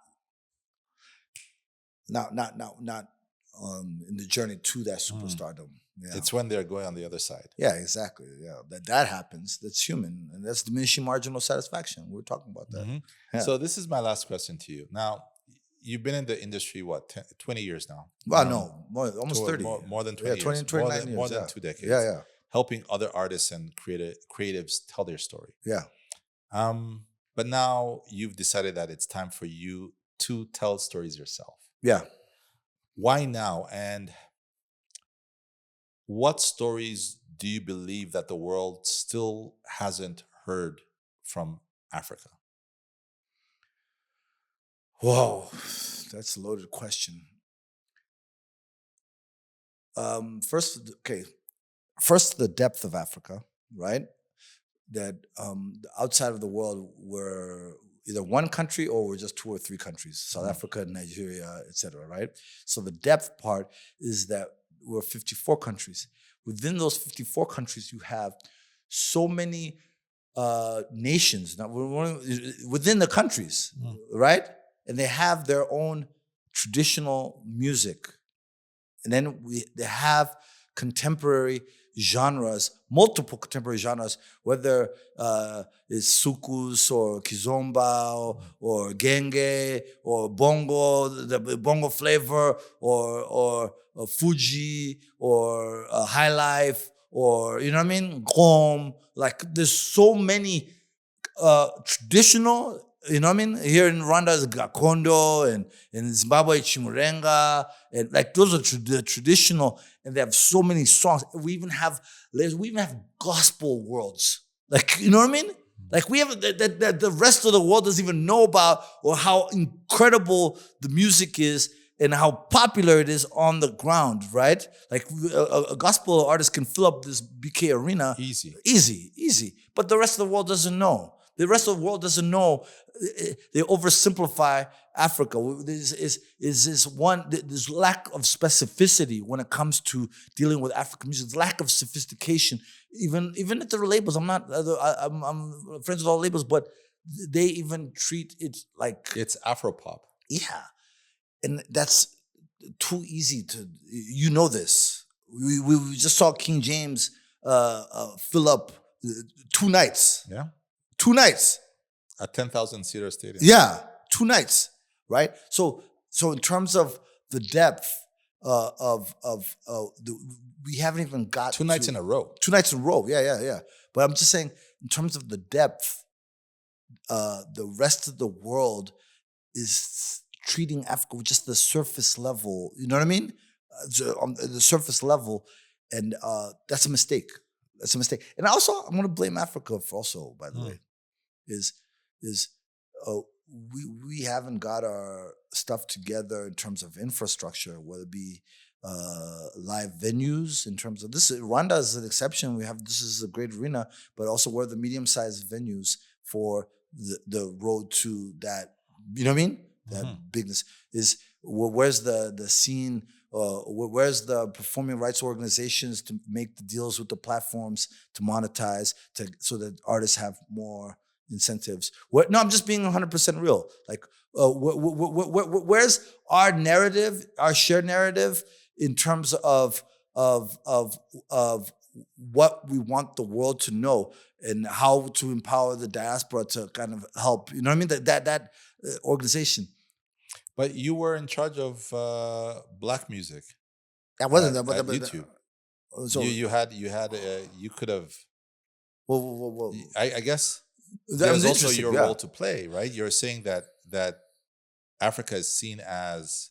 in the journey to that superstardom. Yeah. It's when they're going on the other side. Yeah, exactly. Yeah, that happens. That's human, and that's diminishing marginal satisfaction. We're talking about that. Mhm. Yeah. So this is my last question to you. Now, you've been in the industry, what, 20 years now? Well, no, almost 30. More than 20 Yeah, 20, years. 29 years. More than yeah. 2 decades. Yeah. Helping other artists and creatives tell their story. Yeah. But now you've decided that it's time for you to tell stories yourself. Yeah. Why now? And what stories do you believe that the world still hasn't heard from Africa? Whoa, that's a loaded question. First, the depth of Africa, right? That outside of the world, we're either one country or we're just 2 or 3 countries, South Africa, Nigeria, etc., right? So the depth part is that we're 54 countries. Within those 54 countries, you have so many nations within the countries, right? And they have their own traditional music. And then they have contemporary genres, multiple contemporary genres, whether it's sukus or kizomba or genge or bongo, the bongo flavor or Fuji or high life or, you know what I mean? Gqom. Like there's so many traditional, you know what I mean? Here in Rwanda is Gakondo and in Zimbabwe Chimurenga, and like those are the traditional, and they have so many songs. We even have gospel worlds, like, you know what I mean? Like we have that the rest of the world doesn't even know about, or how incredible the music is and how popular it is on the ground, right? Like a gospel artist can fill up this BK arena easy, but the rest of the world doesn't know. The rest of the world doesn't know. They oversimplify Africa. There's lack of specificity when it comes to dealing with African music. There's lack of sophistication, even at the labels. I'm friends with all labels, but they even treat it like it's Afropop. Yeah, and that's too easy to. You know this. We just saw King James fill up 2 nights. Yeah. 2 nights. A 10,000-seater stadium. Yeah, 2 nights, right? So in terms of the depth we haven't even got 2 nights in a row. 2 nights in a row, yeah. But I'm just saying, in terms of the depth, the rest of the world is treating Africa with just the surface level. You know what I mean? On the surface level, and that's a mistake. That's a mistake. And also, I'm going to blame Africa for also, by the way, we haven't got our stuff together in terms of infrastructure, whether it be live venues. In terms of this, Rwanda is an exception. This is a great arena, but also we're the medium-sized venues for the road to that. You know what I mean? That bigness is. Where's the scene? Where's the performing rights organizations to make the deals with the platforms to monetize, so that artists have more incentives? No, I'm just being 100% real. Like, where's our narrative, our shared narrative, in terms of what we want the world to know and how to empower the diaspora to kind of help? You know what I mean? That organization. But you were in charge of black music. I wasn't at but YouTube. So you could have. Whoa. I guess there's also your role to play, right? You're saying that Africa is seen as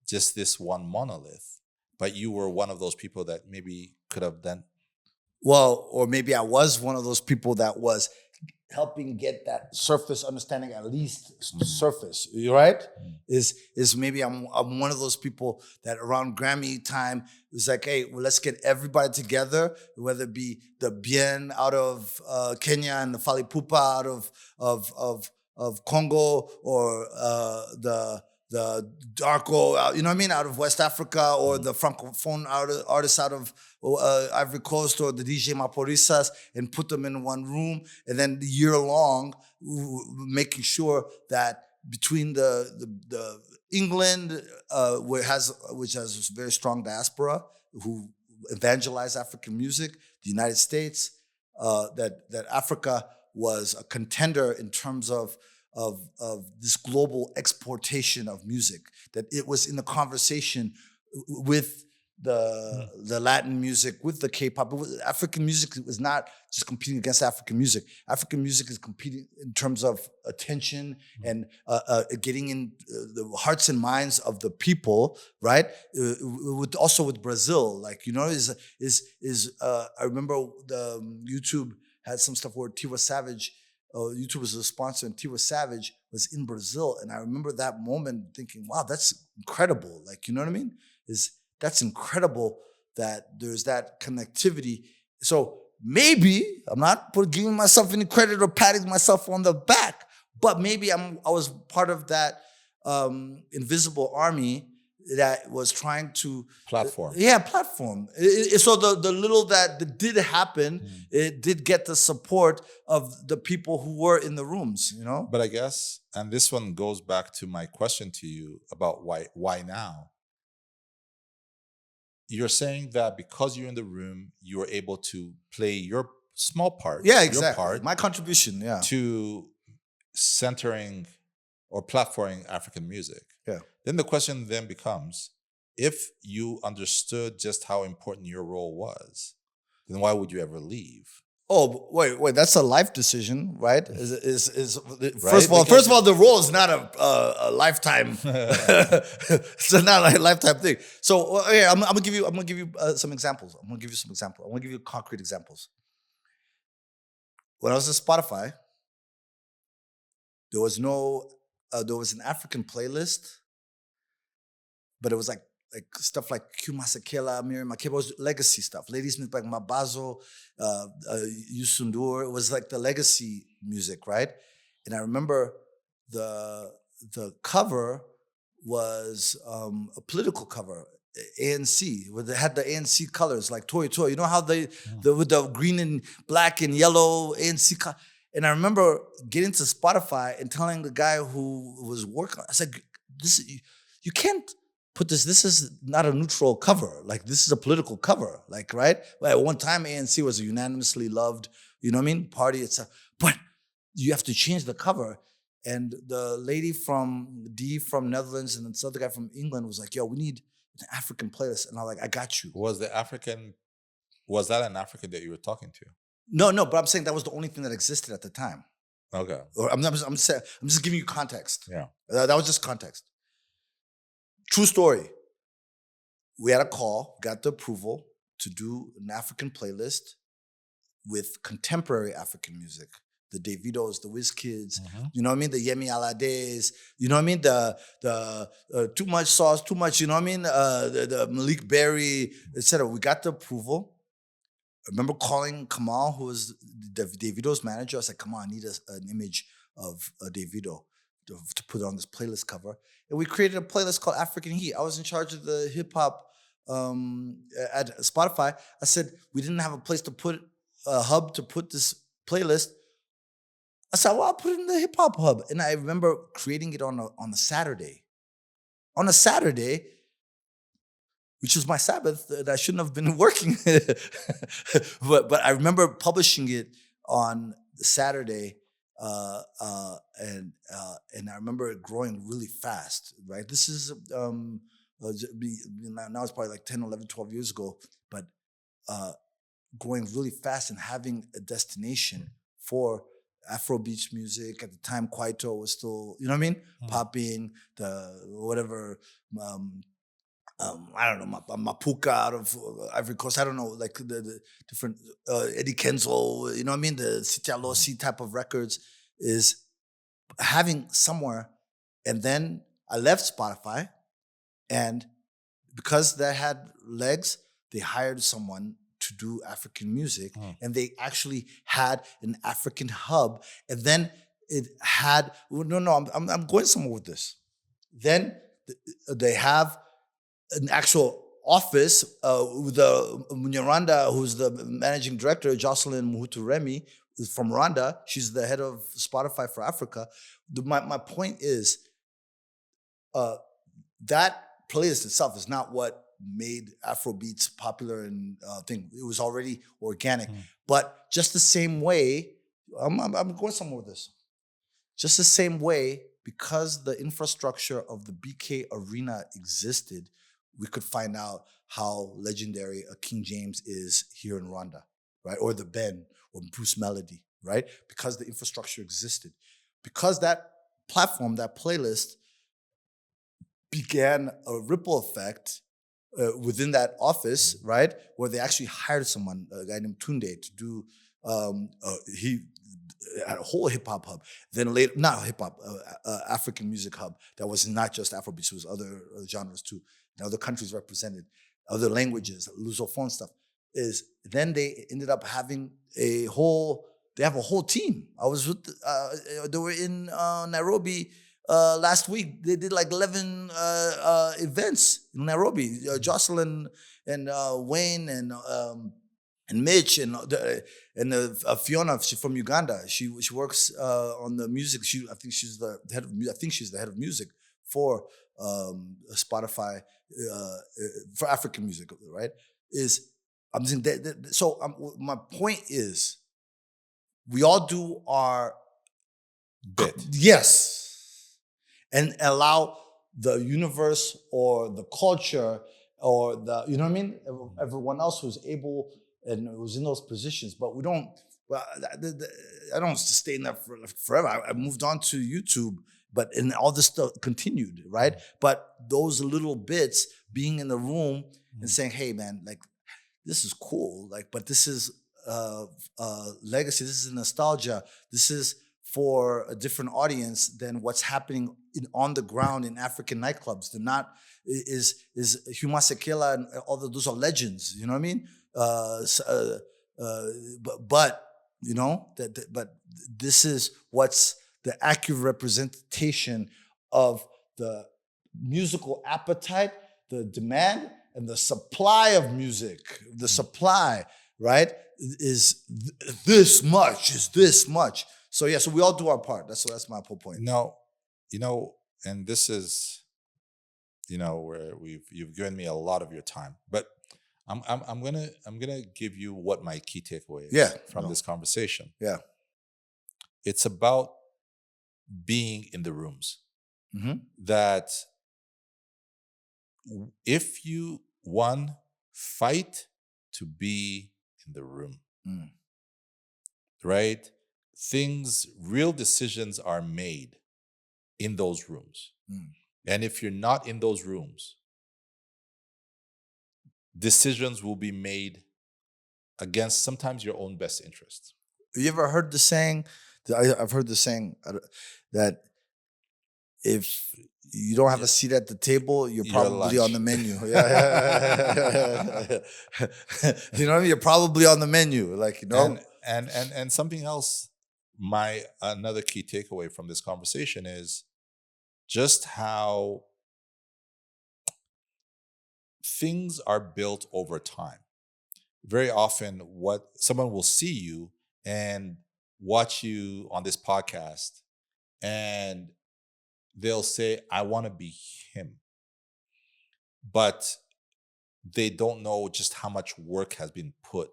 just this one monolith, but you were one of those people that maybe could have done. Well, or maybe I was one of those people that was helping get that surface understanding, at least surface, right? Is maybe I'm one of those people that around Grammy time is like, hey, well, let's get everybody together, whether it be the Bien out of Kenya and the Fali Pupa out of Congo, or the Darko, you know what I mean, out of West Africa, or the Francophone artists out of Ivory Coast, or the DJ Maporisas, and put them in one room, and then year long making sure that between the England, which has a very strong diaspora who evangelize African music, the United States, that Africa was a contender in terms of this global exportation of music, that it was in the conversation with the Latin music, with the K-pop. African music was not just competing against African music. African music is competing in terms of attention and getting in the hearts and minds of the people, right? Also with Brazil, like, you know, I remember the YouTube had some stuff where Tiwa Savage, YouTube was a sponsor, and Tiwa Savage was in Brazil, and I remember that moment thinking, wow, that's incredible. Like, you know what I mean? That's incredible that there's that connectivity. So maybe I'm not giving myself any credit or patting myself on the back, but maybe I was part of that invisible army that was trying to platform. Platform. So the little that did happen, it did get the support of the people who were in the rooms, you know? But I guess, and this one goes back to my question to you about why now? You're saying that because you're in the room, you were able to play your small part. Yeah, exactly. Your part my contribution, to centering or platforming African music. Yeah. Then the question then becomes, if you understood just how important your role was, then why would you ever leave? Oh, wait, that's a life decision, right? Is Right? First of all, the role is not a lifetime. It's not a lifetime thing. So I'm gonna give you some examples. I'm gonna give you concrete examples. When I was at Spotify, there was an African playlist, but it was like stuff like Q Masakela, Miriam Makeba, was legacy stuff. Ladysmith like Mabazo, Yusundur. It was like the legacy music, right? And I remember the cover was a political cover, ANC, where they had the ANC colors like Toy. You know how with the green and black and yellow ANC color. And I remember getting to Spotify and telling the guy who was working, I said, you can't put this is not a neutral cover. Like, this is a political cover, like, right? Well, at one time, ANC was a unanimously loved, you know what I mean, party itself. But you have to change the cover. And the lady from Netherlands and this other guy from England was like, yo, we need an African playlist. And I'm like, I got you. Was that an African that you were talking to? No, but I'm saying that was the only thing that existed at the time. Okay. Or I'm just giving you context. Yeah. That was just context. True story. We had a call, got the approval to do an African playlist with contemporary African music. The Davidos, the Wizkids, you know what I mean? The Yemi Alades, you know what I mean? The Too Much Sauce, Too Much, you know what I mean? The Malik Berry, etc. We got the approval. I remember calling Kamal, who was Davido's manager. I said, Kamal, I need an image of Davido to put on this playlist cover. And we created a playlist called African Heat. I was in charge of the hip hop at Spotify. I said, we didn't have a place to put a hub to put this playlist. I said, well, I'll put it in the hip hop hub. And I remember creating it on a Saturday. On a Saturday, which was my Sabbath, that I shouldn't have been working. but I remember publishing it on the Saturday. And I remember it growing really fast, right? This is, now it's probably like 10, 11, 12 years ago, but growing really fast and having a destination for Afrobeats music. At the time, Kwaito was still, you know what I mean? Popping, the whatever, I don't know, Mapuka out of Ivory Coast. I don't know, like the different Eddie Kenzo, you know what I mean? The Sitialosi type of records is having somewhere. And then I left Spotify, and because they had legs, they hired someone to do African music, and they actually had an African hub. And then it had, I'm going somewhere with this. Then they have an actual office with Munyaranda, who's the managing director, Jocelyn Muhutu Remy, is from Rwanda. She's the head of Spotify for Africa. My point is, that playlist itself is not what made Afrobeats popular and thing. It was already organic. But just the same way, I'm going somewhere with this. Just the same way, because the infrastructure of the BK Arena existed, we could find out how legendary a King James is here in Rwanda, right? Or the Ben, or Bruce Melody, right? Because the infrastructure existed. Because that platform, that playlist, began a ripple effect within that office, right? Where they actually hired someone, a guy named Tunde, to do, he had a whole hip hop hub. Then later, not hip hop, African music hub that was not just Afrobeats, it was other genres too, and other countries represented, other languages, Lusophone stuff. Is then they ended up having they have a whole team. I was with, they were in Nairobi last week. They did like 11 events in Nairobi. Jocelyn and Wayne and Mitch and Fiona, she's from Uganda. She works on the music. I think she's the head of music for Spotify for African music, right? I'm saying my point is, we all do our bit. Yes. And allow the universe or the culture or the, you know what I mean? Everyone else who's able and who's in those positions. But we don't, I don't sustain that forever. I moved on to YouTube, and all this stuff continued, right? But those little bits, being in the room and saying, hey man, like, this is cool, like, but this is legacy, this is nostalgia, this is for a different audience than what's happening on the ground in African nightclubs. They're not, is Huma Sekela and all those are legends, you know what I mean? But you know, but this is what's the accurate representation of the musical appetite, the demand, and the supply of music. The supply, right, is this much. So yeah, so we all do our part. That's my whole point. No, and this is, where you've given me a lot of your time, but I'm gonna give you what my key takeaway is from this conversation. Yeah, it's about being in the rooms. Mm-hmm. That if you fight to be in the room, right? Real decisions are made in those rooms. And if you're not in those rooms, decisions will be made against sometimes your own best interests. You ever heard the saying? I've heard the saying that if you don't have a seat at the table, you're probably on the menu. You know what I mean? You're probably on the menu, And something else. Another key takeaway from this conversation is just how things are built over time. Very often, someone will see you and watch you on this podcast, and they'll say, I want to be him. But they don't know just how much work has been put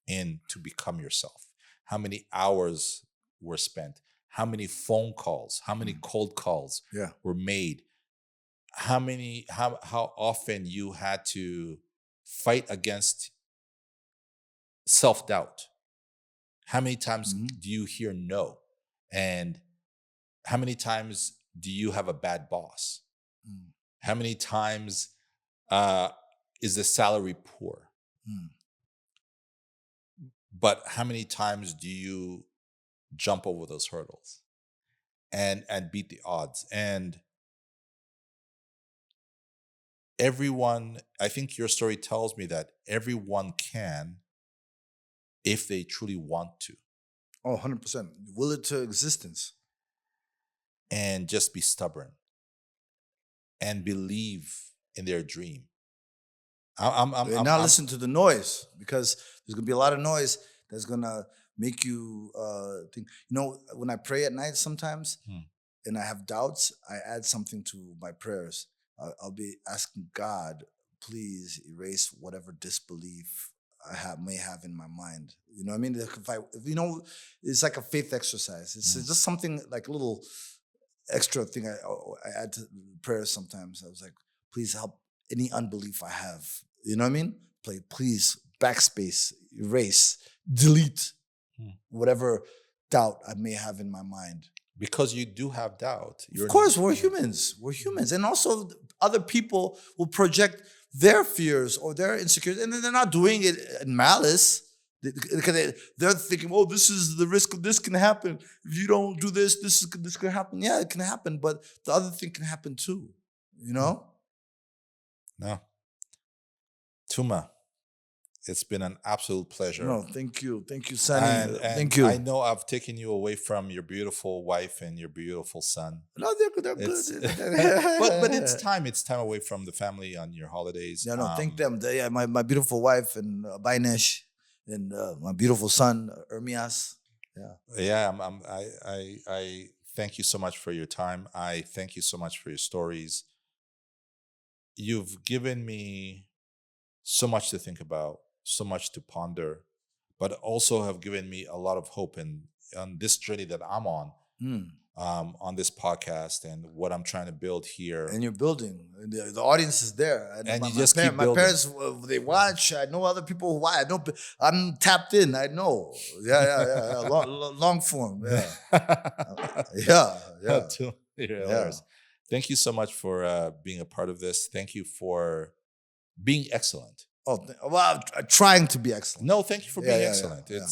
in to become yourself. How many hours were spent? How many phone calls? How many cold calls were made? How often you had to fight against self-doubt? How many times do you hear no? And how many times do you have a bad boss? How many times is the salary poor? But how many times do you jump over those hurdles and beat the odds? And everyone, I think your story tells me that everyone can if they truly want to. Oh, 100%. Will it to existence. And just be stubborn and believe in their dream. I'm not listen to the noise, because there's going to be a lot of noise that's going to make you think. You know, when I pray at night sometimes, and I have doubts, I add something to my prayers. I'll be asking God, please erase whatever disbelief I may have in my mind. You know what I mean? If it's like a faith exercise. It's just something like a little extra thing I add to prayers sometimes. I was like, please help any unbelief I have. You know what I mean? Please backspace, erase, delete whatever doubt I may have in my mind. Because you do have doubt. Of course, we're humans. We're humans. And also other people will project their fears or their insecurities, and then they're not doing it in malice. They're thinking, oh, this is the risk. This can happen. If you don't do this, this can happen. Yeah, it can happen, but the other thing can happen too. You know? No. Tuma, it's been an absolute pleasure. No, thank you. Thank you, Sanny. Thank you. I know I've taken you away from your beautiful wife and your beautiful son. No, they're good. but it's time. It's time away from the family on your holidays. Yeah, no, thank them. My beautiful wife and Bainesh and my beautiful son, Ermias. Yeah. I thank you so much for your time. I thank you so much for your stories. You've given me so much to think about, so much to ponder, but also have given me a lot of hope on this journey that I'm on this podcast and what I'm trying to build here. And you're building. The audience is there. And my, you just my keep building. My parents, they watch. I know other people who watch. I'm tapped in. I know. Yeah. Long form. Yeah. Yeah. Thank you so much for being a part of this. Thank you for being excellent. I'm trying to be excellent. No, thank you for being excellent. Yeah.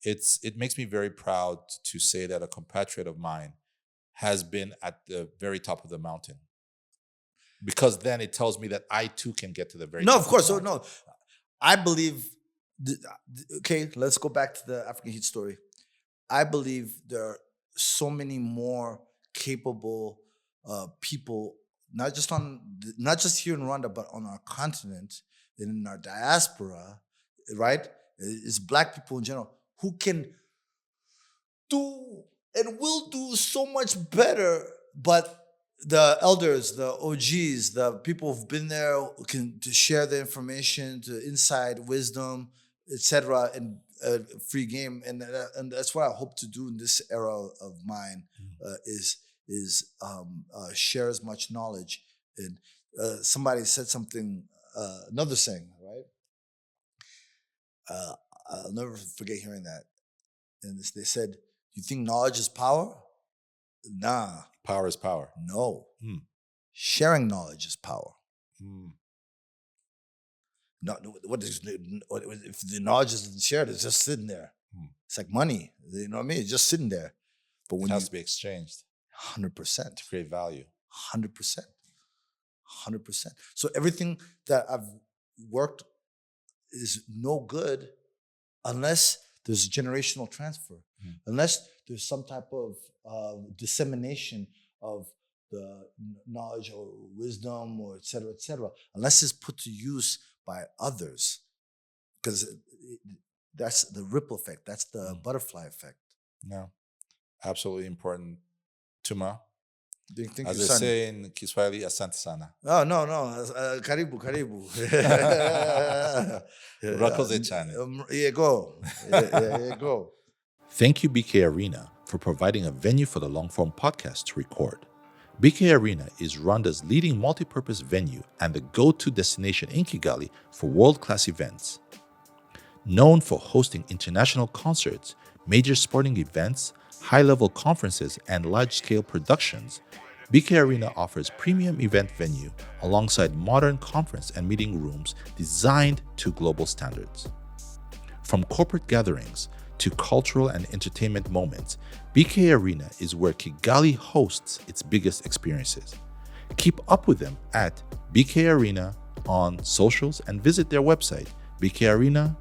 It makes me very proud to say that a compatriot of mine has been at the very top of the mountain. Because then it tells me that I too can get to the very top. No, of course. No, I believe. Okay, let's go back to the African Heat story. I believe there are so many more capable people, not just here in Rwanda, but on our continent and in our diaspora, right? It's Black people in general who can do and will do so much better, but the elders, the OGs, the people who've been there can to share the information, to inside wisdom, etc., and free game, and that's what I hope to do in this era of mine, is share as much knowledge. And somebody said something, another saying, right? I'll never forget hearing that. And they said, "You think knowledge is power? Nah. Power is power. No. Sharing knowledge is power. No, if the knowledge isn't shared, it's just sitting there. It's like money. You know what I mean? It's just sitting there. But when it has to be exchanged. 100%. To create value. 100%. So everything that I've worked is no good unless there's generational transfer, unless there's some type of dissemination of the knowledge or wisdom or et cetera, unless it's put to use by others, because that's the ripple effect, that's the butterfly effect. No, absolutely important. Tuma. Thank As you, they say in Kiswahili, asante sana. Oh, no. Karibu. Rakoze chane. Yeah, go. Thank you, BK Arena, for providing a venue for the long-form podcast to record. BK Arena is Rwanda's leading multi-purpose venue and the go-to destination in Kigali for world-class events. Known for hosting international concerts, major sporting events, high-level conferences, and large-scale productions, BK Arena offers premium event venue alongside modern conference and meeting rooms designed to global standards. From corporate gatherings to cultural and entertainment moments, BK Arena is where Kigali hosts its biggest experiences. Keep up with them at BK Arena on socials and visit their website, bkarena.rw.